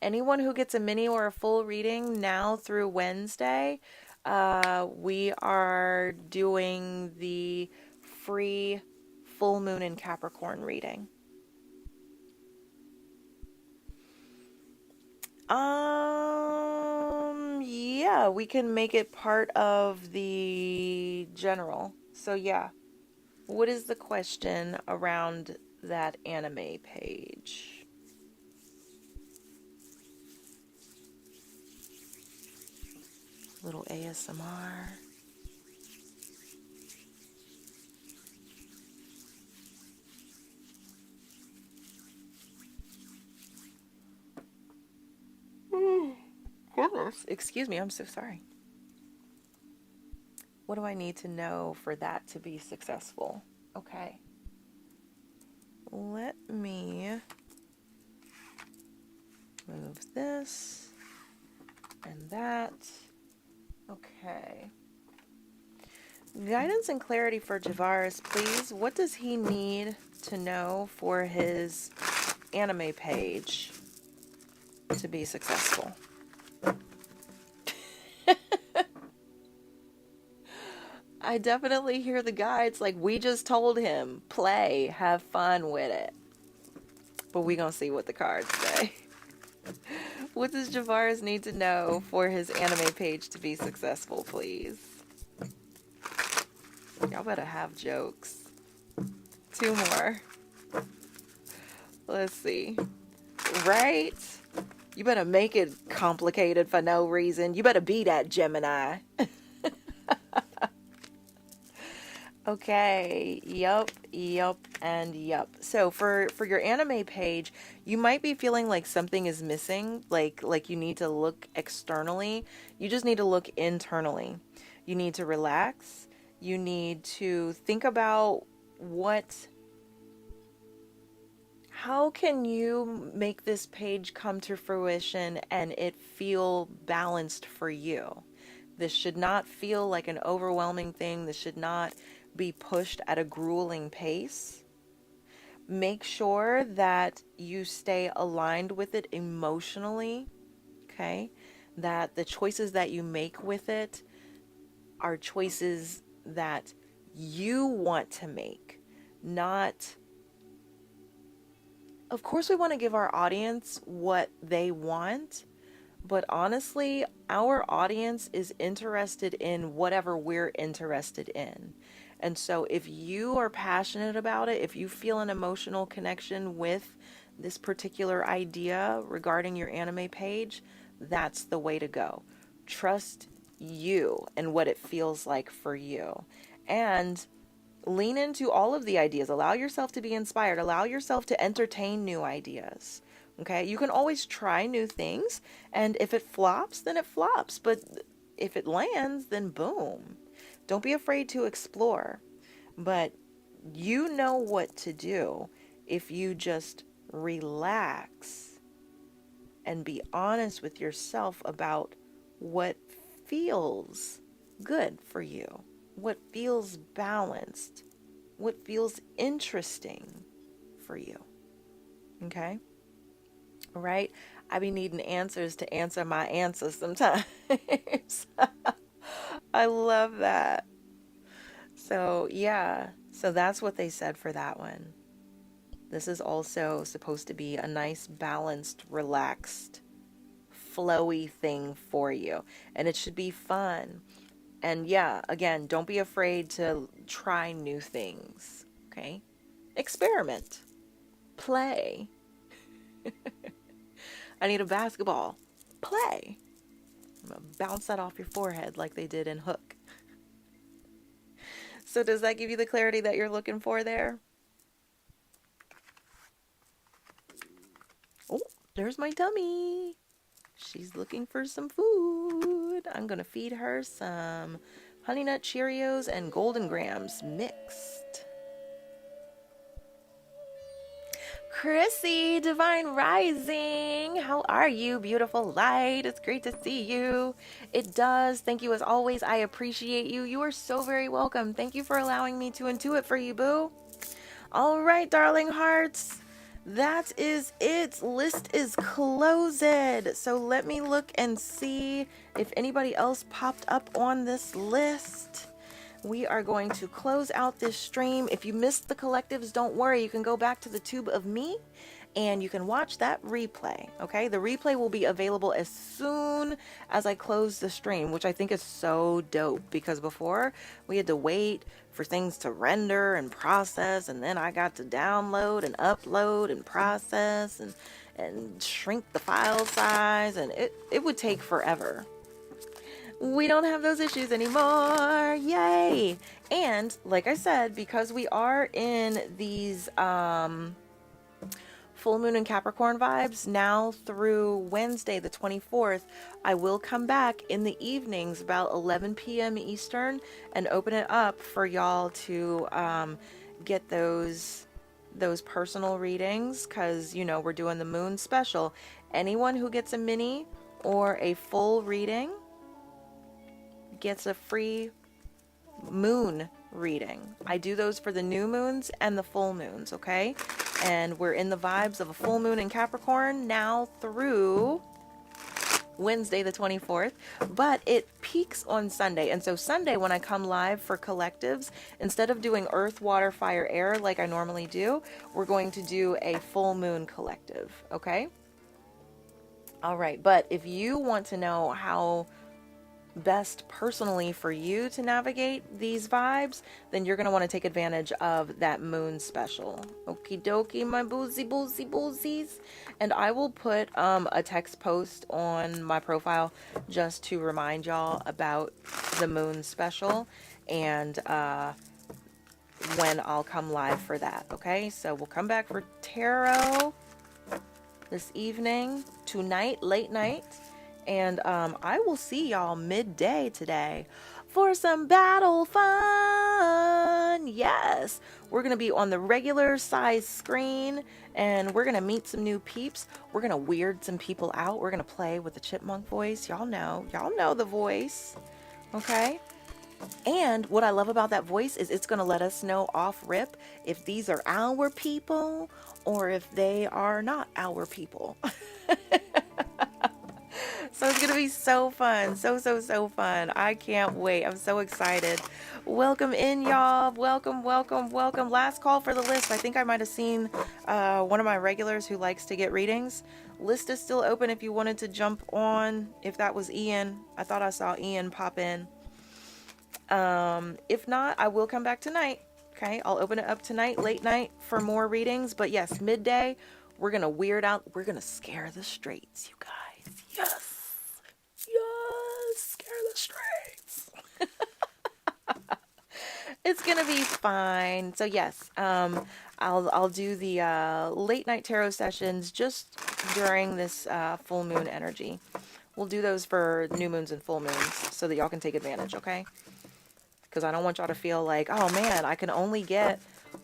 Anyone who gets a mini or a full reading now through Wednesday, we are doing the free full moon in Capricorn reading. Yeah, we can make it part of the general. So yeah. What is the question around that anime page? Little ASMR. Goodness. Excuse me, I'm so sorry. What do I need to know for that to be successful? Okay. Let me move this and that. Okay. Guidance and clarity for Javaris, please. What does he need to know for his anime page to be successful? I definitely hear the guides like, we just told him, play, have fun with it. But we gonna see what the cards say. What does Javaris need to know for his anime page to be successful, please? Y'all better have jokes. Two more. Let's see. Right? You better make it complicated for no reason. You better be that Gemini. Okay, yup, and yup. So for your anime page, you might be feeling like something is missing, like you need to look externally. You just need to look internally. You need to relax. You need to think about how can you make this page come to fruition and it feel balanced for you? This should not feel like an overwhelming thing. This should not be pushed at a grueling pace. Make sure that you stay aligned with it emotionally, okay? That the choices that you make with it are choices that you want to make, not... Of course, we want to give our audience what they want, but honestly, our audience is interested in whatever we're interested in. And so if you are passionate about it, if you feel an emotional connection with this particular idea regarding your anime page, that's the way to go. Trust you and what it feels like for you. And lean into all of the ideas. Allow yourself to be inspired. Allow yourself to entertain new ideas. Okay? You can always try new things. And if it flops, then it flops. But if it lands, then boom. Don't be afraid to explore. But you know what to do if you just relax and be honest with yourself about what feels good for you, what feels balanced, what feels interesting for you. Okay? All right? I be needing answers to answer my answers sometimes. I love that. So, yeah. So that's what they said for that one. This is also supposed to be a nice, balanced, relaxed, flowy thing for you. And it should be fun. And yeah, again, don't be afraid to try new things. Okay? Experiment. Play. I need a basketball. Play. I'm going to bounce that off your forehead like they did in Hook. So does that give you the clarity that you're looking for there? Oh, there's my tummy. She's looking for some food. I'm going to feed her some Honey Nut Cheerios and Golden Grams mixed. Chrissy, Divine Rising, how are you, beautiful light? It's great to see you. It does. Thank you as always. I appreciate you. You are so very welcome. Thank you for allowing me to intuit for you, boo. All right, darling hearts. That is it. List is closed. So let me look and see if anybody else popped up on this list. We are going to close out this stream. If you missed the collectives, don't worry. You can go back to the tube of me and you can watch that replay. Okay, the replay will be available as soon as I close the stream, which I think is so dope, because before we had to wait for things to render and process, and then I got to download and upload and process and shrink the file size, and it would take forever. We don't have those issues anymore. Yay! And like I said, because we are in these full moon and Capricorn vibes now through Wednesday the 24th, I will come back in the evenings about 11 p.m. Eastern and open it up for y'all to get those personal readings, because you know we're doing the moon special. Anyone who gets a mini or a full reading gets a free moon reading. I do those for the new moons and the full moons, okay? And we're in the vibes of a full moon in Capricorn now through Wednesday the 24th, but it peaks on Sunday. And so Sunday, when I come live for collectives, instead of doing earth, water, fire, air like I normally do, we're going to do a full moon collective, okay? All right, but if you want to know how best personally for you to navigate these vibes, then you're going to want to take advantage of that moon special. Okie dokie, my boozies. And I will put a text post on my profile just to remind y'all about the moon special and when I'll come live for that. Okay, so we'll come back for tarot this evening, tonight, late night. And I will see y'all midday today for some battle fun. Yes, we're going to be on the regular size screen and we're going to meet some new peeps. We're going to weird some people out. We're going to play with the chipmunk voice. Y'all know the voice. Okay. And what I love about that voice is it's going to let us know off rip if these are our people or if they are not our people. So it's going to be so fun. So fun. I can't wait. I'm so excited. Welcome in, y'all. Welcome. Last call for the list. I think I might have seen one of my regulars who likes to get readings. List is still open if you wanted to jump on. If that was Ian. I thought I saw Ian pop in. If not, I will come back tonight. Okay, I'll open it up tonight, late night, for more readings. But yes, midday, we're going to weird out. We're going to scare the straights, you guys. Yes, scare the straights. It's going to be fine. So yes, I'll do the late night tarot sessions just during this full moon energy. We'll do those for new moons and full moons so that y'all can take advantage, okay? Because I don't want y'all to feel like, oh man, I can only get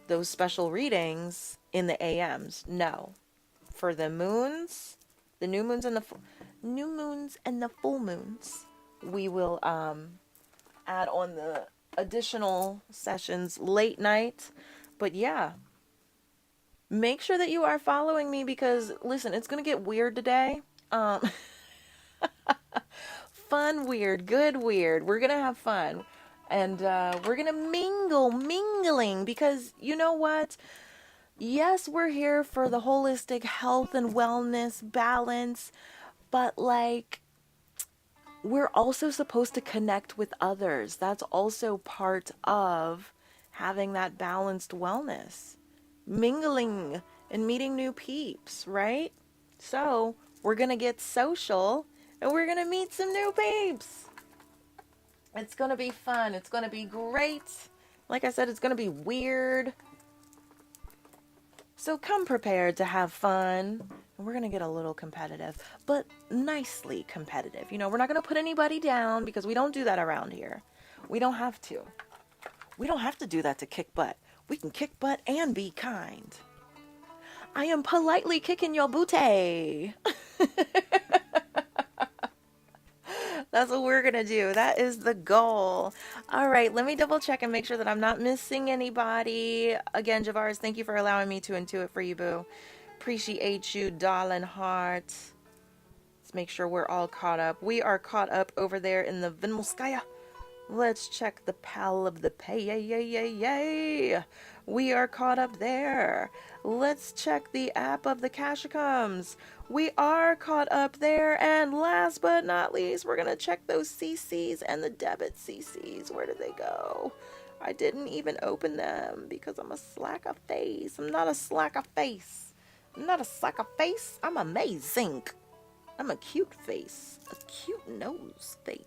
those special readings in the AMs. No. For the moons, the new moons and the full moons, we will add on the additional sessions late night. But yeah, make sure that you are following me because, listen, it's going to get weird today. Fun weird, good weird. We're going to have fun. And we're going to mingling, because you know what? Yes, we're here for the holistic health and wellness balance, but like, we're also supposed to connect with others. That's also part of having that balanced wellness. Mingling and meeting new peeps, right? So we're going to get social and we're going to meet some new peeps. It's going to be fun. It's going to be great. Like I said, it's going to be weird. So come prepared to have fun. And we're going to get a little competitive, but nicely competitive. You know, we're not going to put anybody down because we don't do that around here. We don't have to. We don't have to do that to kick butt. We can kick butt and be kind. I am politely kicking your booty. That's what we're going to do. That is the goal. All right, let me double check and make sure that I'm not missing anybody. Again, Javaris, thank you for allowing me to intuit for you, boo. Appreciate you, darling heart. Let's make sure we're all caught up. We are caught up over there in the Vinmelskaya. Let's check the pal of the pay. Yay. We are caught up there. Let's check the app of the Kashikums. We are caught up there. And last but not least, we're going to check those CCs and the debit CCs. Where did they go? I didn't even open them because I'm a slack of face. I'm not a slack of face. I'm not a slack of face. I'm amazing. I'm a cute face. A cute nose face.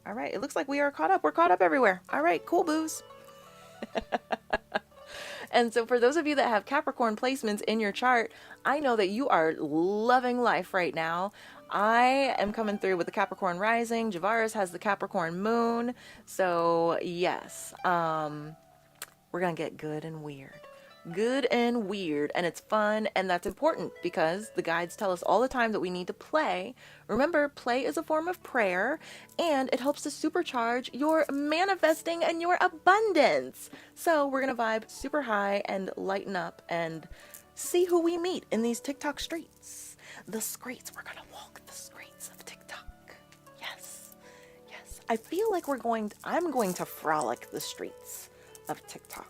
All right, it looks like we are caught up. We're caught up everywhere. All right, cool, booze. And so for those of you that have Capricorn placements in your chart, I know that you are loving life right now. I am coming through with the Capricorn rising. Javaris has the Capricorn moon. So yes, we're going to get good and weird. Good and weird, and it's fun, and that's important because the guides tell us all the time that we need to play. Remember, play is a form of prayer, and it helps to supercharge your manifesting and your abundance. So we're gonna vibe super high and lighten up and see who we meet in these TikTok streets. The streets, we're gonna walk the streets of TikTok. Yes. I feel like I'm going to frolic the streets of TikTok.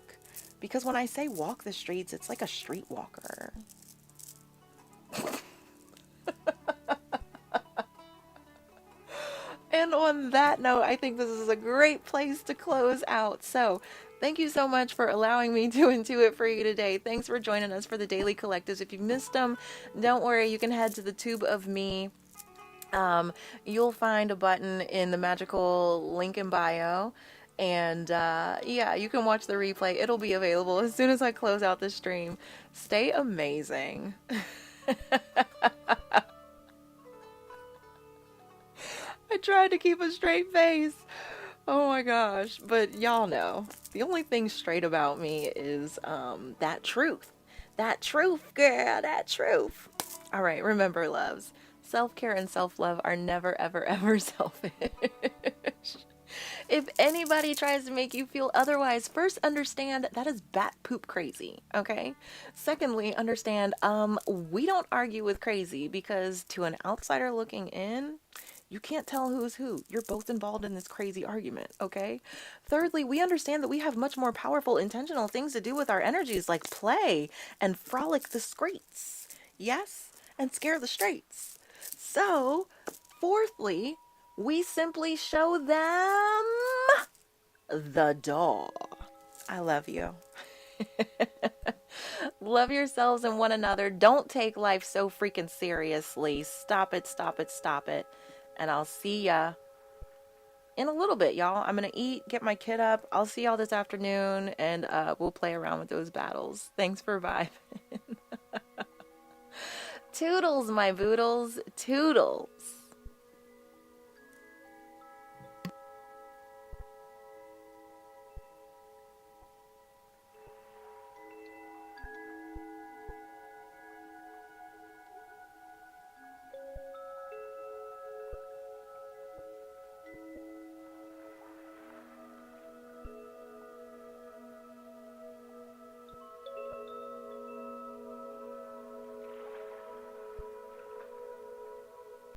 Because when I say walk the streets, it's like a streetwalker. And on that note, I think this is a great place to close out. So thank you so much for allowing me to intuit for you today. Thanks for joining us for the Daily Collectives. If you missed them, don't worry, you can head to the Tube of Me. You'll find a button in the magical link in bio. And yeah, you can watch the replay. It'll be available as soon as I close out the stream. Stay amazing. I tried to keep a straight face. Oh my gosh. But y'all know, the only thing straight about me is that truth. That truth, girl, that truth. All right, remember, loves, self-care and self-love are never, ever, ever selfish. If anybody tries to make you feel otherwise, first understand that is bat poop crazy, okay? Secondly, understand we don't argue with crazy, because to an outsider looking in, you can't tell who's who. You're both involved in this crazy argument, okay? Thirdly, we understand that we have much more powerful, intentional things to do with our energies, like play and frolic the streets. Yes? And scare the straights. So, fourthly, we simply show them the door. I love you. Love yourselves and one another. Don't take life so freaking seriously. Stop it, stop it, stop it. And I'll see ya in a little bit, y'all. I'm going to eat, get my kid up. I'll see y'all this afternoon, and we'll play around with those battles. Thanks for vibing. Toodles, my boodles. Toodles.